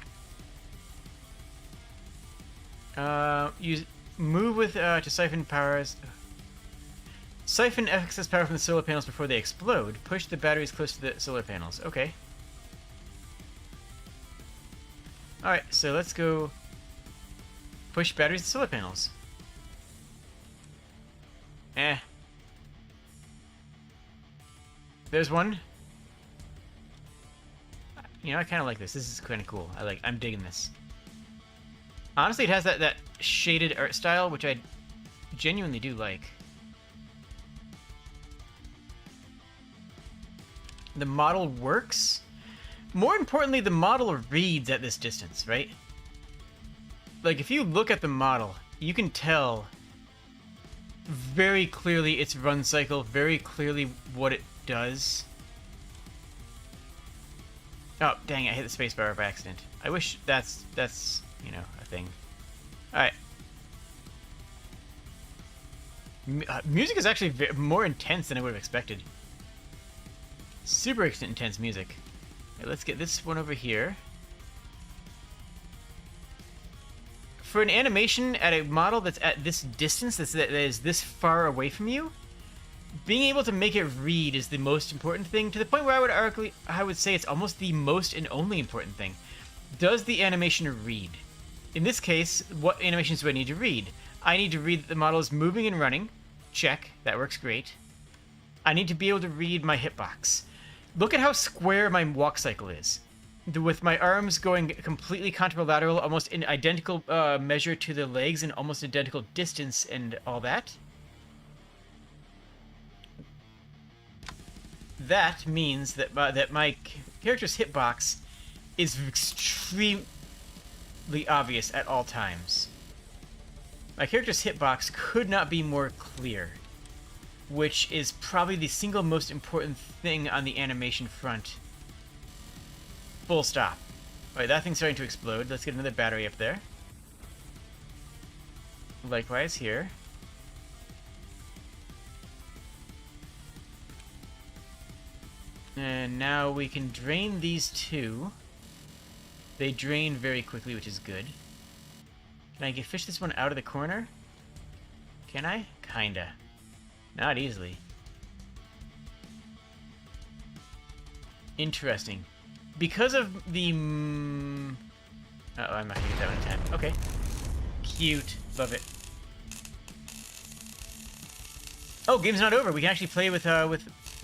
Use... Move with, to siphon powers. Siphon excess power from the solar panels before they explode. Push the batteries close to the solar panels. Okay. Alright, so let's go push batteries to solar panels. There's one. You know, I kind of like this. This is kind of cool. I'm digging this. Honestly, it has that shaded art style, which I genuinely do like. The model works. More importantly, the model reads at this distance, right? Like, if you look at the model, you can tell very clearly its run cycle, very clearly what it does. Oh, dang it, I hit the spacebar by accident. I wish that's you know, a thing. Alright. Music is actually more intense than I would have expected. Super intense music. Okay, let's get this one over here. For an animation at a model that's at this distance, that is this far away from you, being able to make it read is the most important thing, to the point where I would say it's almost the most and only important thing. Does the animation read? In this case, what animations do I need to read? I need to read that the model is moving and running. Check. That works great. I need to be able to read my hitbox. Look at how square my walk cycle is. With my arms going completely contralateral, almost in identical measure to the legs and almost identical distance and all that. That means that my character's hitbox is extremely obvious at all times. My character's hitbox could not be more clear, which is probably the single most important thing on the animation front. Full stop. Alright, that thing's starting to explode. Let's get another battery up there. Likewise here. And now we can drain these two. They drain very quickly, which is good. Can I fish this one out of the corner? Can I? Kinda. Not easily. Interesting. Because of the... Uh-oh, I'm not gonna get that one in time. Okay. Cute. Love it. Oh, game's not over. We can actually play with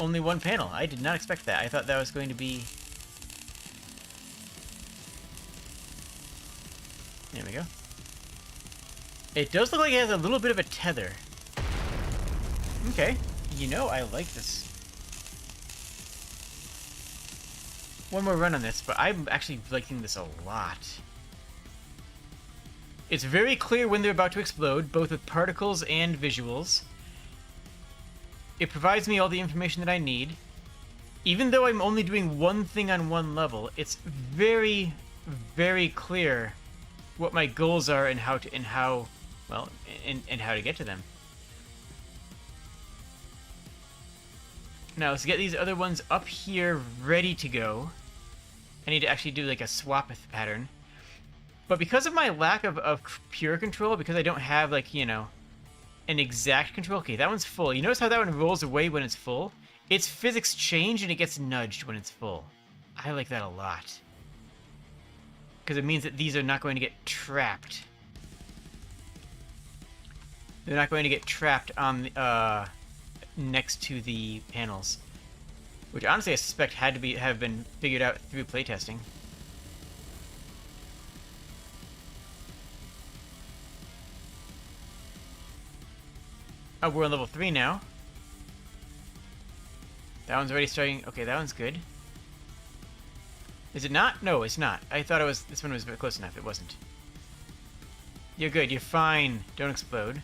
only one panel. I did not expect that. I thought that was going to be... There we go. It does look like it has a little bit of a tether. Okay. You know, I like this. One more run on this, but I'm actually liking this a lot. It's very clear when they're about to explode, both with particles and visuals. It provides me all the information that I need. Even though I'm only doing one thing on one level, it's very, very clear what my goals are and how to get to them. Now let's get these other ones up here ready to go. I need to actually do like a swap pattern. But because of my lack of pure control, because I don't have like, you know, an exact control. Okay, that one's full. You notice how that one rolls away when it's full? Its physics change and it gets nudged when it's full. I like that a lot. Because it means that these are not going to get trapped. They're not going to get trapped on next to the panels. Which honestly I suspect had to have been figured out through playtesting. Oh, we're on level 3 now. That one's already starting. Okay, that one's good. Is it not? No, it's not. I thought it was. This one was close enough. It wasn't. You're good. You're fine. Don't explode.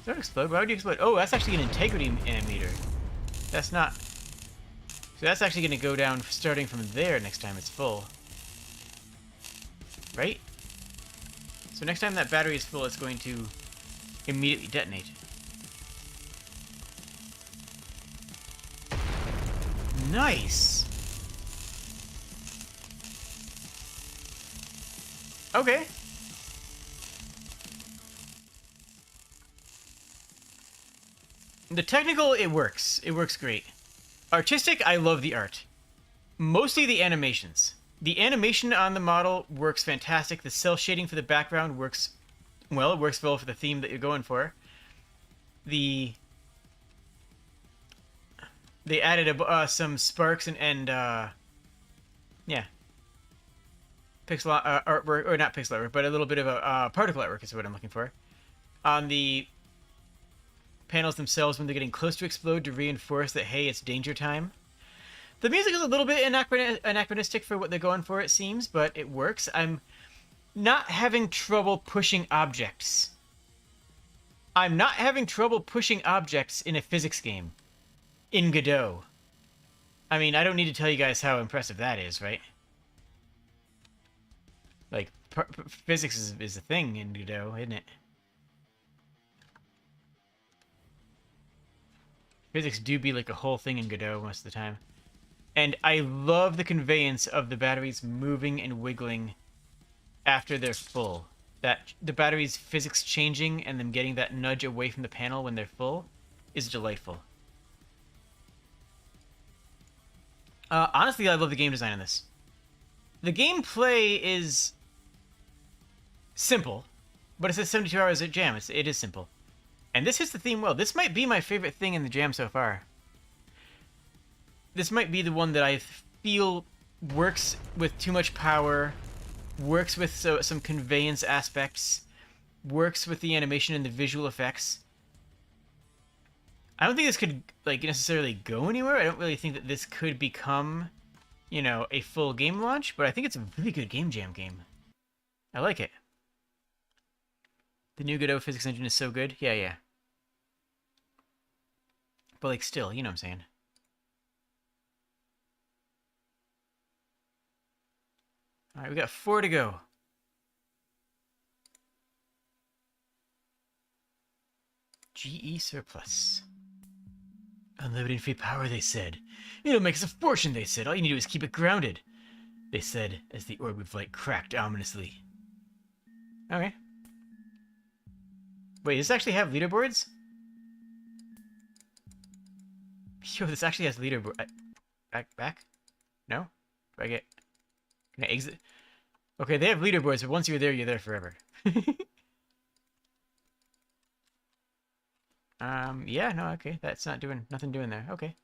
Don't explode. Why would you explode? Oh, that's actually an integrity meter. That's not. So that's actually going to go down starting from there next time it's full. Right? So next time that battery is full, it's going to immediately detonate. Nice! Okay. The technical, it works. It works great. Artistic, I love the art. Mostly the animations. The animation on the model works fantastic. The cell shading for the background works well. It works well for the theme that you're going for. They added some sparks and yeah, pixel artwork, or not pixel artwork, but a little bit of a particle artwork is what I'm looking for on the panels themselves when they're getting close to explode to reinforce that, hey, it's danger time. The music is a little bit anachronistic for what they're going for, it seems, but it works. I'm not having trouble pushing objects. I'm not having trouble pushing objects in a physics game. In Godot. I mean, I don't need to tell you guys how impressive that is, right? Like, physics is a thing in Godot, isn't it? Physics do be like a whole thing in Godot most of the time. And I love the conveyance of the batteries moving and wiggling after they're full. That the batteries' physics changing and them getting that nudge away from the panel when they're full is delightful. Honestly, I love the game design in this. The gameplay is simple, but it says 72 hours at Jam. It is simple. And this hits the theme well. This might be my favorite thing in the Jam so far. This might be the one that I feel works with too much power, works with some conveyance aspects, works with the animation and the visual effects. I don't think this could, like, necessarily go anywhere. I don't really think that this could become, you know, a full game launch, but I think it's a really good Game Jam game. I like it. The new Godot physics engine is so good. Yeah, yeah. But, like, still, you know what I'm saying. Alright, we got 4 to go. GE surplus. Unlimited free power, they said. It'll make us a fortune, they said. All you need to do is keep it grounded, they said, as the orb of light cracked ominously. Okay. Wait, does this actually have leaderboards? Yo, this actually has leaderboard. Back? No? Do I get... Can I exit? Okay, they have leaderboards, but once you're there forever. Yeah, no, okay. That's not doing... Nothing doing there. Okay.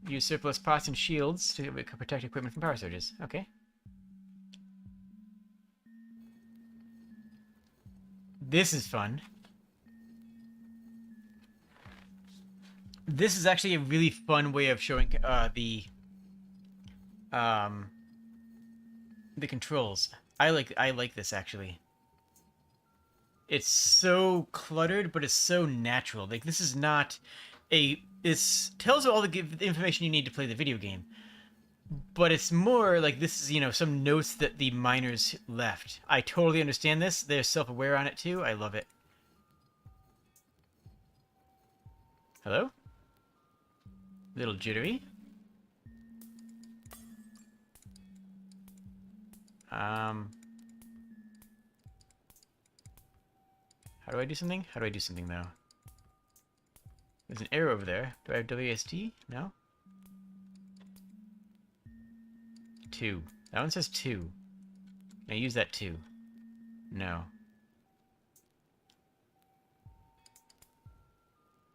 Use surplus pots and shields to protect equipment from power surges. Okay. This is fun. This is actually a really fun way of showing the controls. I like this actually. It's so cluttered, but it's so natural. Like, this is not a... It tells you all the information you need to play the video game. But it's more like this is, you know, some notes that the miners left. I totally understand this. They're self-aware on it too. I love it. Hello? Little jittery. How do I do something? How do I do something, though? There's an arrow over there. Do I have WSD? No? 2. That one says 2. Can I use that 2? No.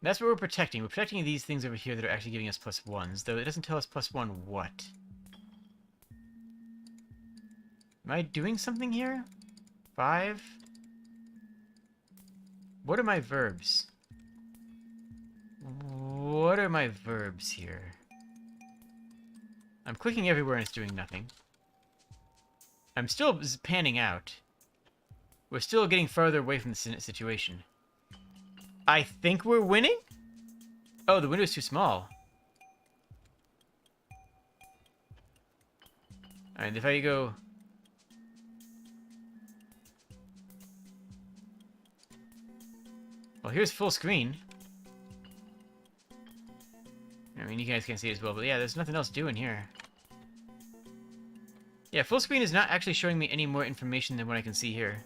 That's what we're protecting. We're protecting these things over here that are actually giving us +1s, though it doesn't tell us +1 what. Am I doing something here? 5? What are my verbs? What are my verbs here? I'm clicking everywhere and it's doing nothing. I'm still panning out. We're still getting farther away from the situation. I think we're winning? Oh, the window's too small. Alright, if I go... Well, here's full screen. I mean, you guys can't see it as well, but yeah, there's nothing else doing here. Yeah, full screen is not actually showing me any more information than what I can see here.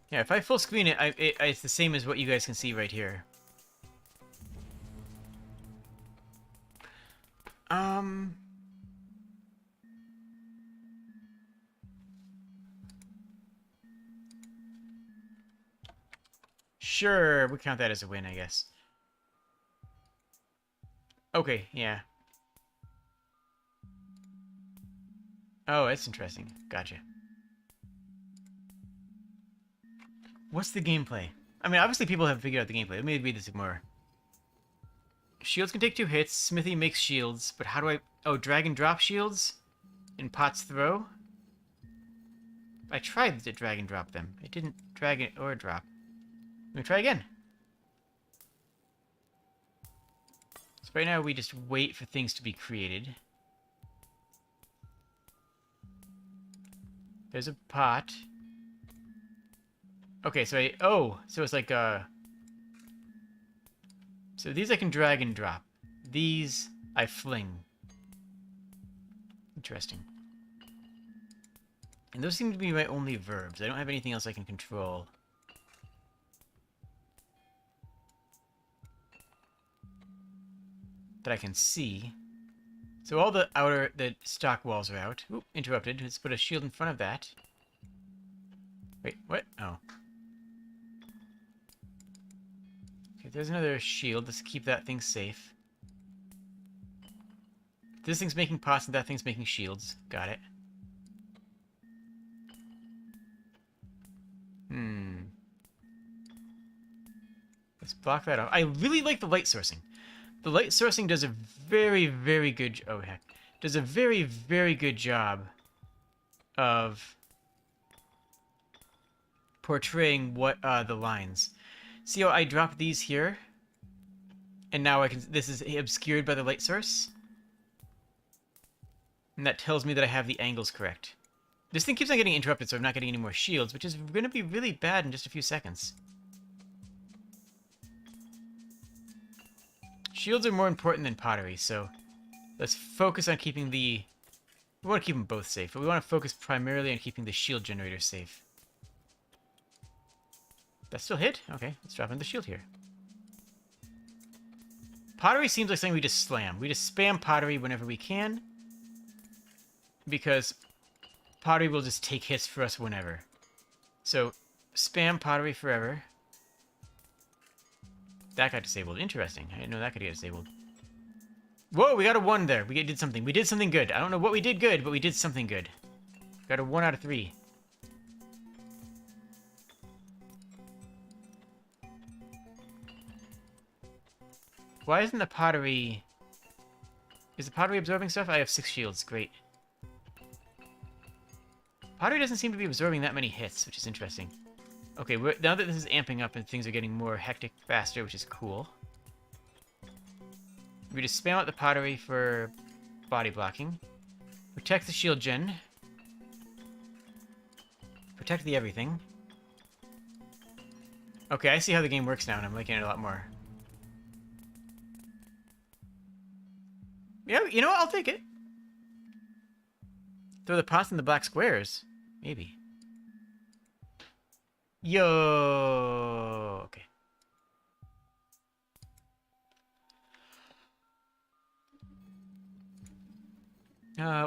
Yeah, if I full screen it, it's the same as what you guys can see right here. Sure, we count that as a win, I guess. Okay, yeah. Oh, that's interesting. Gotcha. What's the gameplay? I mean, obviously people have figured out the gameplay. Let me read this more. Shields can take 2 hits. Smithy makes shields, but how do I... Oh, drag and drop shields? In Pot's throw? I tried to drag and drop them. It didn't drag it or drop. Let me try again. So right now we just wait for things to be created. There's a pot. Okay, so so it's like, so these I can drag and drop. These I fling. Interesting. And those seem to be my only verbs. I don't have anything else I can control. That I can see. So all the stock walls are out. Oop, interrupted. Let's put a shield in front of that. Wait, what? Oh. Okay, there's another shield. Let's keep that thing safe. This thing's making pots and that thing's making shields. Got it. Let's block that off. I really like the light sourcing. The light sourcing does a very, very good... Oh, heck. Does a very, very good job of portraying what the lines. See how I drop these here? And now I can... This is obscured by the light source. And that tells me that I have the angles correct. This thing keeps on getting interrupted, so I'm not getting any more shields, which is going to be really bad in just a few seconds. Shields are more important than pottery, so let's focus on keeping the... We want to keep them both safe, but we want to focus primarily on keeping the shield generator safe. That still hit? Okay, let's drop in the shield here. Pottery seems like something we just slam. We just spam pottery whenever we can, because pottery will just take hits for us whenever. So, spam pottery forever. That got disabled. Interesting. I didn't know that could get disabled. Whoa, we got a 1 there. We did something. We did something good. I don't know what we did good, but we did something good. Got a 1 out of 3. Why isn't the pottery... Is the pottery absorbing stuff? I have 6 shields. Great. Pottery doesn't seem to be absorbing that many hits, which is interesting. Okay, now that this is amping up and things are getting more hectic faster, which is cool. We just spam out the pottery for body blocking. Protect the shield gen. Protect the everything. Okay, I see how the game works now, and I'm liking it a lot more. Yeah, you know what? I'll take it. Throw the pots in the black squares. Maybe. Yo. Okay.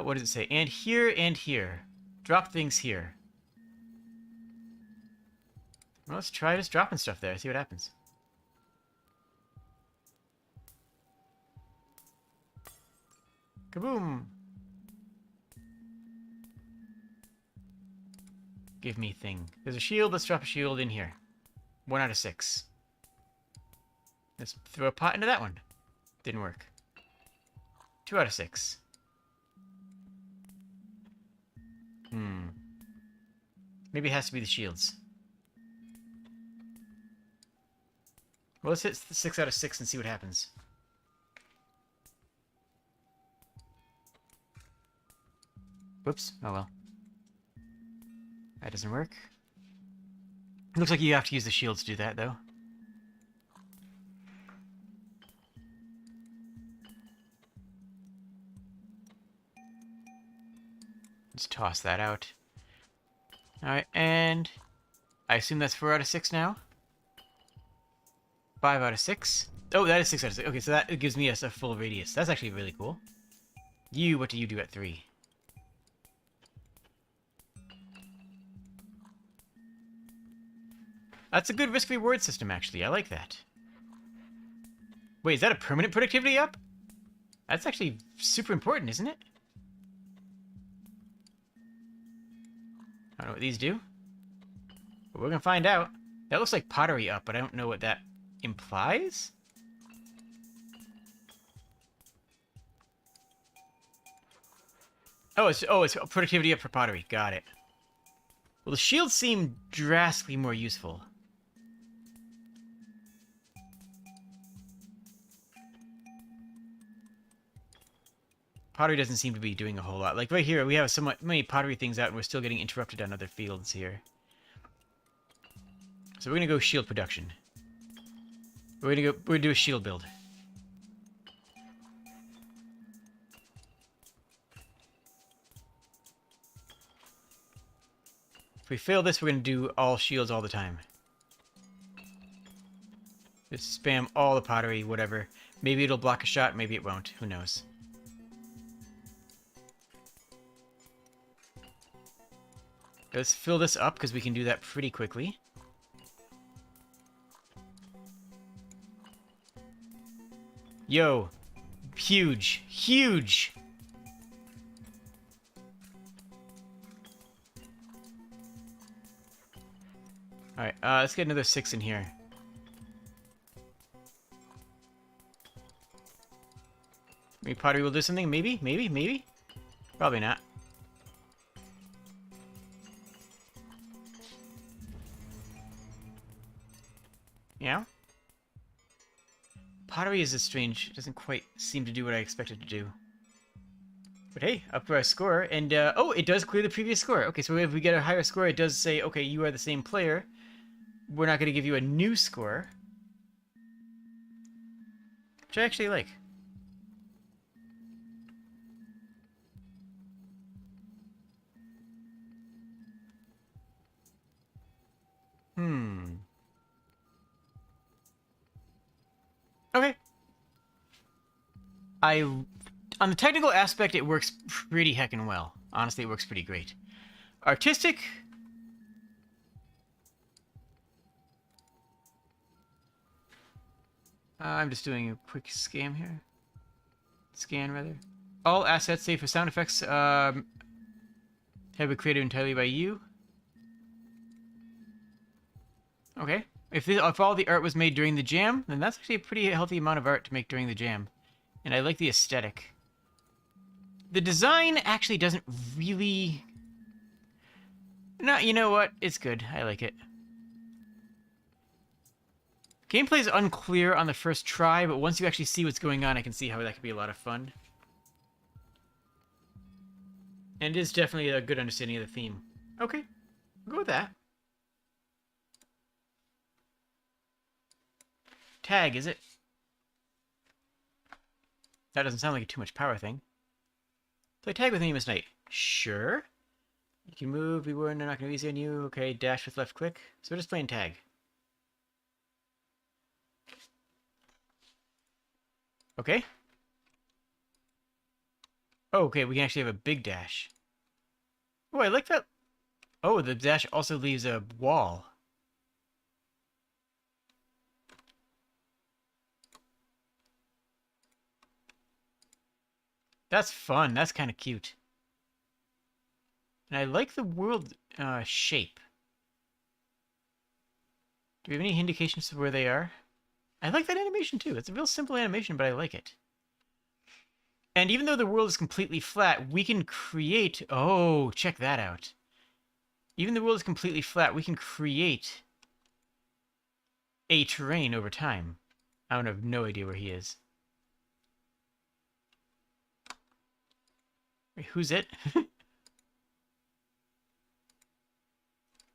What does it say? And here and here. Drop things here. Well, let's try just dropping stuff there. See what happens. Kaboom! Give me thing. There's a shield. Let's drop a shield in here. 1 out of 6. Let's throw a pot into that one. Didn't work. 2 out of 6. Maybe it has to be the shields. Well, let's hit 6 out of 6 and see what happens. Whoops. Oh well. That doesn't work. It looks like you have to use the shields to do that, though. Let's toss that out. Alright, and I assume that's 4 out of 6 now. 5 out of 6. Oh, that is 6 out of 6. Okay, so that gives me a full radius. That's actually really cool. You, what do you do at 3? That's a good risk-reward system, actually. I like that. Wait, is that a permanent productivity up? That's actually super important, isn't it? I don't know what these do. But we're gonna find out. That looks like pottery up, but I don't know what that implies. Oh, it's productivity up for pottery. Got it. Well, the shields seem drastically more useful. Pottery doesn't seem to be doing a whole lot. Like right here, we have so many pottery things out, and we're still getting interrupted on other fields here. So we're gonna go shield production. We're gonna do a shield build. If we fail this, we're gonna do all shields all the time. Just spam all the pottery, whatever. Maybe it'll block a shot, maybe it won't. Who knows? Let's fill this up, because we can do that pretty quickly. Yo! Huge! Huge! Alright, let's get another 6 in here. Maybe pottery will do something? Maybe? Maybe? Maybe? Probably not. Yeah? Pottery is strange. It doesn't quite seem to do what I expected to do. But hey, up to our score, and oh, it does clear the previous score. Okay, so if we get a higher score, it does say, okay, you are the same player. We're not going to give you a new score. Which I actually like. Okay. On the technical aspect, it works pretty heckin' well. Honestly, it works pretty great. Artistic... I'm just doing a quick scan here. Scan, rather. All assets, save for sound effects, have been created entirely by you. Okay. If all the art was made during the jam, then that's actually a pretty healthy amount of art to make during the jam. And I like the aesthetic. The design actually doesn't really... No, you know what? It's good. I like it. Gameplay is unclear on the first try, but once you actually see what's going on, I can see how that could be a lot of fun. And it is definitely a good understanding of the theme. Okay. I'll go with that. Tag, is it? That doesn't sound like a too much power thing. Play tag with me, Miss Knight. Sure. You can move, we weren't not going to be easy on you. Okay, dash with left click. So we're just playing tag. Okay. Oh, okay, we can actually have a big dash. Oh, I like that. Oh, the dash also leaves a wall. That's fun. That's kind of cute. And I like the world shape. Do we have any indications of where they are? I like that animation too. It's a real simple animation, but I like it. And even though the world is completely flat, we can create... Oh, check that out. Even though the world is completely flat, we can create a terrain over time. I don't have no idea where he is. Wait, who's it? Oh,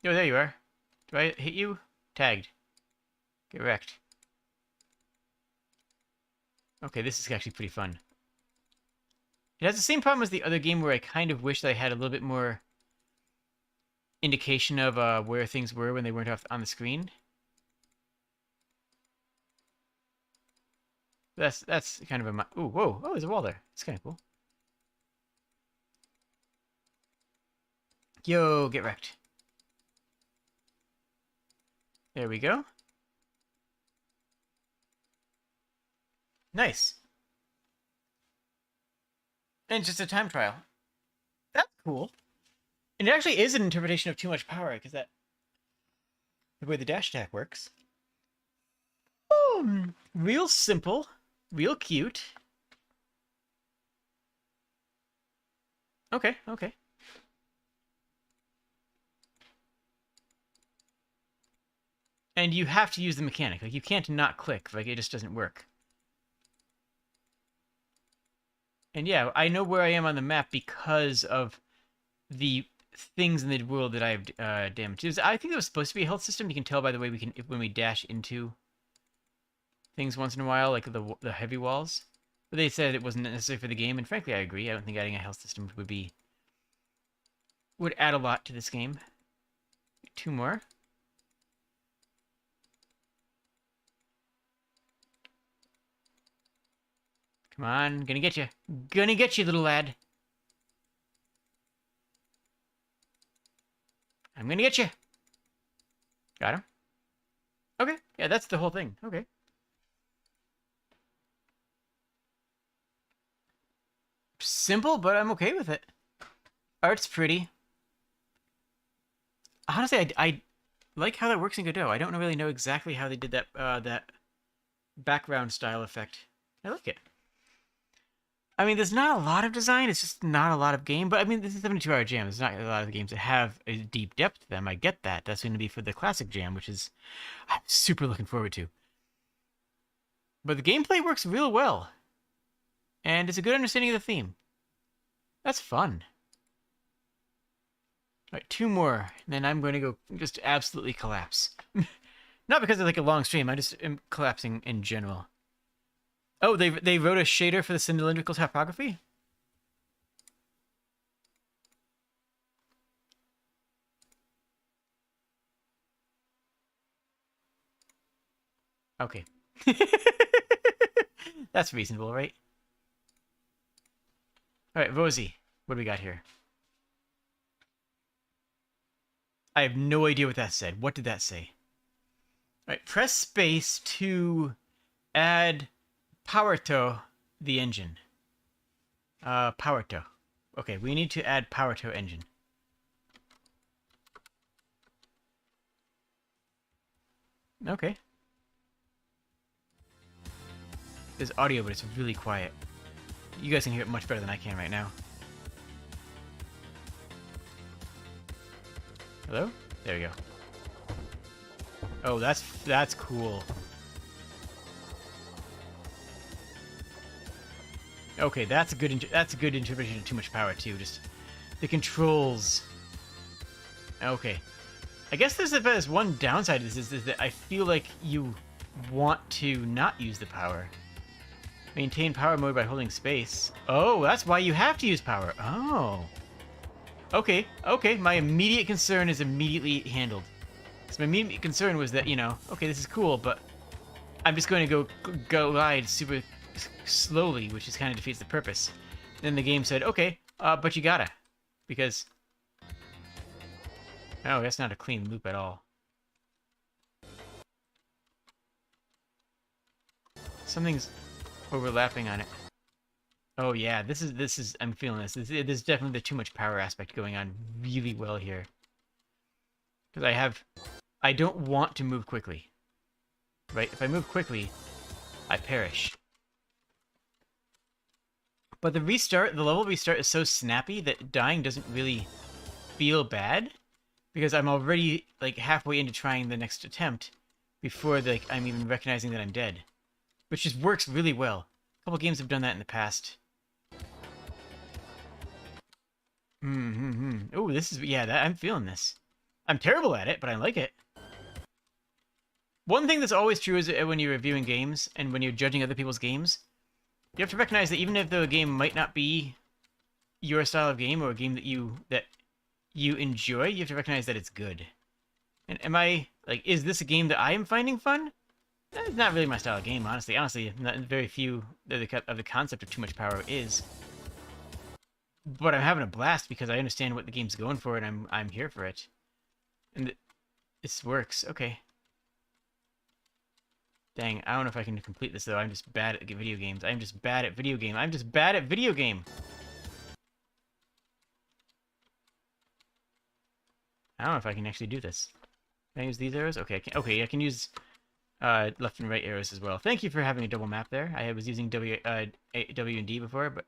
there you are. Do I hit you? Tagged. Get wrecked. Okay, this is actually pretty fun. It has the same problem as the other game where I kind of wish that I had a little bit more indication of where things were when they weren't off on the screen. That's kind of a... Ooh, whoa. Oh, there's a wall there. It's kind of cool. Yo, get wrecked. There we go. Nice. And just a time trial. That's cool. And it actually is an interpretation of too much power, because that... the way the dash attack works. Real simple. Real cute. Okay, okay. And you have to use the mechanic. Like, you can't not click. Like, it just doesn't work. And yeah, I know where I am on the map because of the things in the world that I've damaged. I think there was supposed to be a health system. You can tell by the way we can, when we dash into things once in a while, like the heavy walls. But they said it wasn't necessary for the game, and frankly, I agree. I don't think adding a health system would add a lot to this game. 2 more. Come on, gonna get you. Gonna get you, little lad. I'm gonna get you. Got him. Okay, yeah, that's the whole thing. Okay. Simple, but I'm okay with it. Art's pretty. Honestly, I like how that works in Godot. I don't really know exactly how they did that that background style effect. I like it. I mean, there's not a lot of design. It's just not a lot of game. But I mean, this is a 72-hour jam. There's not a lot of games that have a deep depth to them. I get that. That's going to be for the classic jam, which is I'm super looking forward to. But the gameplay works real well. And it's a good understanding of the theme. That's fun. All right, 2 more. And then I'm going to go just absolutely collapse. Not because of like a long stream. I just am collapsing in general. Oh, they wrote a shader for the cylindrical topography? Okay. That's reasonable, right? Alright, Rosie, what do we got here? I have no idea what that said. What did that say? Alright, press space to add power to the engine. Power to. Okay, we need to add power to engine. Okay. There's audio, but it's really quiet. You guys can hear it much better than I can right now. Hello? There we go. Oh, that's cool. Okay, that's a good interpretation of too much power too. Just the controls. Okay, I guess there's one downside to this is that I feel like you want to not use the power. Maintain power mode by holding space. Oh, that's why you have to use power. Oh. Okay, okay. My immediate concern is immediately handled. So my immediate concern was that, you know, okay, this is cool, but I'm just going to go glide super slowly, which just kind of defeats the purpose. Then the game said, okay, but you gotta. Because... oh, that's not a clean loop at all. Something's overlapping on it. Oh yeah, this is I'm feeling this. There's definitely the too much power aspect going on really well here. Because I don't want to move quickly. Right? If I move quickly, I perish. But the level restart is so snappy that dying doesn't really feel bad. Because I'm already like halfway into trying the next attempt before I'm even recognizing that I'm dead. Which just works really well. A couple games have done that in the past. Oh, this is... yeah, I'm feeling this. I'm terrible at it, but I like it. One thing that's always true is when you're reviewing games and when you're judging other people's games, you have to recognize that even if the game might not be your style of game or a game that you enjoy, you have to recognize that it's good. And am I like, is this a game that I am finding fun? It's not really my style of game, honestly. Honestly, not very few of the concept of too much power is. But I'm having a blast because I understand what the game's going for, and I'm here for it. And this works. Okay. Dang, I don't know if I can complete this though. I'm just bad at video games. I'm just bad at video game. I'm just bad at video game. I don't know if I can actually do this. Can I use these arrows? Okay, I can use left and right arrows as well. Thank you for having a double map there. I was using W and D before, but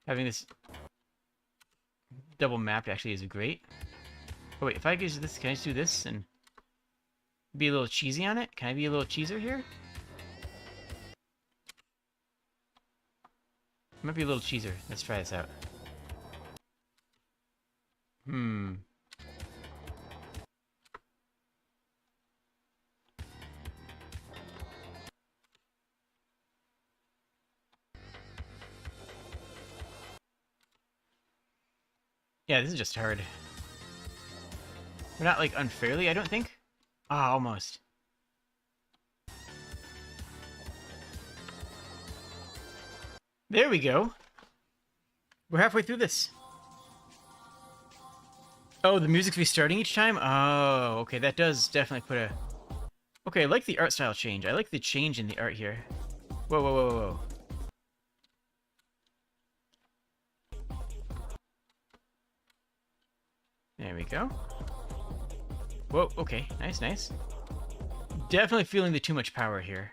having this double mapped actually is great. Oh wait, if I use this, can I just do this and be a little cheesy on it? Can I be a little cheeser here? Might be a little cheeser. Let's try this out. Yeah, this is just hard. But not, like, unfairly, I don't think. Ah, almost. There we go. We're halfway through this. Oh, the music's restarting each time? Oh, okay, that does definitely put a... Okay, I like the art style change. I like the change in the art here. Whoa, whoa, whoa, whoa, whoa. There we go. Whoa, okay, nice, nice. Definitely feeling the too much power here.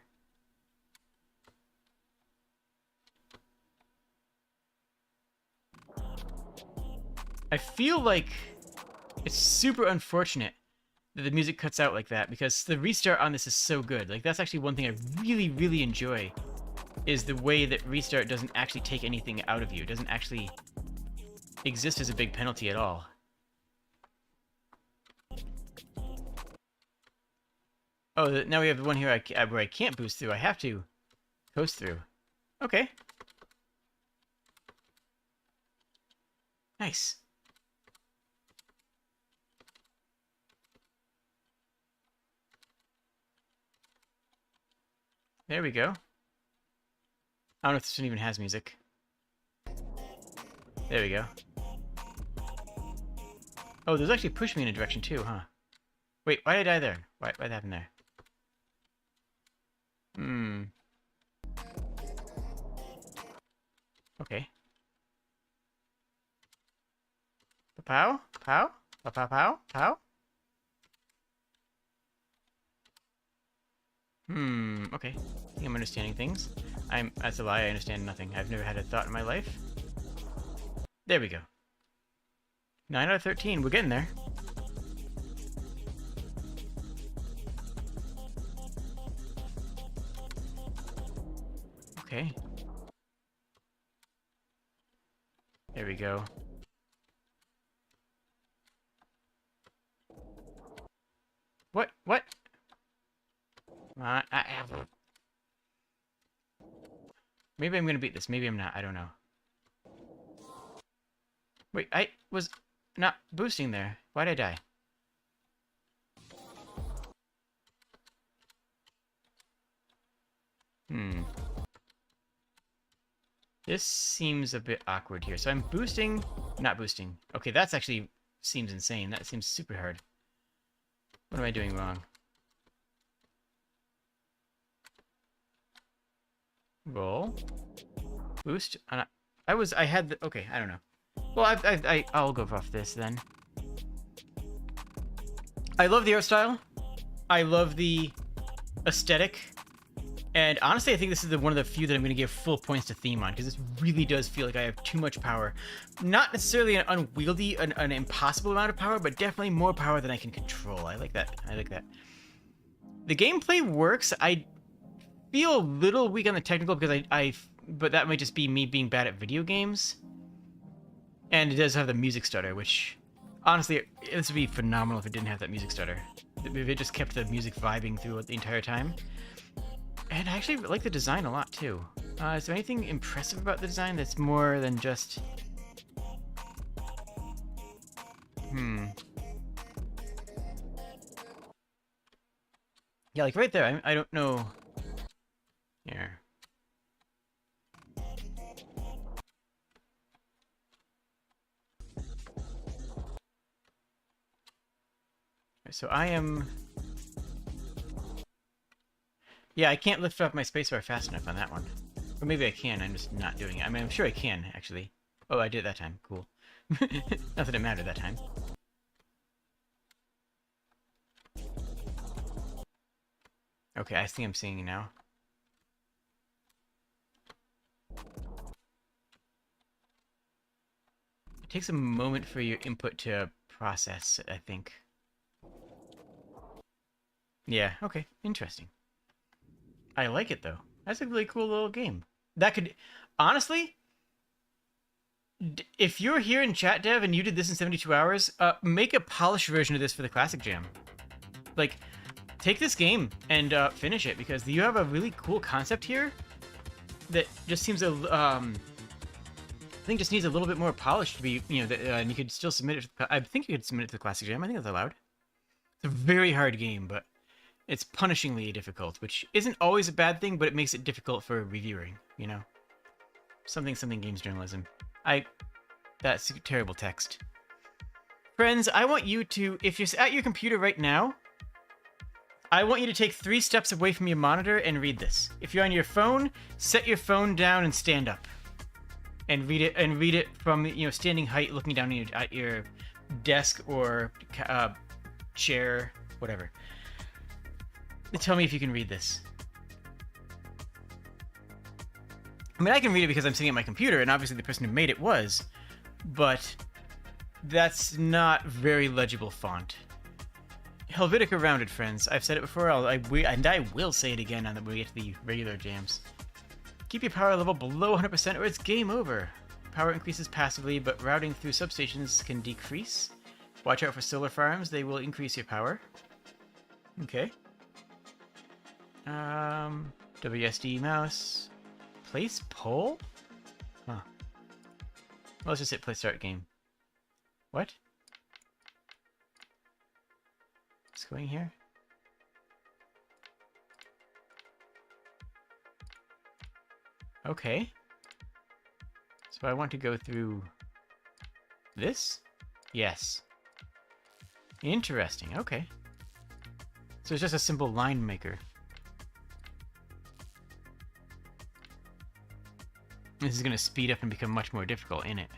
I feel like it's super unfortunate that the music cuts out like that, because the restart on this is so good. Like, that's actually one thing I really, really enjoy, is the way that restart doesn't actually take anything out of you. It doesn't actually exist as a big penalty at all. Oh, now we have the one here where I can't boost through. I have to coast through. Okay. Nice. There we go. I don't know if this one even has music. There we go. Oh, there's actually push me in a direction too, huh? Wait, why did I die there? Why'd that happen there? Okay. Pow? Pow? Pow, pow, pow? Pow? Okay. I think I'm understanding things. That's a lie, I understand nothing. I've never had a thought in my life. There we go. 9 out of 13, we're getting there. Okay. There we go. What? What? Maybe I'm gonna beat this. Maybe I'm not. I don't know. Wait, I was not boosting there. Why'd I die? This seems a bit awkward here. So I'm boosting, not boosting. Okay, that's actually seems insane. That seems super hard. What am I doing wrong? Roll. Boost. I had the, okay, I don't know. Well, I'll go off this then. I love the art style. I love the aesthetic. And honestly, I think this is one of the few that I'm going to give full points to theme on, because this really does feel like I have too much power. Not necessarily an unwieldy, an impossible amount of power, but definitely more power than I can control. I like that. I like that. The gameplay works. I feel a little weak on the technical because but that might just be me being bad at video games. And it does have the music stutter, which honestly, this would be phenomenal if it didn't have that music stutter. If it just kept the music vibing through the entire time. And I actually like the design a lot too. Is there anything impressive about the design that's more than just Yeah, like right there. I don't know. Here. So I am... Yeah, I can't lift up my spacebar fast enough on that one. Or maybe I can, I'm just not doing it. I mean, I'm sure I can, actually. Oh, I did it that time. Cool. Not that it mattered that time. Okay, I think I'm seeing it now. It takes a moment for your input to process, I think. Yeah, okay. Interesting. I like it, though. That's a really cool little game. That could... Honestly, if you're here in chat dev and you did this in 72 hours, make a polished version of this for the Classic Jam. Like, take this game and finish it, because you have a really cool concept here that just seems I think just needs a little bit more polish to be, you know, and you could still submit it. I think you could submit it to the Classic Jam. I think that's allowed. It's a very hard game, but it's punishingly difficult, which isn't always a bad thing, but it makes it difficult for reviewing, you know? Something games journalism. That's terrible text. Friends, I want you to, if you're at your computer right now, I want you to take 3 steps away from your monitor and read this. If you're on your phone, set your phone down and stand up. And read it from, you know, standing height, looking down at your desk or chair, whatever. Tell me if you can read this. I mean, I can read it because I'm sitting at my computer, and obviously the person who made it was, but that's not very legible font. Helvetica rounded, friends. I've said it before, and I will say it again when we get to the regular jams. Keep your power level below 100% or it's game over. Power increases passively, but routing through substations can decrease. Watch out for solar farms, they will increase your power. Okay. WSD mouse. Place poll? Huh. Well, let's just hit play start game. What? What's going here? Okay. So I want to go through this? Yes. Interesting, okay. So it's just a simple line maker. This is going to speed up and become much more difficult, in it?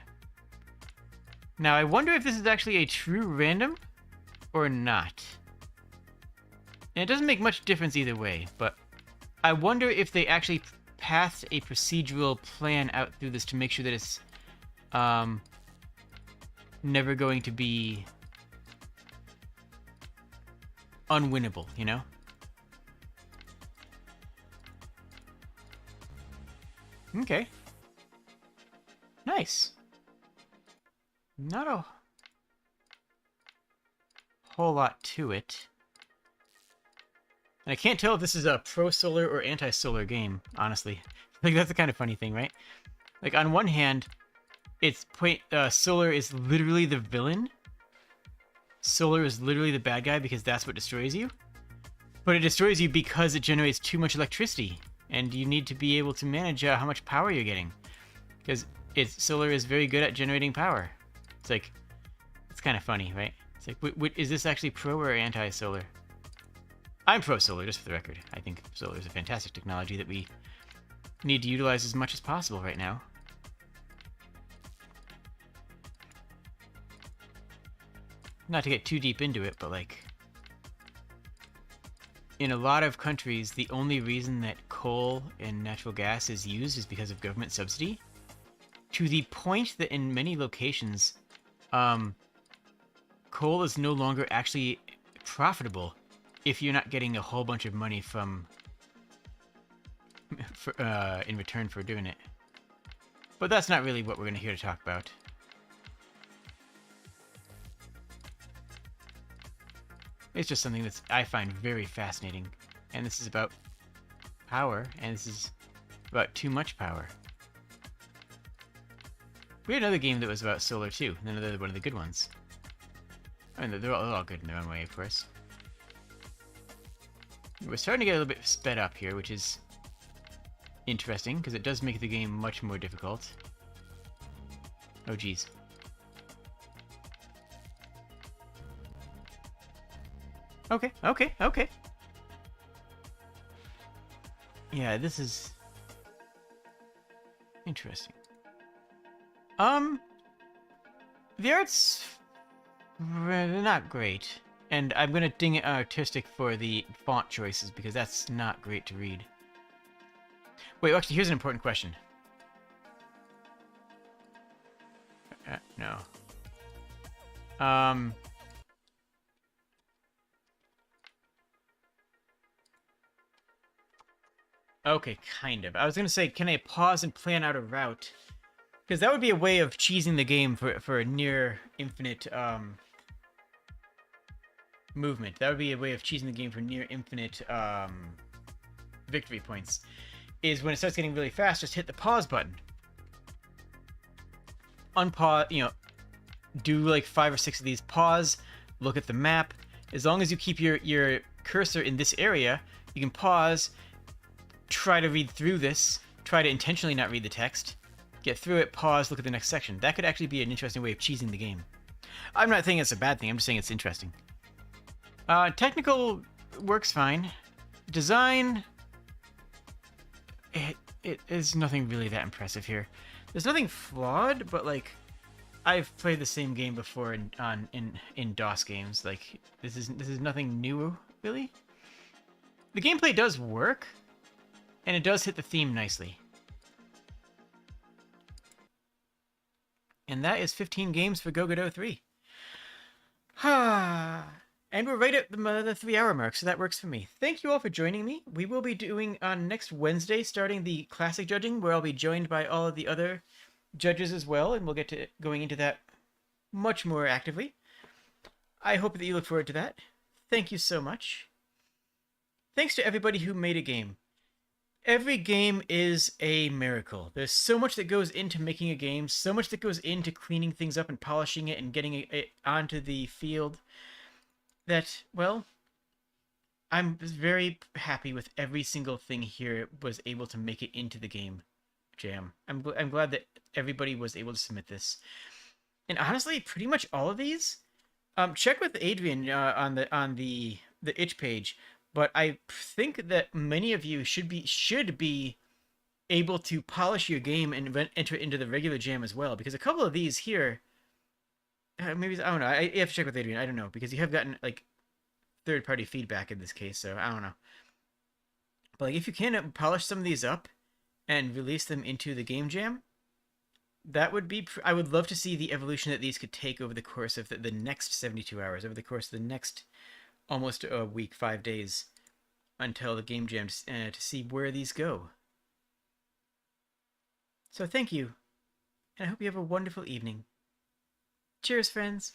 Now, I wonder if this is actually a true random or not. And it doesn't make much difference either way, but I wonder if they actually pathed a procedural plan out through this to make sure that it's never going to be unwinnable, you know? Okay. Nice. Not a whole lot to it. And I can't tell if this is a pro-solar or anti-solar game, honestly. Like, that's the kind of funny thing, right? Like, on one hand, it's solar is literally the villain. Solar is literally the bad guy because that's what destroys you. But it destroys you because it generates too much electricity. And you need to be able to manage how much power you're getting. Because solar is very good at generating power. It's like, it's kind of funny, right? It's like, is this actually pro or anti-solar? I'm pro-solar, just for the record. I think solar is a fantastic technology that we need to utilize as much as possible right now. Not to get too deep into it, but like, in a lot of countries, the only reason that coal and natural gas is used is because of government subsidy. To the point that in many locations, coal is no longer actually profitable if you're not getting a whole bunch of money in return for doing it. But that's not really what we're here to talk about. It's just something that I find very fascinating. And this is about power, and this is about too much power. We had another game that was about solar too, another one of the good ones. I mean, they're all good in their own way, of course. We're starting to get a little bit sped up here, which is interesting, because it does make the game much more difficult. Oh, geez. Okay, okay, okay. Yeah, this is interesting. The art's not great. And I'm gonna ding it artistic for the font choices, because that's not great to read. Wait, actually, here's an important question. No. Okay, kind of. I was gonna say, can I pause and plan out a route? Because that would be a way of cheesing the game for a near infinite, movement. That would be a way of cheesing the game for near infinite, victory points. Is when it starts getting really fast, just hit the pause button. Unpause, you know, do like 5 or 6 of these, pause, look at the map. As long as you keep your cursor in this area, you can pause, try to read through this, try to intentionally not read the text, get through it, pause, look at the next section. That could actually be an interesting way of cheesing the game. I'm not saying it's a bad thing, I'm just saying it's interesting. Technical works fine. Design, it is nothing really that impressive here. There's nothing flawed, but like, I've played the same game before in DOS games. Like, this is nothing new, really. The gameplay does work, and it does hit the theme nicely. And that is 15 games for Go-Godot 3. And we're right at the 3-hour mark, so that works for me. Thank you all for joining me. We will be doing on next Wednesday, starting the classic judging, where I'll be joined by all of the other judges as well, and we'll get to going into that much more actively. I hope that you look forward to that. Thank you so much. Thanks to everybody who made a game. Every game is a miracle. There's so much that goes into making a game, so much that goes into cleaning things up and polishing it and getting it onto the field, that, well, I'm very happy with every single thing here was able to make it into the game jam. I'm glad that everybody was able to submit this. And honestly, pretty much all of these, check with Adrian on the itch page. But I think that many of you should be able to polish your game and enter it into the regular jam as well. Because a couple of these here, maybe, I don't know. I have to check with Adrian. I don't know, because you have gotten like third-party feedback in this case, so I don't know. But like, if you can polish some of these up and release them into the game jam, that would be. I would love to see the evolution that these could take over the course of the next 72 hours, over the course of the next almost a week, 5 days, until the game jam, to see where these go. So thank you, and I hope you have a wonderful evening. Cheers, friends.